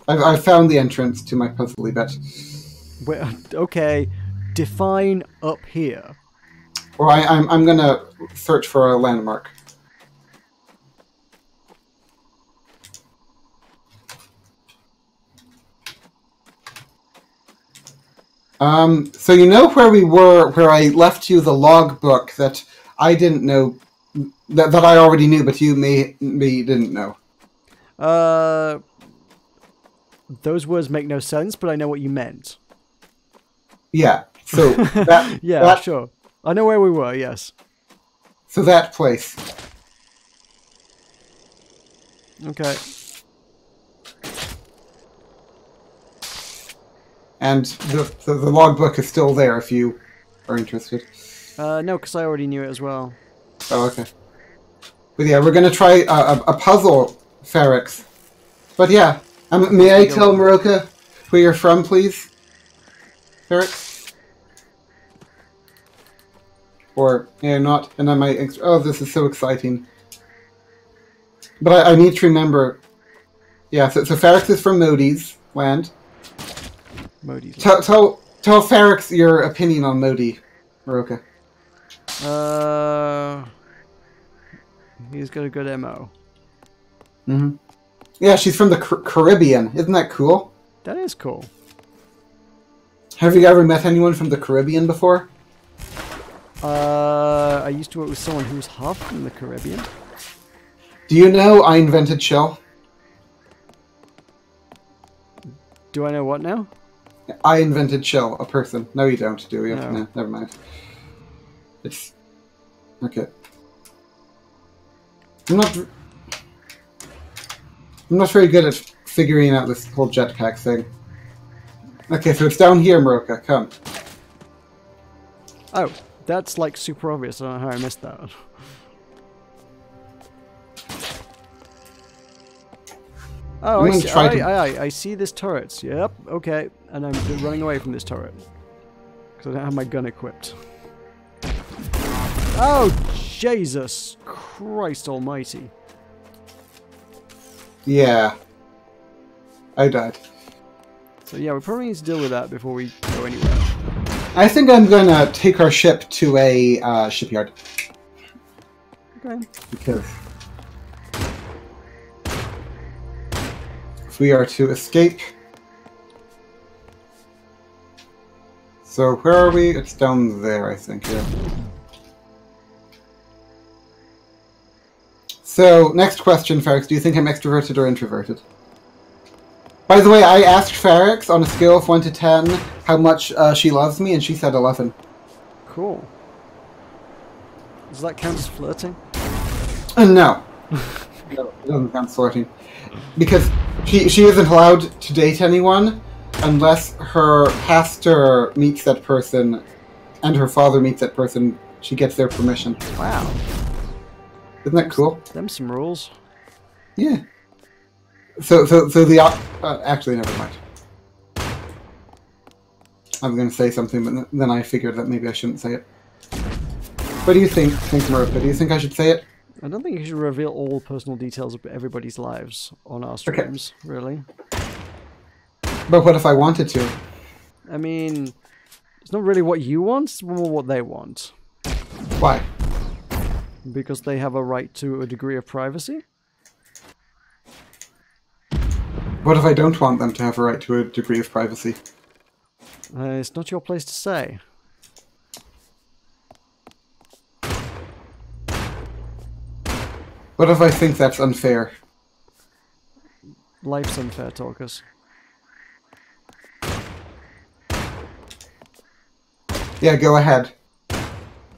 I've found the entrance to my puzzly bit. Well, okay, define up here. Well, I'm gonna search for a landmark. So you know where we were, where I left you the logbook that I didn't know, that I already knew, but you me didn't know. Those words make no sense, but I know what you meant. Yeah. So that sure. I know where we were. Yes. So that place. Okay. And the logbook is still there if you are interested. No, because I already knew it as well. Oh, okay. But yeah, we're gonna try a puzzle, Ferrex. But yeah, may I tell Meroka where you're from, please, Ferrex? Or not? And I might. Oh, this is so exciting. But I need to remember. Yeah, so Ferrex is from Modi's land. Modi's land. Tell Ferrex your opinion on Modi, Meroka. He's got a good MO. Mm-hmm. Yeah, she's from the Caribbean. Isn't that cool? That is cool. Have you ever met anyone from the Caribbean before? I used to work with someone who was half from the Caribbean. Do you know I invented shell? Do I know what now? I invented shell, a person. No, you don't, do you? No, never mind. It's... Okay. I'm not very good at figuring out this whole jetpack thing. Okay, so it's down here, Meroka. Come. Oh, that's like super obvious. I don't know how I missed that. Oh, I see this turret. Yep, okay. And I'm running away from this turret. Because I don't have my gun equipped. Oh, Jesus Christ almighty. Yeah. I died. So yeah, we probably need to deal with that before we go anywhere. I think I'm gonna take our ship to a shipyard. Okay. Because if we are to escape... So where are we? It's down there, I think, yeah. So, next question, Ferrex. Do you think I'm extroverted or introverted? By the way, I asked Ferrex on a scale of 1 to 10 how much she loves me, and she said 11. Cool. Does that count as flirting? No. No, it doesn't count as flirting. Because she isn't allowed to date anyone unless her pastor meets that person and her father meets that person. She gets their permission. Wow. Isn't that cool? Them some rules. Yeah. So the actually, never mind. I was going to say something, but then I figured that maybe I shouldn't say it. What do you think, Meroka? Do you think I should say it? I don't think you should reveal all personal details of everybody's lives on our streams, really. But what if I wanted to? I mean, it's not really what you want, it's more what they want. Why? Because they have a right to a degree of privacy? What if I don't want them to have a right to a degree of privacy? It's not your place to say. What if I think that's unfair? Life's unfair, Tulkas. Yeah, go ahead.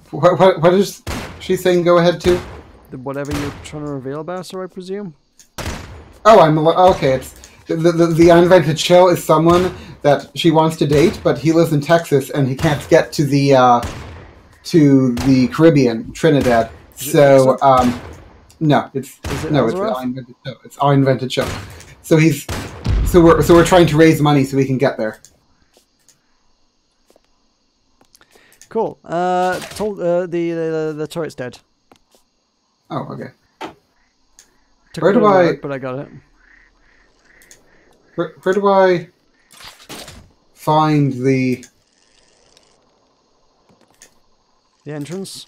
What is she saying go ahead to? Whatever you're trying to reveal about her, I presume? Oh, okay. It's the uninvited chill is someone that she wants to date, but he lives in Texas and he can't get to the Caribbean, Trinidad. So no, it's our invented show. It's our invented show. So we're trying to raise money so we can get there. Cool. The turret's dead. Oh, okay. Where do I? But I got it. Where do I find the entrance?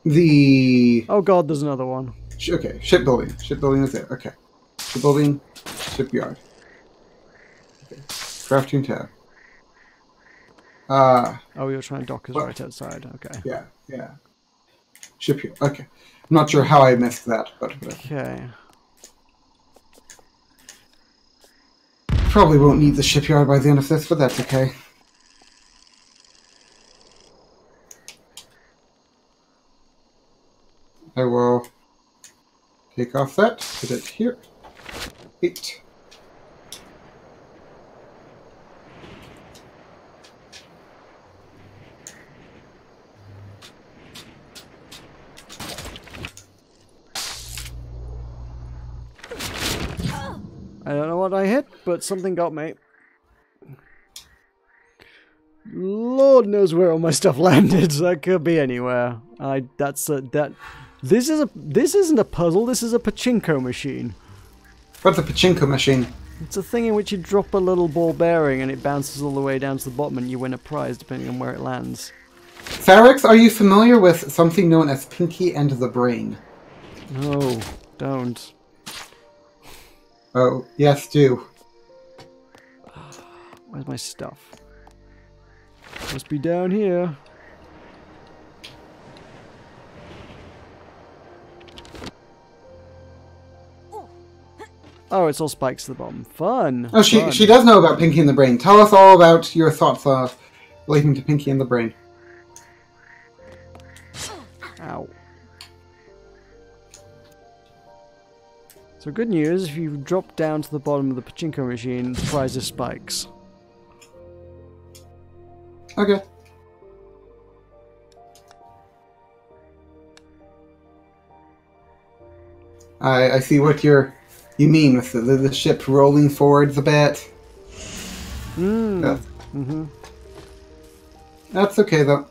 Oh God, there's another one. Okay, shipbuilding. Shipbuilding is there. Okay, shipbuilding, shipyard. Okay. Crafting tab. Oh, you're trying to dock us right outside. Okay. Yeah. Shipyard. Okay. I'm not sure how I missed that, but whatever. Okay. Probably won't need the shipyard by the end of this, but that's okay. I will take off that, put it here. 8. don't know what I hit, but something got me. Lord knows where all my stuff landed. That could be anywhere. This isn't a puzzle. This is a pachinko machine. What's a pachinko machine? It's a thing in which you drop a little ball bearing and it bounces all the way down to the bottom and you win a prize depending on where it lands. Farix, are you familiar with something known as Pinky and the Brain? No, don't. Oh, yes, do. Where's my stuff? Must be down here. Oh, it's all spikes to the bottom. Fun! Oh, she does know about Pinky and the Brain. Tell us all about your thoughts relating to Pinky and the Brain. Ow. So good news, if you drop down to the bottom of the pachinko machine, the prize is spikes. Okay. I see what you mean with the ship rolling forwards a bit. Yeah. That's okay though.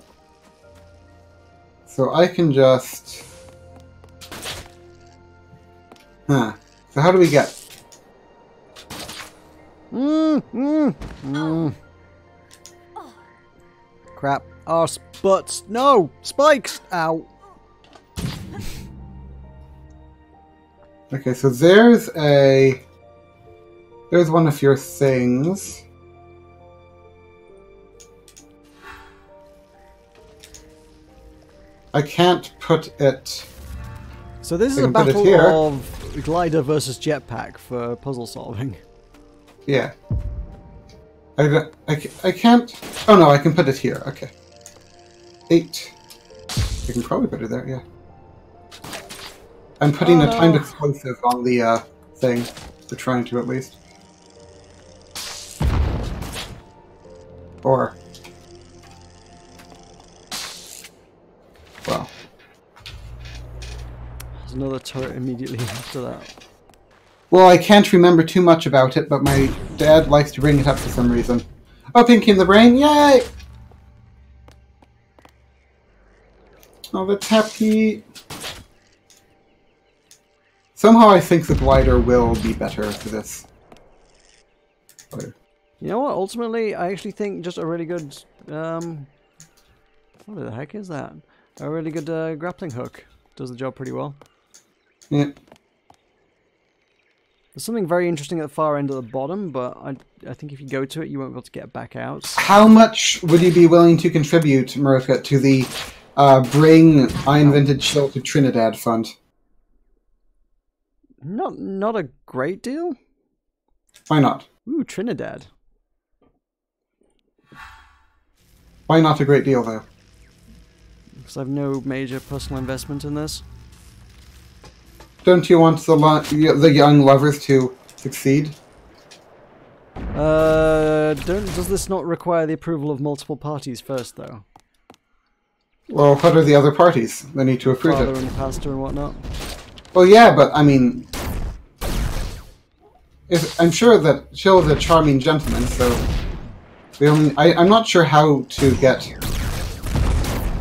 So I can just... Huh. So how do we get... Crap. Arse butts. No! Spikes! Ow. Okay, so there's one of your things. I can't put it... So this is a battle of glider versus jetpack for puzzle solving. Yeah. I can't... Oh no, I can put it here. Okay. 8. I can probably put it there, yeah. I'm putting a timed explosive on the thing. We're trying to, at least. Or... Well. There's another turret immediately after that. Well, I can't remember too much about it, but my dad likes to bring it up for some reason. Oh, Pinky in the Brain, yay! Oh, that's happy. Somehow I think the glider will be better for this. You know what? Ultimately, I actually think just a really good... what the heck is that? A really good grappling hook does the job pretty well. Yeah. There's something very interesting at the far end of the bottom, but I think if you go to it, you won't be able to get back out. How much would you be willing to contribute, Meroka, to the Bring I Invented Chill to Trinidad fund? Not a great deal. Why not? Ooh, Trinidad. Why not a great deal, though? Because I have no major personal investment in this. Don't you want the young lovers to succeed? Does this not require the approval of multiple parties first, though? Well, what are the other parties? They need to approve Father it. and pastor and whatnot. Well, yeah, but I mean, I'm sure that Chill's a charming gentleman, so I'm not sure how to get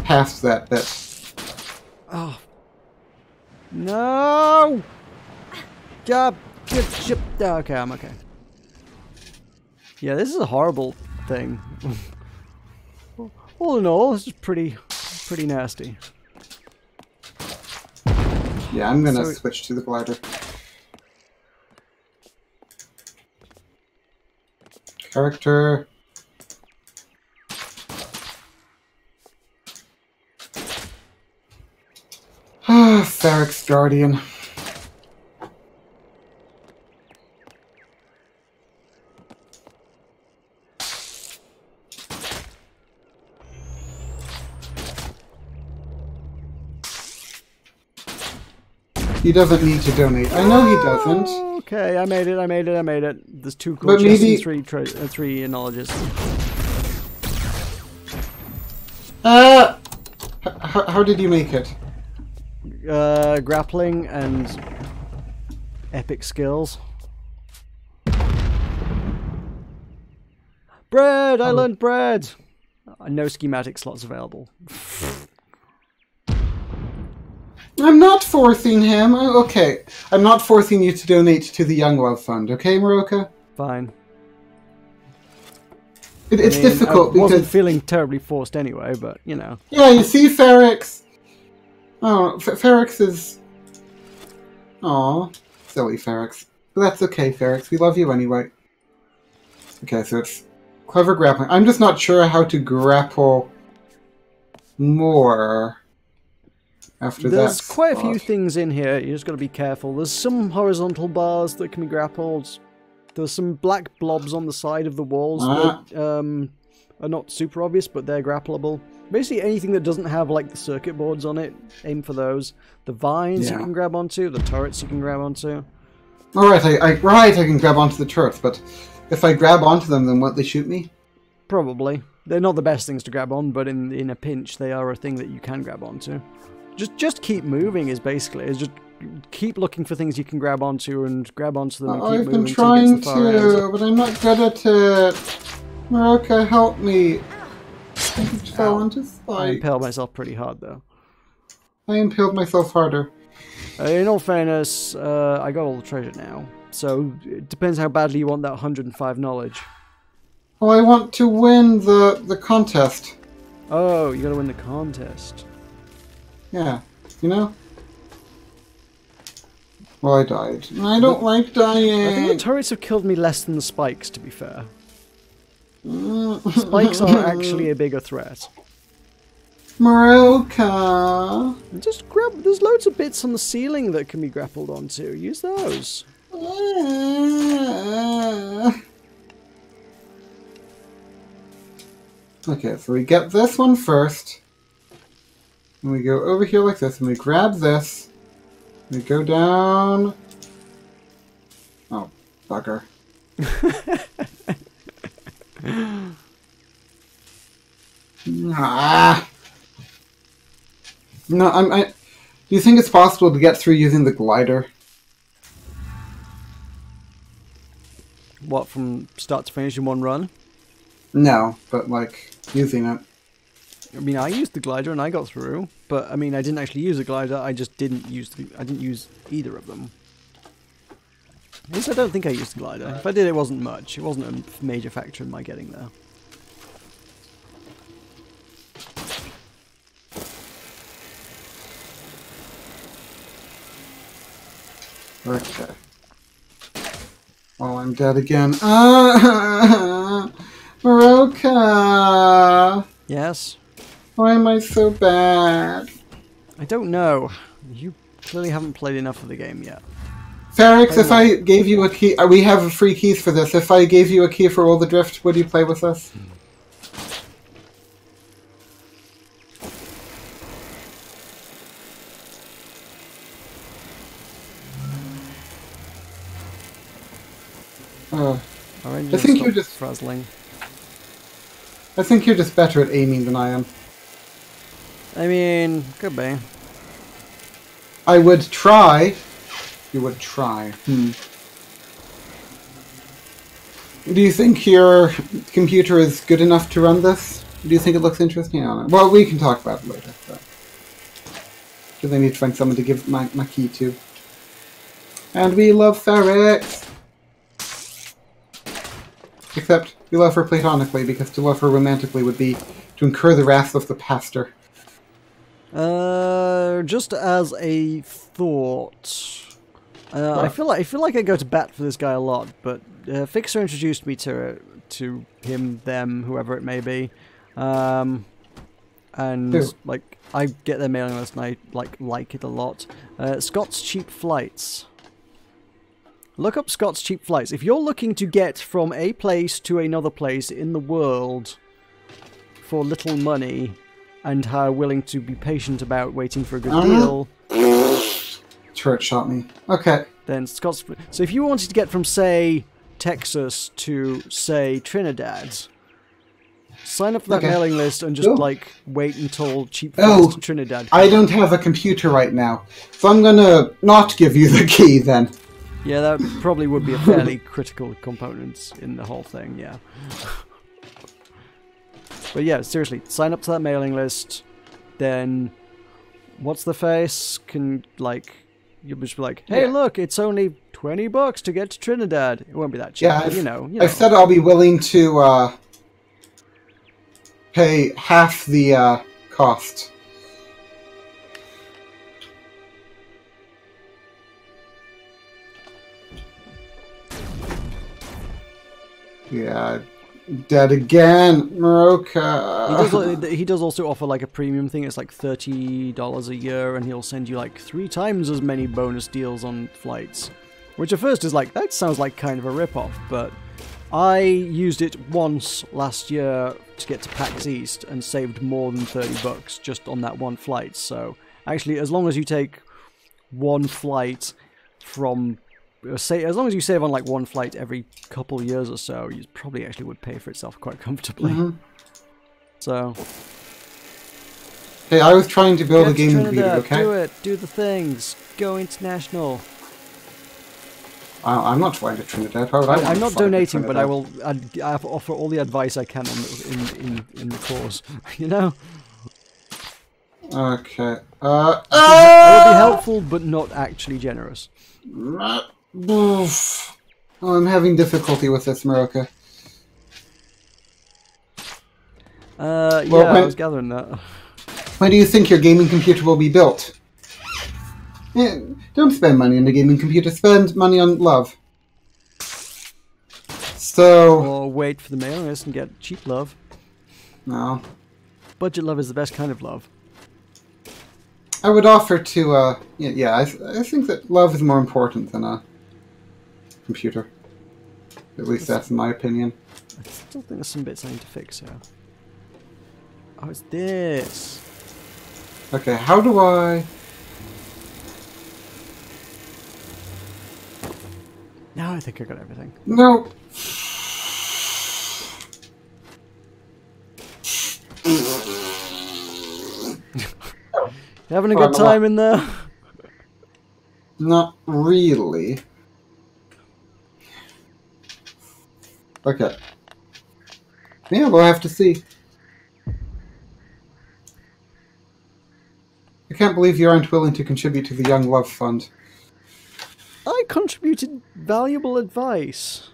past that bit. Oh. No! Job, get ship. Okay, I'm okay. Yeah, this is a horrible thing. All in all, this is pretty nasty. Yeah, I'm gonna switch to the glider. Character. Farix Guardian. He doesn't need to donate. I know he doesn't. Okay, I made it. There's 2 cool chests and 3 knowledges. How did you make it? Grappling and epic skills. Bread! I learned bread! No schematic slots available. I'm not forcing him. Okay. I'm not forcing you to donate to the Young Love Fund, okay, Meroka? Fine. It's difficult because... I wasn't feeling terribly forced anyway, but, you know. Yeah, you see, Ferrex... Oh, Ferrex is... Aw, silly Ferrex. But that's okay, Ferrex. We love you anyway. Okay, so it's clever grappling. I'm just not sure how to grapple more after that. There's quite a few things in here. You just got to be careful. There's some horizontal bars that can be grappled. There's some black blobs on the side of the walls that are not super obvious, but they're grappleable. Basically, anything that doesn't have like the circuit boards on it, aim for those. The vines you can grab onto, the turrets you can grab onto. All right, I can grab onto the turrets, but if I grab onto them, then won't they shoot me? Probably. They're not the best things to grab on, but in a pinch, they are a thing that you can grab onto. Just keep moving is basically. Just keep looking for things you can grab onto and grab onto them and keep moving. I've been trying to, but I'm not good at it. Meroka, help me. I fell into spikes. I impaled myself pretty hard, though. I impaled myself harder. In all fairness, I got all the treasure now. So, it depends how badly you want that 105 knowledge. Oh, I want to win the contest. Oh, you gotta win the contest. Yeah, you know? Well, I died. I don't like dying. I think the turrets have killed me less than the spikes, to be fair. Spikes are actually a bigger threat. Meroka! Just grab... There's loads of bits on the ceiling that can be grappled onto. Use those. Okay, so we get this one first. And we go over here like this, and we grab this. We go down... Oh, bugger. Ah! No, do you think it's possible to get through using the glider? What, from start to finish in one run? No, but like using it. I mean, I used the glider and I got through, but I mean, I didn't actually use the glider. I just didn't use I didn't use either of them. At least I don't think I used the glider. If I did, it wasn't much. It wasn't a major factor in my getting there. Okay. Oh, I'm dead again. Meroka! Yes? Why am I so bad? I don't know. You clearly haven't played enough of the game yet. Ferrex, if I gave you a key... we have free keys for this. If I gave you a key for Worlds Adrift, would you play with us? I think you're just frazzling. I think you're just better at aiming than I am. I mean, could be. I would try. You would try. Do you think your computer is good enough to run this? Do you think it looks interesting? I don't know. Well, we can talk about it later. Because I need to find someone to give my key to. And we love Ferrex. Except, we love her platonically, because to love her romantically would be to incur the wrath of the pastor. Just as a thought, I feel like I go to bat for this guy a lot, but Fixer introduced me to him, them, whoever it may be, and like I get their mailing list and I like it a lot. Scott's Cheap Flights. Look up Scott's Cheap Flights. If you're looking to get from a place to another place in the world for little money and are willing to be patient about waiting for a good deal... Turret shot me. Okay. Then Scott's... So if you wanted to get from, say, Texas to, say, Trinidad, sign up for that mailing list and just, wait until Cheap Flights to Trinidad. I don't have a computer right now, so I'm gonna not give you the key then. Yeah, that probably would be a fairly critical component in the whole thing, yeah. But yeah, seriously, sign up to that mailing list. Then, what's the face? You'll just be like, hey, look, it's only $20 to get to Trinidad. It won't be that cheap. Yeah, but, you know. I've said I'll be willing to pay half the cost. Yeah, dead again, Meroka. He does also offer like a premium thing. It's like $30 a year, and he'll send you like 3 times as many bonus deals on flights. Which at first is like, that sounds like kind of a rip-off, but I used it once last year to get to PAX East and saved more than $30 just on that one flight. So actually, as long as you take one flight from... as long as you save on like one flight every couple years or so, you probably actually would pay for itself quite comfortably. So, hey, I was trying to build a gaming computer. Okay, do it. Do the things. Go international. I'm not flying to Trinidad. How would I? I'm not donating, but I will. I offer all the advice I can in the cause. You know. Okay. I will be helpful, but not actually generous. Oh, I'm having difficulty with this, Meroka. I was gathering that. When do you think your gaming computer will be built? Yeah, don't spend money on the gaming computer, spend money on love. So... Or wait for the mailing list and get cheap love. No. Budget love is the best kind of love. I would offer to, I think that love is more important than a computer. At least that's my opinion. I still think there's some bits I need to fix here. Oh, it's this. Okay, how do I... Now I think I got everything. No. You having a good time in there? Not really. Okay. Yeah, we'll have to see. I can't believe you aren't willing to contribute to the Young Love Fund. I contributed valuable advice.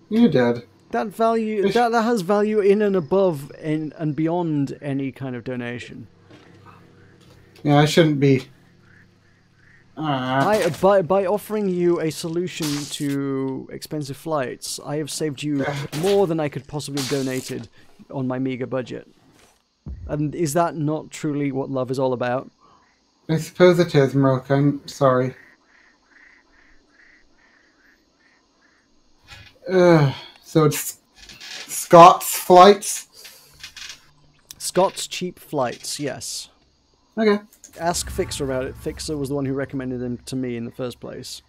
You did. That value that has value in and above and beyond any kind of donation. Yeah, I shouldn't be. By offering you a solution to expensive flights, I have saved you more than I could possibly have donated on my meager budget. And is that not truly what love is all about? I suppose it is, Meroka. I'm sorry. So it's Scott's flights? Scott's cheap flights, yes. Okay. Ask Fixer about it. Fixer was the one who recommended them to me in the first place.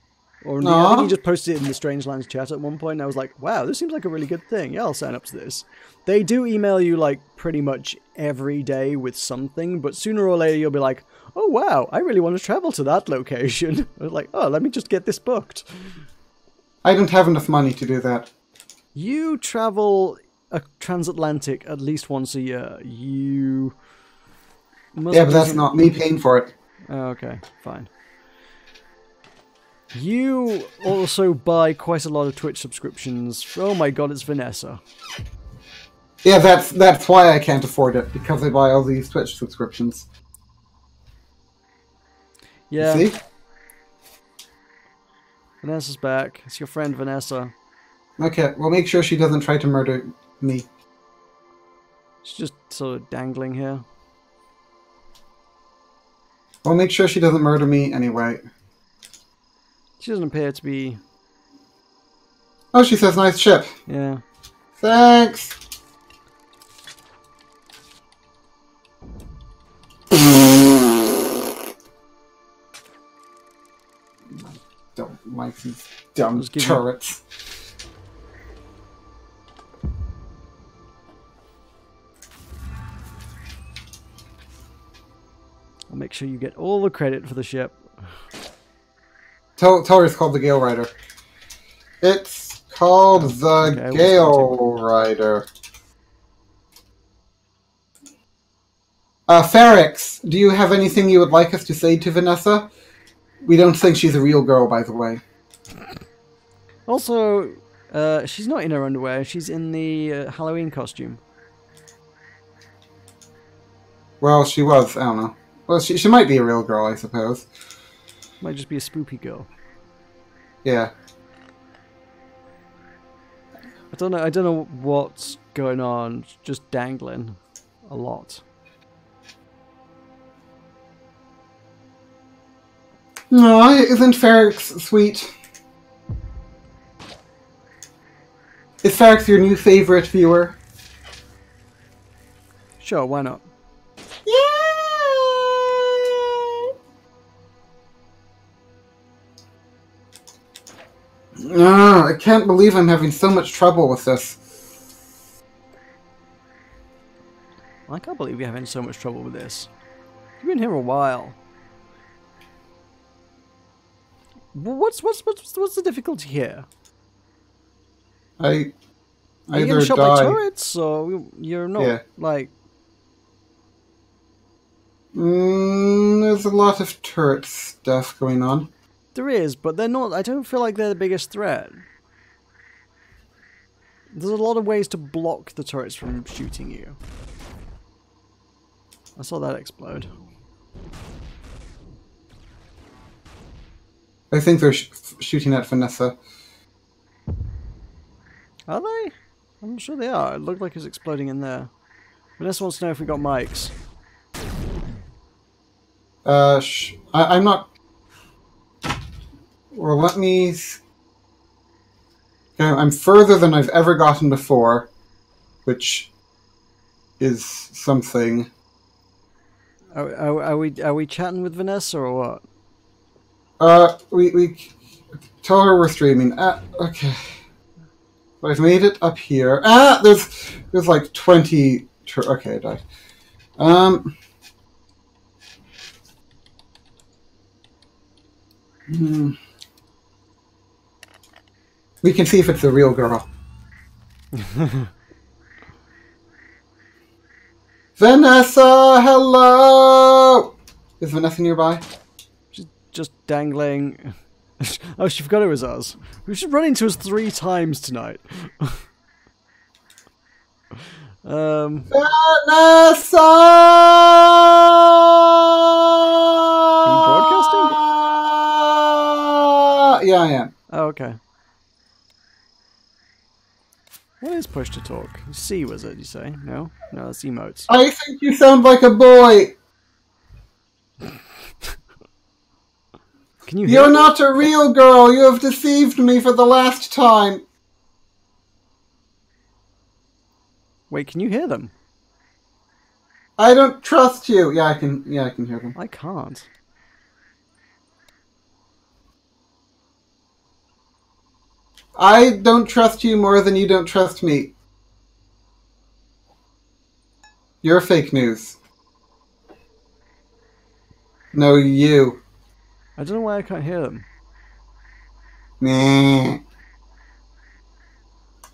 Or I think he just posted it in the Strangelands chat at one point, and I was like, wow, this seems like a really good thing. Yeah, I'll sign up to this. They do email you, like, pretty much every day with something, but sooner or later you'll be like, oh, wow, I really want to travel to that location. I was like, oh, let me just get this booked. I don't have enough money to do that. You travel a transatlantic at least once a year. You... Yeah, but that's not me paying for it. Oh, okay, fine. You also buy quite a lot of Twitch subscriptions. Oh my god, it's Vanessa. Yeah, that's why I can't afford it, because I buy all these Twitch subscriptions. Yeah. You see? Vanessa's back. It's your friend Vanessa. Okay, well make sure she doesn't try to murder me. She's just sort of dangling here. Well, make sure she doesn't murder me anyway. She doesn't appear to be... Oh, she says nice ship. Yeah. Thanks! Don't like these dumb turrets. I'll make sure you get all the credit for the ship. Tell her it's called the Gale Rider. It's called the Gale Rider. Ferrex, do you have anything you would like us to say to Vanessa? We don't think she's a real girl, by the way. Also, she's not in her underwear. She's in the Halloween costume. Well, she was. I don't know. Well, she might be a real girl, I suppose. Might just be a spoopy girl. Yeah. I don't know what's going on. Just dangling a lot. No, isn't Ferrex sweet? Is Ferrex your new favorite viewer? Sure, why not? Yeah. I can't believe I'm having so much trouble with this. I can't believe you're having so much trouble with this. You've been here a while. What's the difficulty here? I Are you either getting shot die. by turrets, or you're not like? There's a lot of turret stuff going on. There is, but they're not. I don't feel like they're the biggest threat. There's a lot of ways to block the turrets from shooting you. I saw that explode. I think they're shooting at Vanessa. Are they? I'm sure they are. It looked like it was exploding in there. Vanessa wants to know if we got mics. I'm not... Well, let me... Okay, I'm further than I've ever gotten before, which is something. Are we chatting with Vanessa or what? We tell her we're streaming. Okay. So I've made it up here. There's like 20... Okay, I died. We can see if it's a real girl. Vanessa, hello! Is Vanessa nearby? She's just dangling. Oh, she forgot it was us. We should run into us 3 times tonight. Vanessa! Are you broadcasting? Yeah, I am. Oh, okay. What is push to talk? C was it, you say? No? No, that's emotes. I think you sound like a boy. Can you hear You're me? not a real girl. You have deceived me for the last time. Wait, can you hear them? I don't trust you. Yeah, I can hear them. I can't. I don't trust you more than you don't trust me. You're fake news. No, you. I don't know why I can't hear them. Nah.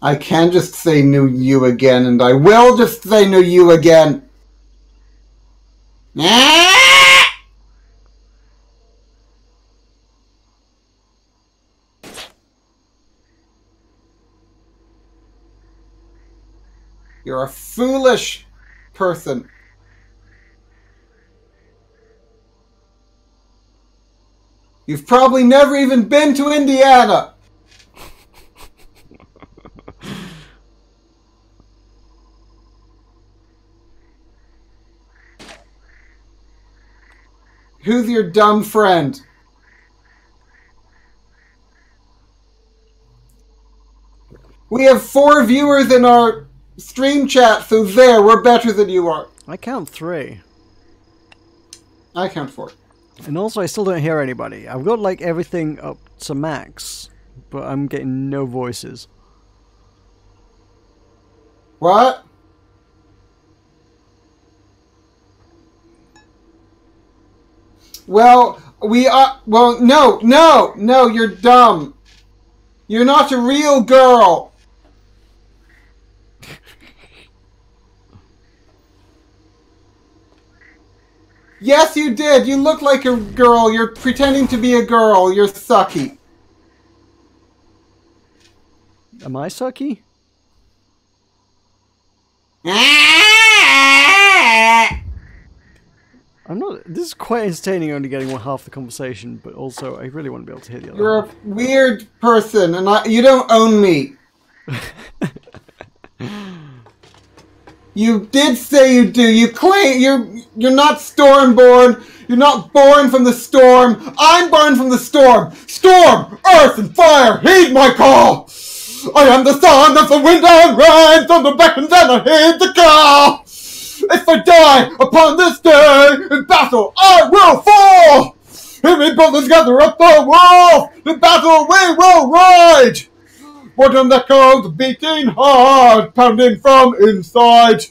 I can just say no you again, and I will just say no you again. Nah. You're a foolish person. You've probably never even been to Indiana. Who's your dumb friend? We have 4 viewers in our stream chat, so there, we're better than you are. I count 3. I count 4. And also, I still don't hear anybody. I've got, like, everything up to max, but I'm getting no voices. What? Well, we are... Well, no, you're dumb. You're not a real girl. Yes, you did. You look like a girl. You're pretending to be a girl. You're sucky. Am I sucky? I'm not. This is quite entertaining, only getting half the conversation, but also I really want to be able to hear the other. You're a weird person, and you don't own me. You did say you do. You claim you're not Stormborn. You're not born from the storm. I'm born from the storm. Storm, earth, and fire. Heed my call. I am the son of the wind and rain. Thunder beckons and I heed the call. If I die upon this day in battle, I will fall. Hear me, brothers, gather up the wolf. In battle we will ride. Boredom that comes beating hard, pounding from inside.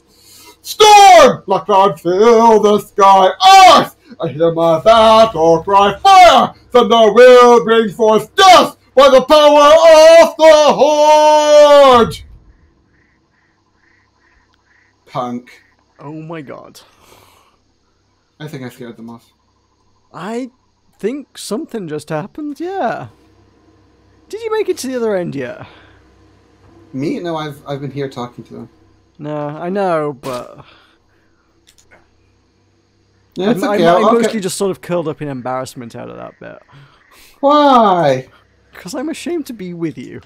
Storm! Black cloud fill the sky. Earth! I hear my battle cry. Fire! Thunder will bring forth death by the power of the Horde! Punk. Oh my god. I think I scared them off. I think something just happened, yeah. Did you make it to the other end yet? Me? No, I've been here talking to them. No, I know, but... Yeah, it's okay. I mostly just sort of curled up in embarrassment out of that bit. Why? Because I'm ashamed to be with you.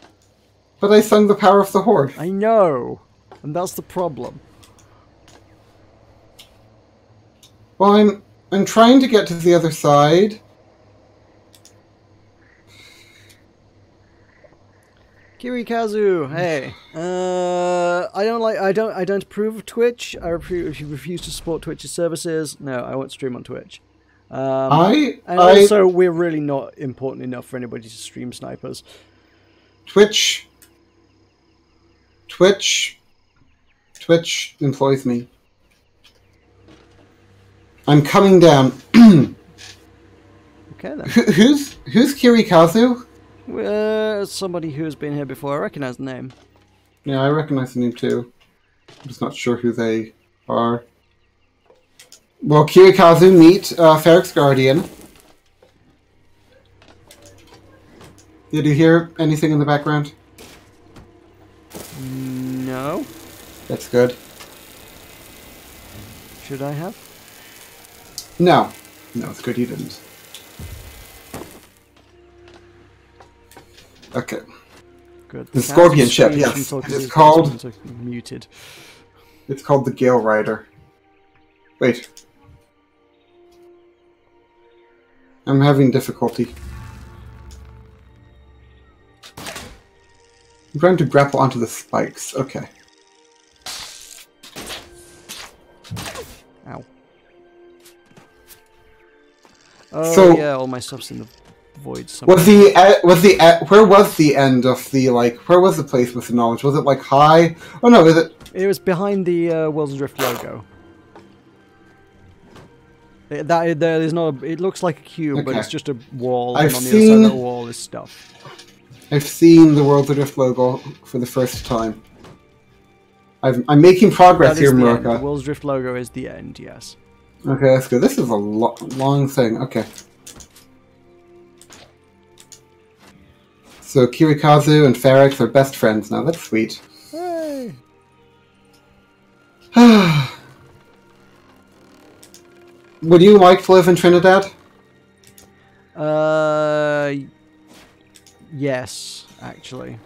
But I sung the power of the Horde. I know, and that's the problem. Well, I'm trying to get to the other side. Kirikazu, hey. I don't approve of Twitch. I refuse to support Twitch's services. No, I won't stream on Twitch. Also, we're really not important enough for anybody to stream snipers. Twitch employs me. I'm coming down. Okay then. Who's Kirikazu? Somebody who's been here before. I recognize the name. Yeah, I recognize the name too. I'm just not sure who they are. Well, Kirikazu, meet Ferric's Guardian. Did you hear anything in the background? No. That's good. Should I have? No. No, it's good you didn't. Okay. Good. The Scorpion ship, yes. It's called... Muted. It's called the Gale Rider. Wait. I'm having difficulty. I'm trying to grapple onto the spikes. Okay. Ow. Oh, so, yeah, all my stuff's in the void somewhere. Where was the end of the, like, where was the place with the knowledge? Was it, like, high? Oh, no, is it... It was behind the Worlds Adrift logo. There's not it looks like a cube, okay. But it's just a wall, and on the other side of the wall is stuff. I've seen the Worlds Adrift logo for the first time. I'm making progress here, Meroka. The Worlds Adrift logo is the end, yes. Okay, that's good. This is a long thing. Okay. So Kirikazu and Ferrix are best friends now. That's sweet. Hey. Would you like to live in Trinidad? Yes, actually.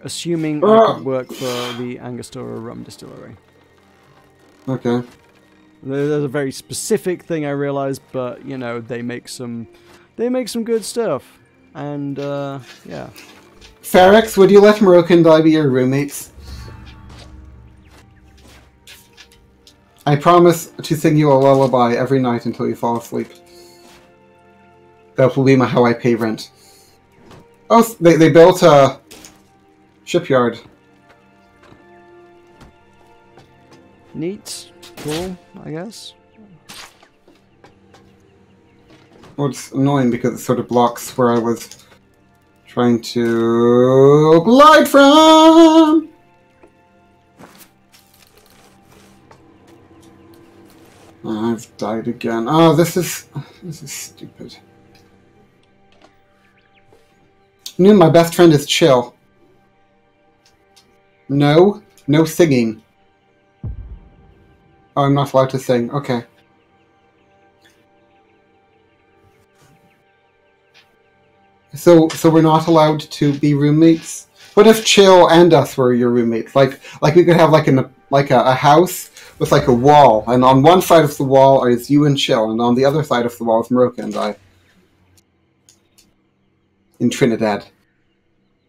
Assuming I could work for the Angostura rum distillery. Okay. There's a very specific thing I realized, but you know they make some good stuff, and yeah. Ferrix, would you let Meroka and I be your roommates? I promise to sing you a lullaby every night until you fall asleep. That will be how I pay rent. Oh, they built a shipyard. Neat. Cool, I guess. Well, it's annoying because it sort of blocks where I was trying to glide from. Oh, I've died again. Oh, this is stupid. My best friend is chill. No singing. Oh, I'm not allowed to sing. Okay. So we're not allowed to be roommates. What if Chill and us were your roommates? Like we could have a house with like a wall, and on one side of the wall is you and Chill, and on the other side of the wall is Meroka and I. In Trinidad.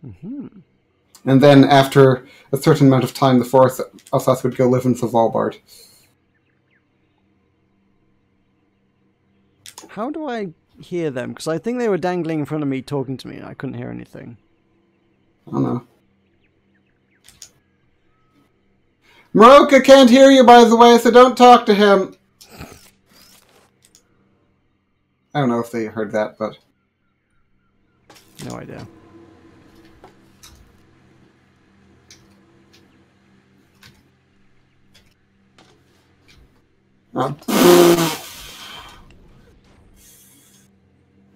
Mm-hmm. And then after a certain amount of time, the four of us would go live in Svalbard. How do I hear them? Because I think they were dangling in front of me talking to me and I couldn't hear anything. I don't know. Meroka can't hear you, by the way, so don't talk to him. I don't know if they heard that, but... No idea.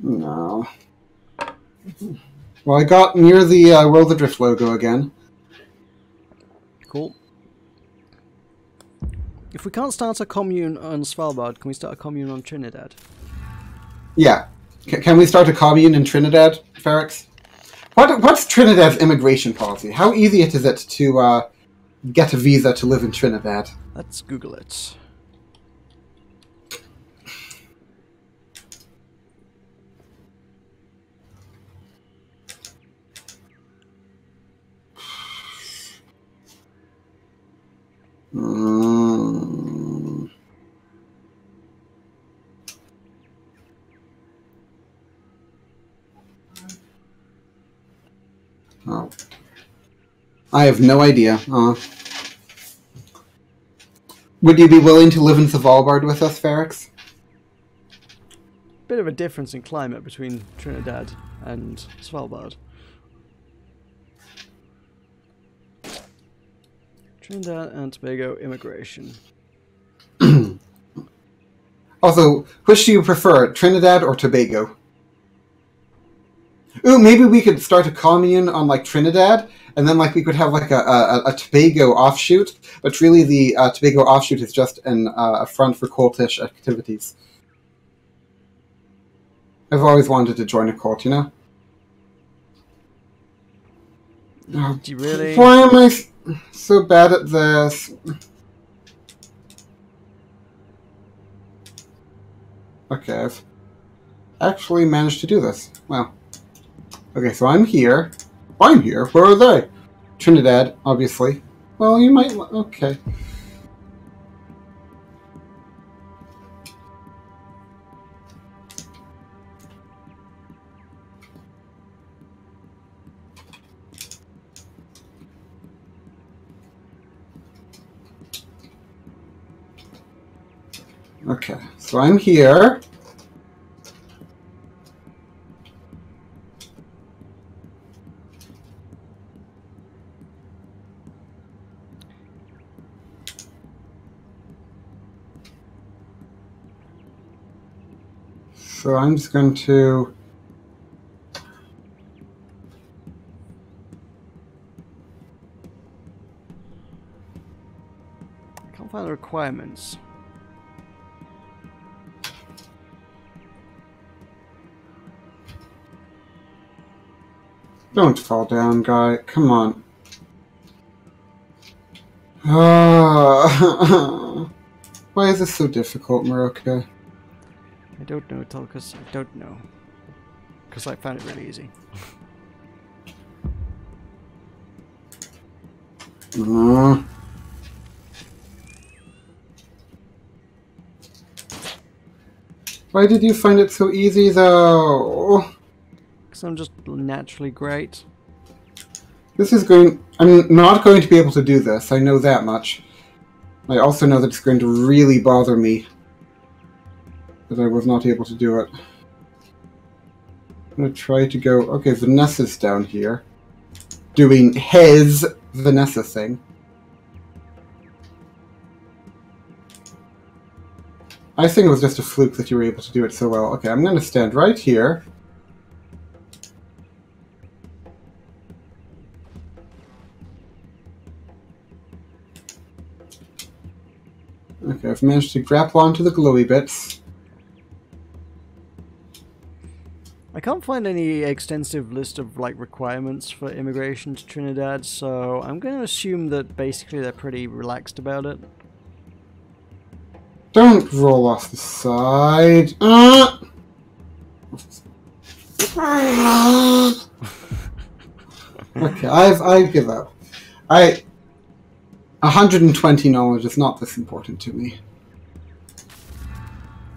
No. Well, I got near the Worlds Adrift logo again. Cool. If we can't start a commune on Svalbard, can we start a commune on Trinidad? Yeah. Can we start a commune in Trinidad, Ferrex? What's Trinidad's immigration policy? How easy is it to get a visa to live in Trinidad? Let's Google it. Oh. I have no idea. Would you be willing to live in Svalbard with us, Ferrex? Bit of a difference in climate between Trinidad and Svalbard. Trinidad and Tobago immigration. Also, which do you prefer, Trinidad or Tobago? Ooh, maybe we could start a commune on like Trinidad, and then like we could have like a Tobago offshoot, but really the Tobago offshoot is just a front for cultish activities. I've always wanted to join a cult, you know? Do you really? Why am I so bad at this? Okay, I've actually managed to do this. Wow. Okay, so I'm here. I'm here. Where are they? Trinidad, obviously. Well, you might... Okay. Okay, so I'm here. So I'm just going to... I can't find the requirements. Don't fall down, guy. Come on. Why is this so difficult, Meroka? I don't know, Tulkas. I don't know. Because I found it really easy. Why did you find it so easy, though? Because I'm just naturally great. This is going... I'm not going to be able to do this. I know that much. I also know that it's going to really bother me that I was not able to do it. I'm going to try to go... Okay, Vanessa's down here. Doing his Vanessa thing. I think it was just a fluke that you were able to do it so well. Okay, I'm going to stand right here. Okay, I've managed to grapple onto the glowy bits. I can't find any extensive list of like requirements for immigration to Trinidad, so I'm going to assume that basically they're pretty relaxed about it. Don't roll off the side. Okay, I give up. 120 knowledge is not this important to me.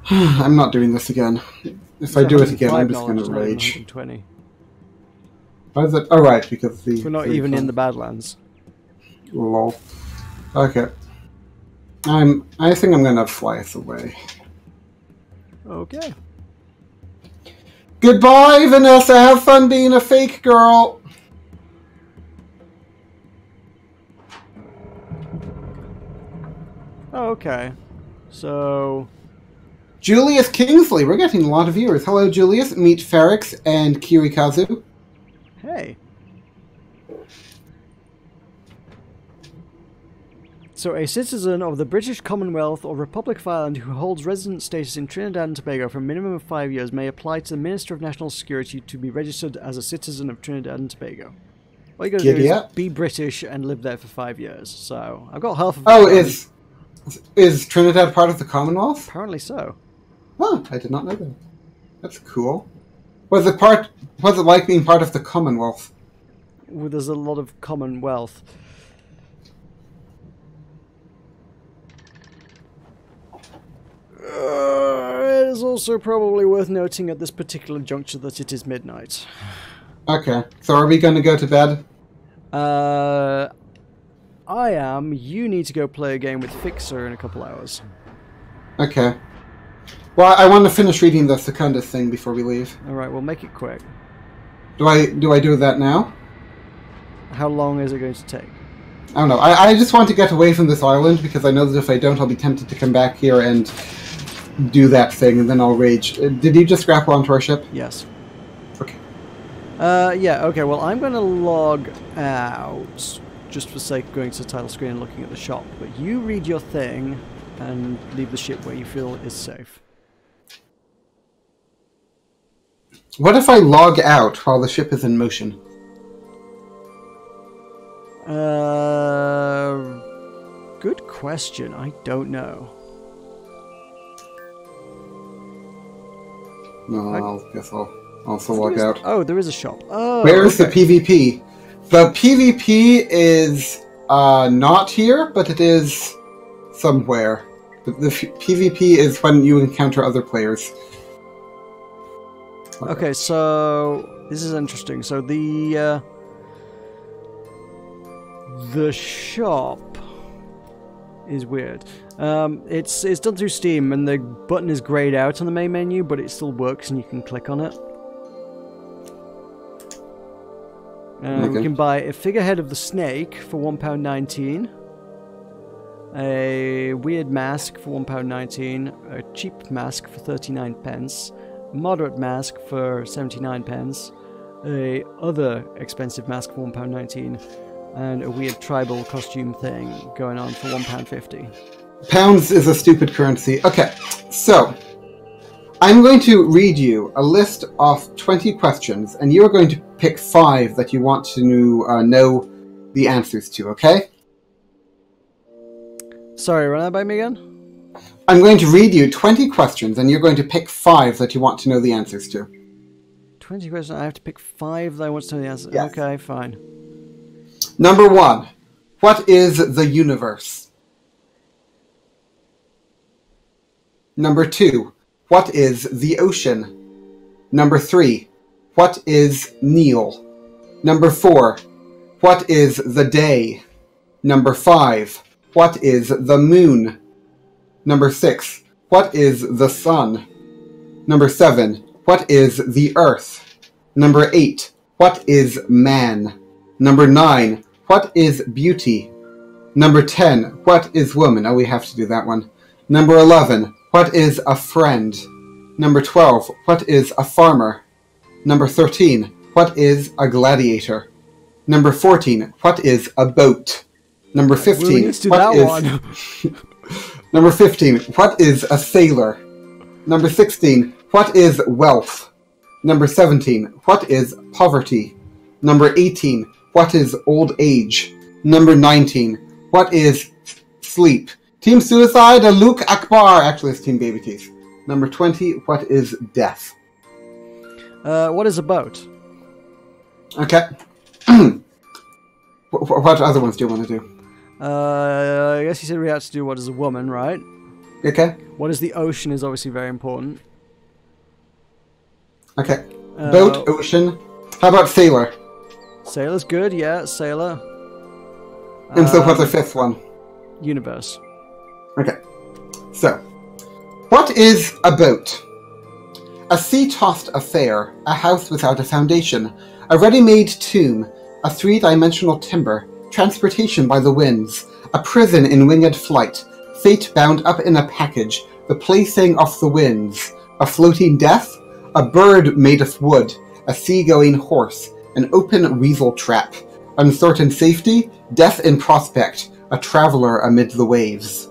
I'm not doing this again. If I do it again, I'm just going to rage. 120. Why is it? Oh, right, because we're not even in the Badlands. Lol. Okay. I think I'm going to fly us away. Okay. Goodbye, Vanessa. Have fun being a fake girl. Okay. So... Julius Kingsley. We're getting a lot of viewers. Hello, Julius. Meet Ferrix and Kirikazu. Hey. So, a citizen of the British Commonwealth or Republic of Ireland who holds resident status in Trinidad and Tobago for a minimum of 5 years may apply to the Minister of National Security to be registered as a citizen of Trinidad and Tobago. All you gotta do is be British and live there for 5 years. So, I've got half of it. Oh, is Trinidad part of the Commonwealth? Apparently so. Oh, I did not know that. That's cool. Was it like being part of the Commonwealth? Well, there's a lot of Commonwealth. It is also probably worth noting at this particular juncture that it is midnight. Okay, so are we going to go to bed? I am. You need to go play a game with Fixer in a couple hours. Okay. Well, I want to finish reading the Secundus thing before we leave. Alright, we'll make it quick. Do I do that now? How long is it going to take? I don't know. I just want to get away from this island because I know that if I don't, I'll be tempted to come back here and do that thing, and then I'll rage. Did you just grapple onto our ship? Yes. Okay. Yeah, okay, well, I'm going to log out, just for sake of going to the title screen and looking at the shop, but you read your thing and leave the ship where you feel is safe. What if I log out while the ship is in motion? Good question. I don't know. No, I guess I'll also log out. Oh, there is a shop. Oh, where's the PvP? The PvP is not here, but it is somewhere. The PvP is when you encounter other players. Okay, so this is interesting. So the shop is weird. It's done through Steam, and the button is grayed out on the main menu, but it still works, and you can click on it. We can buy a figurehead of the snake for £1.19, a weird mask for £1.19, a cheap mask for 39p, a moderate mask for 79p, a other expensive mask for £1.19, and a weird tribal costume thing going on for £1.50. Pounds is a stupid currency. Okay, so I'm going to read you a list of 20 questions, and you're going to pick 5 that you want to know the answers to, okay? Sorry, run that by me again? I'm going to read you 20 questions, and you're going to pick 5 that you want to know the answers to. 20 questions, I have to pick 5 that I want to know the answers. Yes. Okay, fine. Number 1. What is the universe? Number 2. What is the ocean? Number 3. What is Neil? Number 4. What is the day? Number 5. What is the moon? Number 6. What is the sun? Number 7. What is the earth? Number 8. What is man? Number 9. What is beauty? Number 10. What is woman? Oh, we have to do that one. Number 11. What is a friend? Number 12. What is a farmer? Number 13. What is a gladiator? Number 14. What is a boat? Number 15. What is Number 15. What is a sailor? Number 16. What is wealth? Number 17. What is poverty? Number 18. What is old age? Number 19. What is sleep? Team Suicide, Luke Akbar. Actually, it's Team Baby Teeth. Number 20. What is death? What is a boat? Okay. What other ones do you want to do? I guess you said we had to do what is a woman, right? Okay. What is the ocean is obviously very important. Okay. Boat, ocean. How about sailor? Sailor's good, yeah, sailor. And so what's the fifth one? Universe. Okay. So, what is a boat? A sea-tossed affair, a house without a foundation, a ready-made tomb, a three-dimensional timber, transportation by the winds, a prison in winged flight, fate bound up in a package, the plaything of the winds, a floating death, a bird made of wood, a sea-going horse, an open weasel trap, uncertain safety, death in prospect, a traveler amid the waves.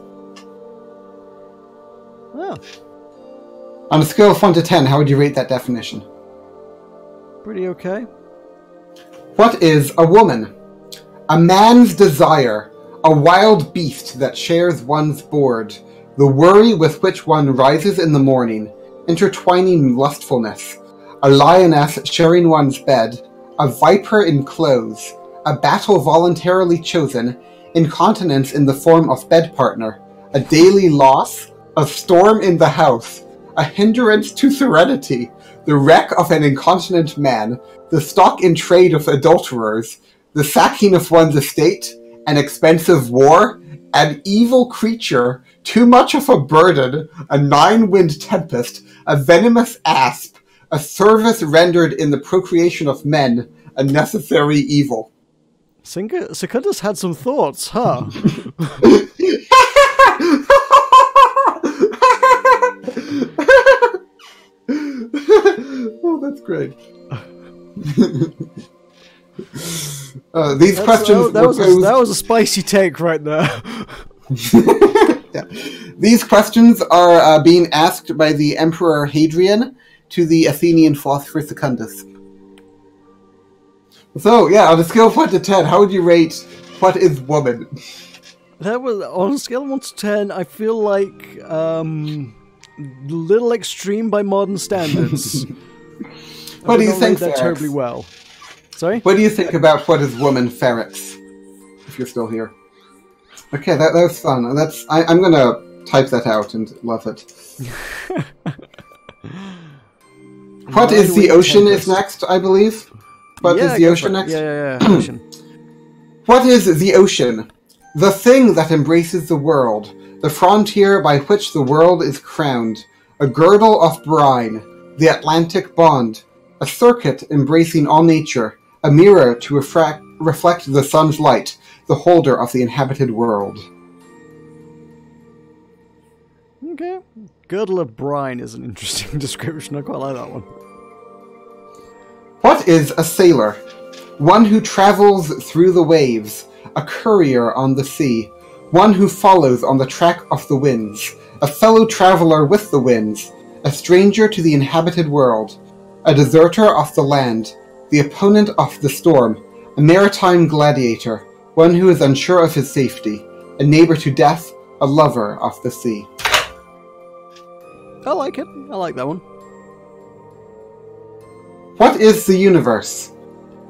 Oh. On a scale of 1 to 10, how would you rate that definition? Pretty okay. What is a woman? A man's desire, a wild beast that shares one's board, the worry with which one rises in the morning, intertwining lustfulness, a lioness sharing one's bed, a viper in clothes, a battle voluntarily chosen, incontinence in the form of bed partner, a daily loss, a storm in the house, a hindrance to serenity, the wreck of an incontinent man, the stock in trade of adulterers, the sacking of one's estate, an expensive war, an evil creature, too much of a burden, a nine-wind tempest, a venomous asp, a service rendered in the procreation of men, a necessary evil. Secundus had some thoughts, huh? Oh, that's great. These questions... That was a spicy take right there. Yeah. These questions are being asked by the Emperor Hadrian to the Athenian philosopher Secundus. So, yeah, on a scale of 1 to 10, how would you rate what is woman? That was, on a scale of 1 to 10, I feel like little extreme by modern standards. What do you think, that terribly well. Sorry? What do you think about what is woman, Ferrex? If you're still here. Okay, that was fun. I'm gonna type that out and love it. What is the ocean is next, I believe? What is the ocean next? Yeah, ocean. What is the ocean? The thing that embraces the world, the frontier by which the world is crowned, a girdle of brine, the Atlantic bond, a circuit embracing all nature, a mirror to reflect the sun's light, the holder of the inhabited world. Okay. Girdle of brine is an interesting description. I quite like that one. What is a sailor? One who travels through the waves, a courier on the sea, one who follows on the track of the winds, a fellow traveler with the winds, a stranger to the inhabited world, a deserter of the land, the opponent of the storm, a maritime gladiator, one who is unsure of his safety, a neighbor to death, a lover of the sea. I like it. I like that one. What is the universe?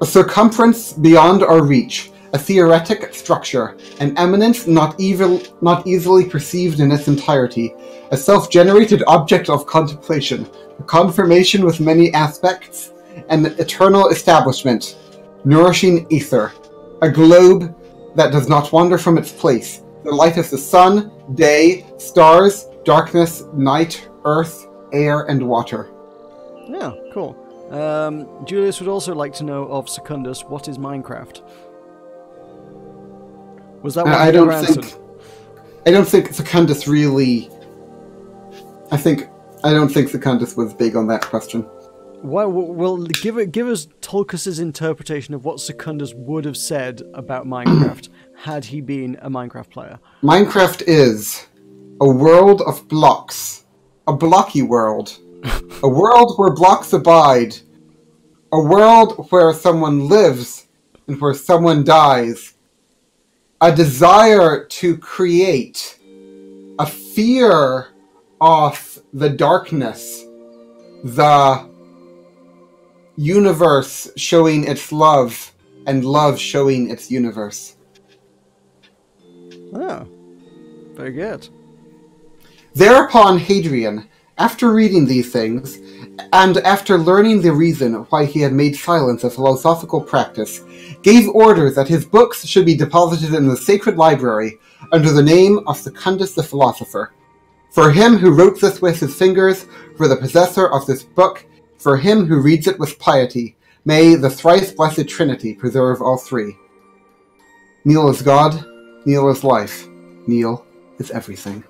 A circumference beyond our reach, a theoretic structure, an eminence not easily perceived in its entirety, a self-generated object of contemplation, a conformation with many aspects, an eternal establishment, nourishing ether, a globe that does not wander from its place, the light of the sun, day, stars, darkness, night, earth, air, and water. Yeah, cool. Julius would also like to know of Secundus, what is Minecraft? Was that one I don't think Secundus really I don't think Secundus was big on that question. Well, give us Tulkas' interpretation of what Secundus would have said about Minecraft had he been a Minecraft player. Minecraft is a world of blocks, a blocky world, a world where blocks abide, a world where someone lives and where someone dies, a desire to create, a fear of the darkness, the universe showing its love, and love showing its universe. Oh, very good. Thereupon Hadrian, after reading these things, and after learning the reason why he had made silence a philosophical practice, gave orders that his books should be deposited in the sacred library under the name of Secundus the philosopher. For him who wrote this with his fingers, for the possessor of this book, for him who reads it with piety, may the thrice-blessed Trinity preserve all three. Neil is God, Neil is life, Neil is everything.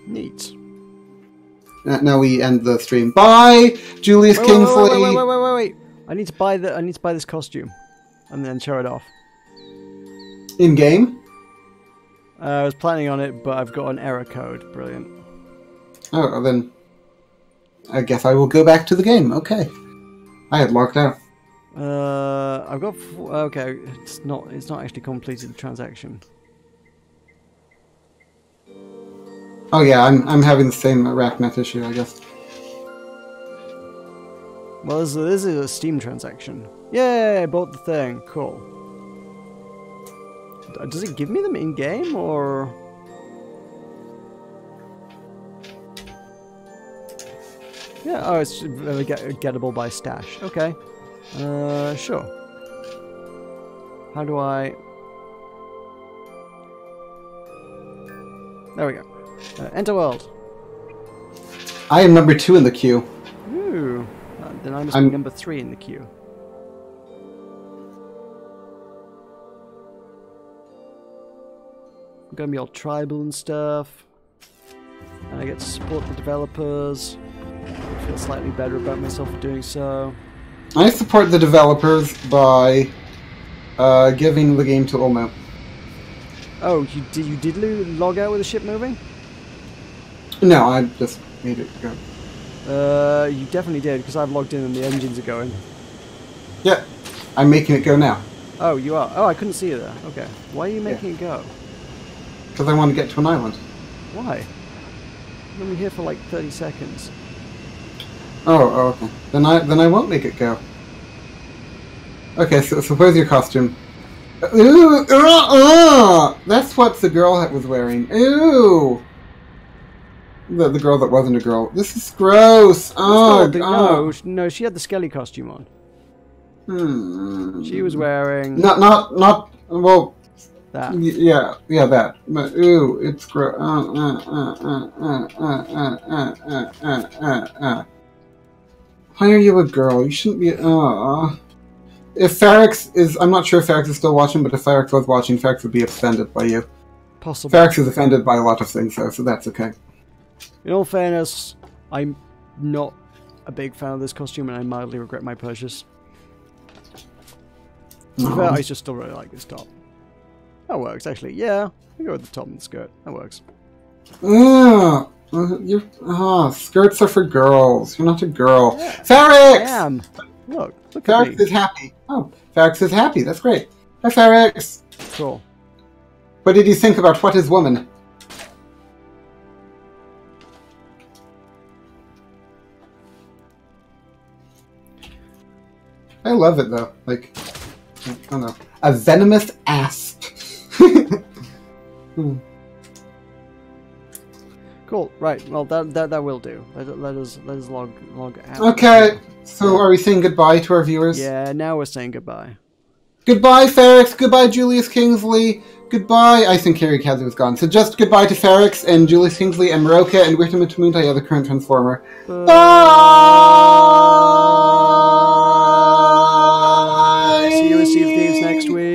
Neat. Now we end the stream. Bye, Julius Kingsley. Wait! I need to buy this costume, and then show it off. In game? I was planning on it, but I've got an error code. Brilliant. Oh, then I guess I will go back to the game. Okay. I had logged out. I've got... Okay, it's not actually completed the transaction. Oh yeah, I'm having the same arachnet issue, I guess. Well, this is a Steam transaction. Yay, I bought the thing. Cool. Does it give me them in-game, or...? Yeah, oh, it's gettable by stash. Okay. Sure. How do I... There we go. Enter world. I am number 2 in the queue. Ooh. Then I must be number 3 in the queue. I'm gonna be all tribal and stuff. And I get to support the developers. I feel slightly better about myself for doing so. I support the developers by giving the game to Ulmo. Oh, you did log out with the ship moving? No, I just made it go. You definitely did, because I've logged in and the engines are going. Yeah, I'm making it go now. Oh, you are? Oh, I couldn't see you there. Okay. Why are you making it go? Because I want to get to an island. Why? I'm only here for like 30 seconds. Oh, okay. Then I won't make it go. Okay, so where's your costume? Ooh, that's what the girl was wearing. Ooh. The girl that wasn't a girl. This is gross. Oh, no, she had the Skelly costume on. Hmm. She was wearing... Not, well... That. Yeah, that. But, ooh, it's gross. Why are you a girl? You shouldn't be... If Farrax is... I'm not sure if Farrax is still watching, but if Farrax was watching, Farrax would be offended by you. Possibly. Farrax is offended by a lot of things, though, so that's okay. In all fairness, I'm not a big fan of this costume, and I mildly regret my purchase. To be fair, I just still really like this top. That works, actually. Yeah, I go with the top and the skirt. That works. Skirts are for girls. You're not a girl. Yeah, Farrax! I am. Look Farrax at me. is happy. Oh, Farrax is happy. That's great. Hi, Farrax. Cool. What did you think about What is Woman? I love it, though. Like, I don't know. A venomous asp. Cool. Right. Well, that will do. Let us log out. Okay. So, are we saying goodbye to our viewers? Yeah. Now we're saying goodbye. Goodbye, Farrax. Goodbye, Julius Kingsley. Goodbye. I think Carrie Kazoo was gone. So just goodbye to Farrax and Julius Kingsley and Meroka and Wirta Mutamuntai, the current Transformer. Bye. See you with Sea of Thieves next week.